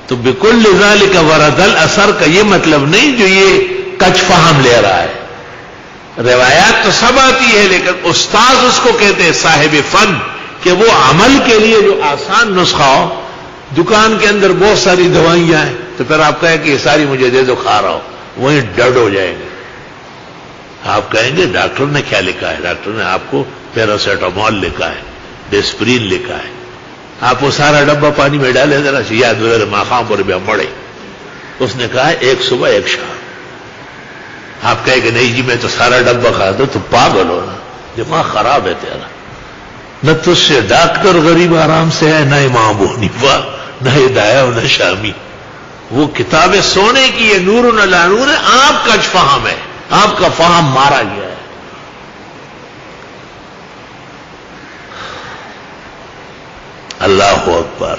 تو بکل ذالک ورد الاثر کا یہ مطلب نہیں جو یہ کچ فہم لے رہا ہے. روایات تو سب آتی ہے, لیکن استاذ اس کو کہتے ہیں صاحب فن, کہ وہ عمل کے لیے جو آسان نسخہ ہو. دکان کے اندر بہت ساری دوائیاں ہیں, تو پھر آپ کہیں کہ یہ ساری مجھے دے دو, کھا رہا ہو, وہیں ڈڈ ہو جائیں گے. آپ کہیں گے ڈاکٹر نے کیا لکھا ہے, ڈاکٹر نے آپ کو پیراسیٹامول لکھا ہے, ڈسپرین لکھا ہے. آپ وہ سارا ڈبہ پانی میں ڈالے, ذرا یاد وغیرہ ماخام پر بھی مڑے. اس نے کہا ایک صبح ایک شام. آپ کہیں کہ نہیں جی میں تو سارا ڈبہ کھا دو, تو پاگل ہو نا, دماغ خراب ہے تیرا. نہ تجھ سے ڈاکٹر غریب آرام سے ہے, نہ امام ابو حنیفہ, نہ ہدایہ نہ شامی. وہ کتابیں سونے کی ہے, نور علی نور ہے. آپ کا فہم ہے, آپ کا فہم مارا گیا ہے. اللہ اکبر.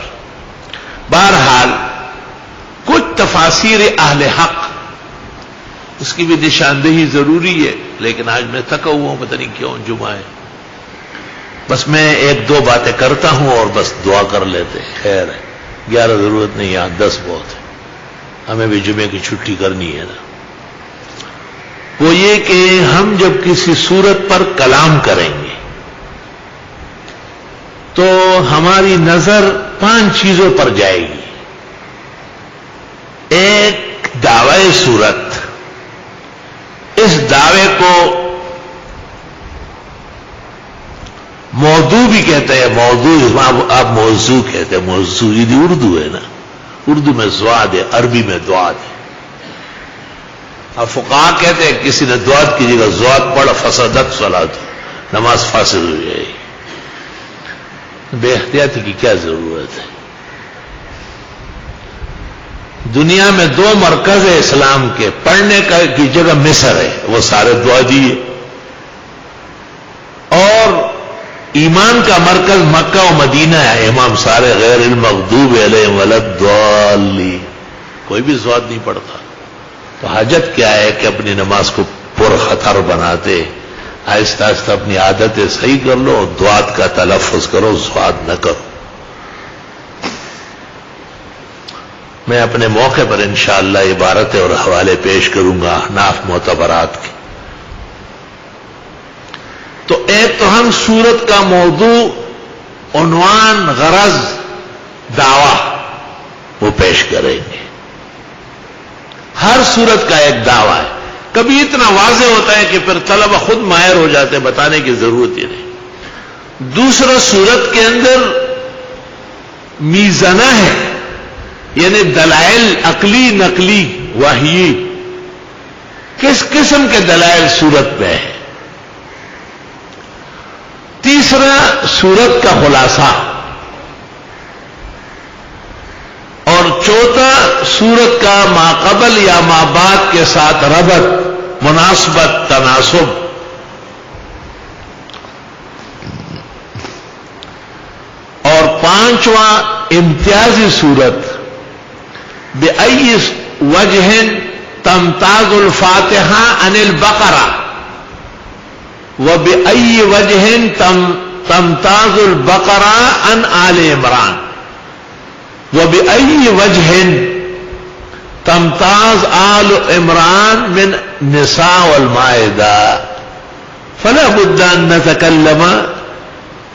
بہرحال کچھ تفاسیر اہل حق اس کی بھی نشاندہی ضروری ہے، لیکن آج میں تھکا ہوا ہوں، پتہ نہیں کیوں جمعہ ہے. بس میں ایک دو باتیں کرتا ہوں اور بس دعا کر لیتے ہیں. خیر ہے، 11 ضرورت نہیں، یہاں 10 بہت ہے. ہمیں بھی جمعے کی چھٹی کرنی ہے نا. وہ یہ کہ ہم جب کسی صورت پر کلام کریں گے تو ہماری نظر 5 چیزوں پر جائے گی. ایک دعوی صورت، اس دعوے کو موضوع بھی کہتے ہیں. موضوع آپ موضوع کہتے ہیں. موضوع یہ اردو ہے نا، اردو میں زواد ہے، عربی میں دعات ہے. اب فقہاء کہتے ہیں کسی نے دعات کی جگہ زواد پڑھ فسدت صلاۃ، نماز فاسد ہو جائے گی. بے احتیاطی کی کیا ضرورت ہے؟ دنیا میں 2 مرکز ہے اسلام کے، پڑھنے کی جگہ مصر ہے، وہ سارے دعا دیے، اور ایمان کا مرکز مکہ و مدینہ ہے. امام سارے غیر المغضوب علیہم ولا الضالین، کوئی بھی زواد نہیں پڑھتا. تو حاجت کیا ہے کہ اپنی نماز کو پرخطر بناتے، آہستہ آہستہ اپنی عادتیں صحیح کر لو، دعات کا تلفظ کرو، زواد نہ کرو. میں اپنے موقع پر انشاءاللہ عبارتیں اور حوالے پیش کروں گا احناف معتبرات کے. تو ایک تو ہم سورت کا موضوع، عنوان، غرض، دعویٰ وہ پیش کریں گے. ہر سورت کا ایک دعویٰ ہے. کبھی اتنا واضح ہوتا ہے کہ پھر طلبہ خود ماہر ہو جاتے ہیں، بتانے کی ضرورت ہی نہیں. دوسرا، سورت کے اندر میزانہ ہے، یعنی دلائل عقلی نقلی وحی، کس قسم کے دلائل سورت میں ہے. تیسرا، سورت کا خلاصہ، اور چوتھا، سورت کا ما قبل یا ما بعد کے ساتھ ربط، مناسبت، تناسب. اور پانچواں، امتیازی سورت، بأي وجہ تمتاز الفاتحہ عن البقرہ وبأي وجہ تمتاز البقرہ عن آل عمران وبأي وجہ تمتاز آل عمران من نساء والمائدہ. فلا بد ان نتكلم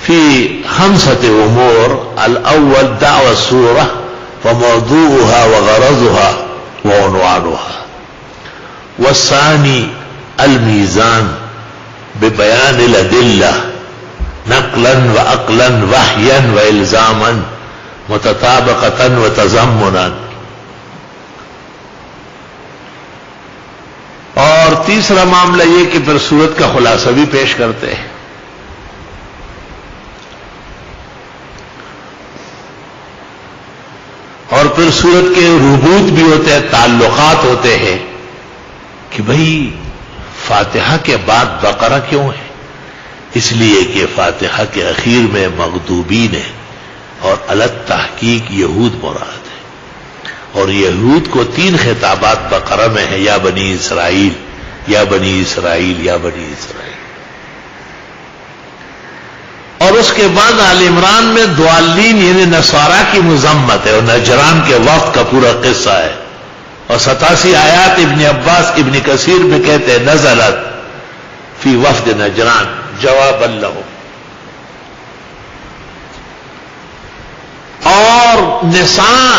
في 5 امور. الاول دعوى السورة وموضوعها وغرضها وعنوانها، والثاني الميزان ببيان الأدلة نقلا وعقلا وحيا وإلزاما متطابقة وتضمنا. اور تیسرا معاملہ یہ کہ پھر سورت کا خلاصہ بھی پیش کرتے ہیں. اور پھر سورت کے ربوط بھی ہوتے ہیں، تعلقات ہوتے ہیں کہ بھئی فاتحہ کے بعد بقرہ کیوں ہے؟ اس لیے کہ فاتحہ کے اخیر میں مغضوبین ہے، اور الگ تحقیق یہود مراد ہے. اور یہود کو 3 خطابات بقرہ میں ہیں، یا بنی اسرائیل، یا بنی اسرائیل، یا بنی اسرائیل. اور اس کے بعد آل عمران میں ضالین یعنی نصارہ کی مذمت ہے، اور نجران کے وقت کا پورا قصہ ہے. اور 87 آیات ابن عباس ابن کثیر میں کہتے ہیں نزلت فی وفد نجران جوابا لهم. اور نساء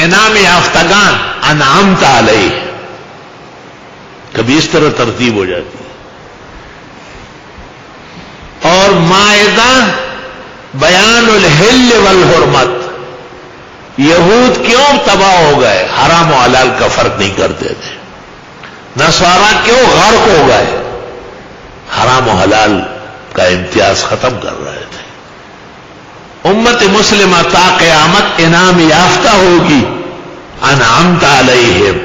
انعام یافتگان انعمت علیہ، کبھی اس طرح ترتیب ہو جاتی ہے. اور مائدہ بیان الحل والحرمت، یہود کیوں تباہ ہو گئے؟ حرام و حلال کا فرق نہیں کرتے تھے. نصارہ کیوں غرق ہو گئے؟ حرام و حلال کا امتیاز ختم کر رہے تھے. امت مسلمہ تا قیامت انعام یافتہ ہوگی، انعمت علیہم،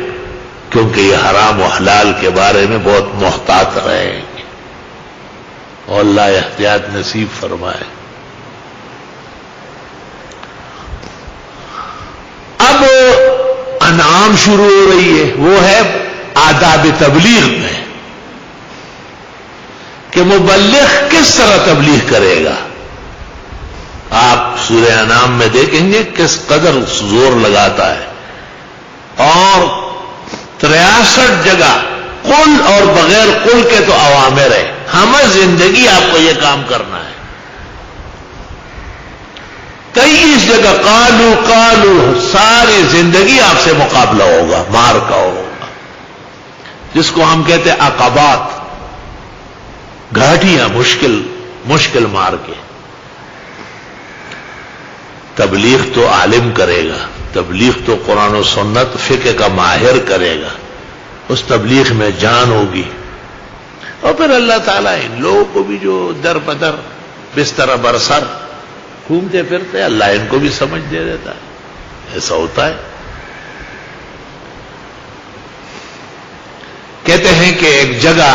کیونکہ یہ حرام و حلال کے بارے میں بہت محتاط رہے گے. اور اللہ احتیاط نصیب فرمائے. انعام شروع ہو رہی ہے، وہ ہے آداب تبلیغ میں کہ مبلغ کس طرح تبلیغ کرے گا. آپ سورہ انعام میں دیکھیں گے کس قدر زور لگاتا ہے، اور 63 جگہ قل اور بغیر قل کے تو اوامر ہے. ہمیں زندگی آپ کو یہ کام کرنا ہے. 23 جگہ قالو قالو، ساری زندگی آپ سے مقابلہ ہوگا، مار کا ہوگا، جس کو ہم کہتے ہیں عقبات، گھاٹیاں، مشکل مار کے. تبلیغ تو عالم کرے گا، تبلیغ تو قرآن و سنت فقہ کا ماہر کرے گا، اس تبلیغ میں جان ہوگی. اور پھر اللہ تعالیٰ ان لوگوں کو بھی جو در بدر بستر برسر گھومتے پھرتے، اللہ ان کو بھی سمجھ دے دیتا ہے. ایسا ہوتا ہے. کہتے ہیں کہ ایک جگہ،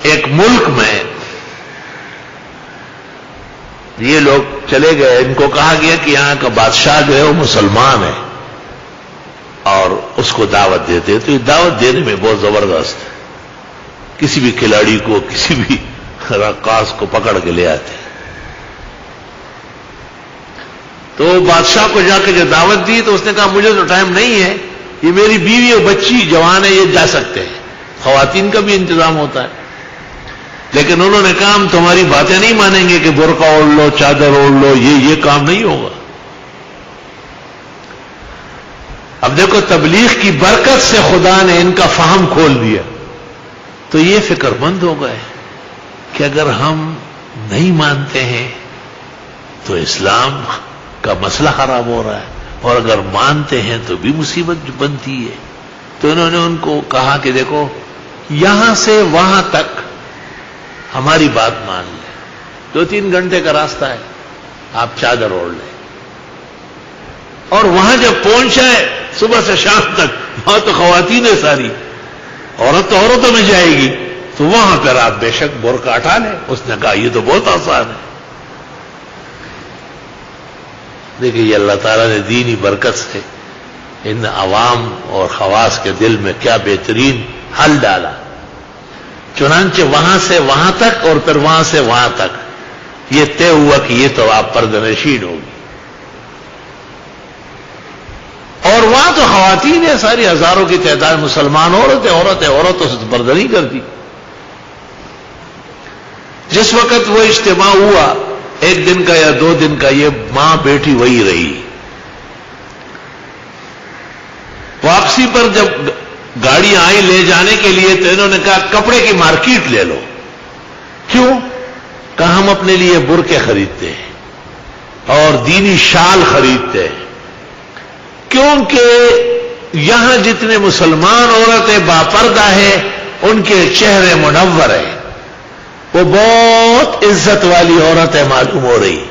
ایک ملک میں یہ لوگ چلے گئے، ان کو کہا گیا کہ یہاں کا بادشاہ جو ہے وہ مسلمان ہے اور اس کو دعوت دیتے. تو یہ دعوت دینے میں بہت زبردست ہے. کسی بھی کھلاڑی کو، کسی بھی رقاص کو پکڑ کے لے آتے. تو بادشاہ کو جا کے جو دعوت دی تو اس نے کہا مجھے تو ٹائم نہیں ہے، یہ میری بیوی اور بچی جوان ہے، یہ جا سکتے ہیں. خواتین کا بھی انتظام ہوتا ہے. لیکن انہوں نے کہا ہم تمہاری باتیں نہیں مانیں گے کہ برقع اوڑھ لو، چادر اوڑھ لو، یہ کام نہیں ہوگا. اب دیکھو تبلیغ کی برکت سے خدا نے ان کا فہم کھول دیا، تو یہ فکر مند ہو گئے کہ اگر ہم نہیں مانتے ہیں تو اسلام کا مسئلہ خراب ہو رہا ہے، اور اگر مانتے ہیں تو بھی مصیبت بنتی ہے. تو انہوں نے ان کو کہا کہ دیکھو یہاں سے وہاں تک ہماری بات مان لیں، 2-3 گھنٹے کا راستہ ہے، آپ چادر اوڑھ لیں. اور وہاں جب پہنچائے صبح سے شام تک، وہاں تو خواتین ہے ساری، عورت تو عورتوں میں جائے گی، تو وہاں پر آپ بے شک برقع ہٹا لیں. اس نے کہا یہ تو بہت آسان ہے. دیکھیے یہ اللہ تعالیٰ نے دینی برکت سے ان عوام اور خواص کے دل میں کیا بہترین حل ڈالا. چنانچہ وہاں سے وہاں تک اور پھر وہاں سے وہاں تک یہ طے ہوا کہ یہ تو آپ پردہ نشین ہوگی. اور وہاں تو خواتین ہیں ساری، ہزاروں کی تعداد، مسلمان عورتوں سے تو پردہ نہیں کرتی. جس وقت وہ اجتماع ہوا 1 دن کا یا 2 دن کا، یہ ماں بیٹی وہی رہی. واپسی پر جب گاڑی آئی لے جانے کے لیے تو انہوں نے کہا کپڑے کی مارکیٹ لے لو. کیوں؟ کہا ہم اپنے لیے برقعے خریدتے ہیں اور دینی شال خریدتے ہیں، کیونکہ یہاں جتنے مسلمان عورتیں باپردہ ہیں ان کے چہرے منور ہیں، وہ بہت عزت والی عورتیں معلوم ہو رہی.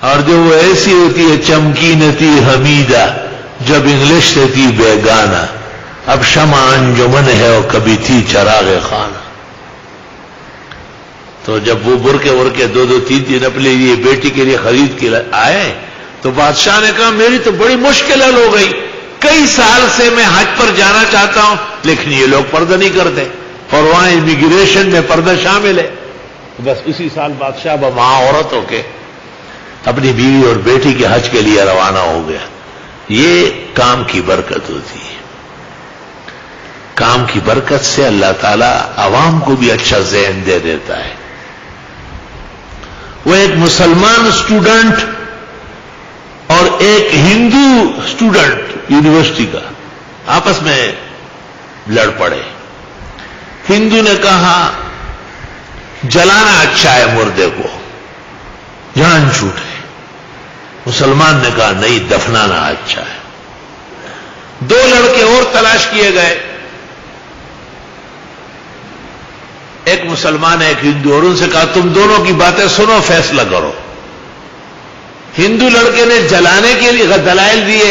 اور جو وہ ایسی ہوتی ہے چمکینتی حمیدہ، جب انگلش سے تھی بیگانہ، اب شمع انجمن ہے اور کبھی تھی چراغ خانہ. تو جب وہ برقعے 2-3 اپنے لیے بیٹی کے لیے خرید کے آئے تو بادشاہ نے کہا میری تو بڑی مشکل حل ہو گئی، کئی سال سے میں حج پر جانا چاہتا ہوں لیکن یہ لوگ پردہ نہیں کرتے، اور وہاں امیگریشن میں پردہ شامل ہے. بس اسی سال بادشاہ وہاں عورت ہو کے اپنی بیوی اور بیٹی کے حج کے لیے روانہ ہو گیا. یہ کام کی برکت ہوتی ہے. کام کی برکت سے اللہ تعالیٰ عوام کو بھی اچھا ذہن دے دیتا ہے. وہ ایک مسلمان اسٹوڈنٹ اور ایک ہندو اسٹوڈنٹ یونیورسٹی کا آپس میں لڑ پڑے. ہندو نے کہا جلانا اچھا ہے مردے کو، جان چھوٹے. مسلمان نے کہا نہیں، دفنانا اچھا ہے. 2 لڑکے اور تلاش کیے گئے، ایک مسلمان ایک ہندو، اور ان سے کہا تم دونوں کی باتیں سنو، فیصلہ کرو. ہندو لڑکے نے جلانے کے لیے دلائل دیے،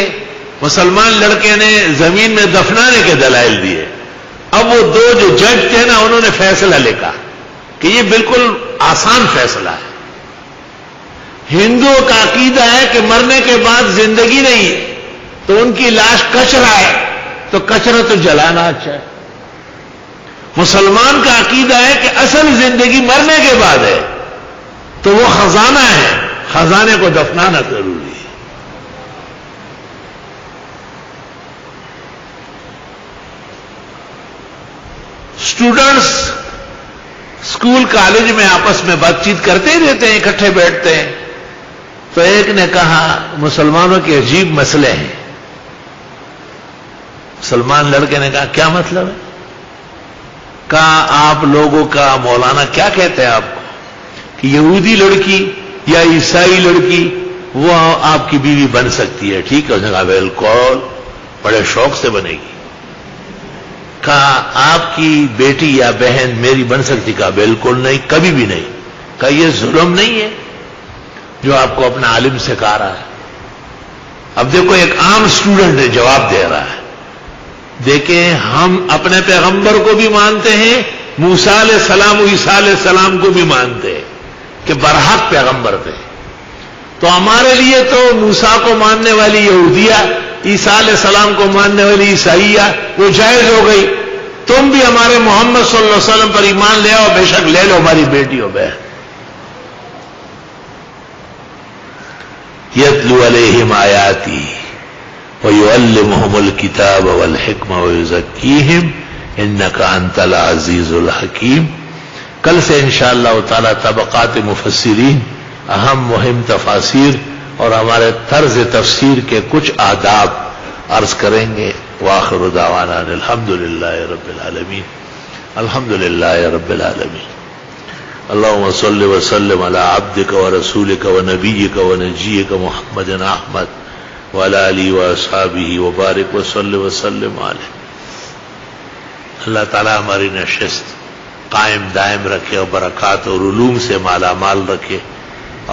مسلمان لڑکے نے زمین میں دفنانے کے دلائل دیے. اب وہ 2 جو جج تھے نا، انہوں نے فیصلہ لکھا کہ یہ بالکل آسان فیصلہ ہے. ہندوؤں کا عقیدہ ہے کہ مرنے کے بعد زندگی نہیں ہے، تو ان کی لاش کچرا ہے تو کچرا تو جلانا اچھا ہے. مسلمان کا عقیدہ ہے کہ اصل زندگی مرنے کے بعد ہے، تو وہ خزانہ ہے، خزانے کو دفنانا ضروری ہے. اسٹوڈنٹس اسکول کالج میں آپس میں بات چیت کرتے ہی رہتے ہیں، اکٹھے بیٹھتے ہیں. تو ایک نے کہا مسلمانوں کے عجیب مسئلے ہیں. مسلمان لڑکے نے کہا کیا مطلب ہے؟ کہا آپ لوگوں کا مولانا کیا کہتے ہیں آپ کو کہ یہودی لڑکی یا عیسائی لڑکی وہ آپ کی بیوی بن سکتی ہے؟ ٹھیک ہے. اس نے کہا بالکل، بڑے شوق سے بنے گی. کہا آپ کی بیٹی یا بہن میری بن سکتی؟ کہا بالکل نہیں، کبھی بھی نہیں. کہا یہ ظلم نہیں ہے جو آپ کو اپنا عالم سکھا رہا ہے؟ اب دیکھو ایک عام اسٹوڈنٹ جواب دے رہا ہے. دیکھیں ہم اپنے پیغمبر کو بھی مانتے ہیں، موسیٰ علیہ السلام و عیسیٰ علیہ السلام کو بھی مانتے ہیں کہ برحق پیغمبر تھے. تو ہمارے لیے تو موسیٰ کو ماننے والی یہودیہ، عیسیٰ علیہ السلام کو ماننے والی عیسائیہ وہ جائز ہو گئی. تم بھی ہمارے محمد صلی اللہ علیہ وسلم پر ایمان لے آؤ، بے شک لے لو ہماری بیٹی ہو بہن. یتلو علیہم آیاتی وَيُعَلِّمُهُمُ الْكِتَابَ وَالْحِكْمَ وَيُزَكِّيهِمْ إِنَّكَ أَنْتَ الْعَزِيزُ الْحَكِيمُ. کل سے انشاءاللہ تعالی طبقات مفسرین، اہم مہم تفاسیر اور ہمارے طرز تفسیر کے کچھ آداب عرض کریں گے. وآخر دعوانا الحمدللہ رب العالمین. الحمدللہ رب العالمین. اللهم صل وسلم على عبدك ورسولك ونبيك ونجيك محمد احمد وعلى آله واصحابه وبارك وسلم علیہ. اللہ تعالی ہماری نشست قائم دائم رکھے اور برکات اور علوم سے مالا مال رکھے،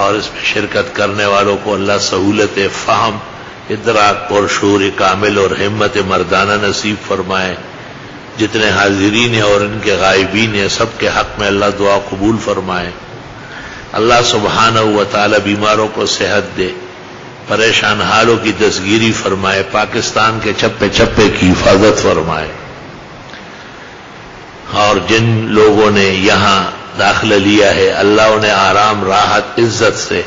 اور اس میں شرکت کرنے والوں کو اللہ سہولت فہم، ادراک اور شعور کامل اور ہمت مردانہ نصیب فرمائے. جتنے حاضرین ہیں اور ان کے غائبین ہیں سب کے حق میں اللہ دعا قبول فرمائے. اللہ سبحانہ و تعالی بیماروں کو صحت دے، پریشان حالوں کی دستگیری فرمائے، پاکستان کے چپے چپے کی حفاظت فرمائے. اور جن لوگوں نے یہاں داخلہ لیا ہے اللہ انہیں آرام راحت عزت سے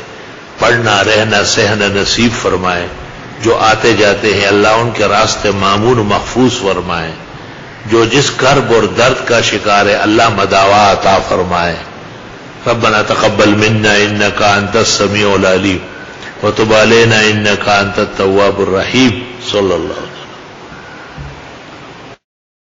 پڑھنا رہنا سہنا نصیب فرمائے. جو آتے جاتے ہیں اللہ ان کے راستے مامون و محفوظ فرمائے. جو جس کرب اور درد کا شکار ہے اللہ مداوا عطا فرمائے. ربنا تقبل منا انك انت السميع العليم وتب علينا انك انت التواب الرحيم. صلی اللہ علیہ وسلم.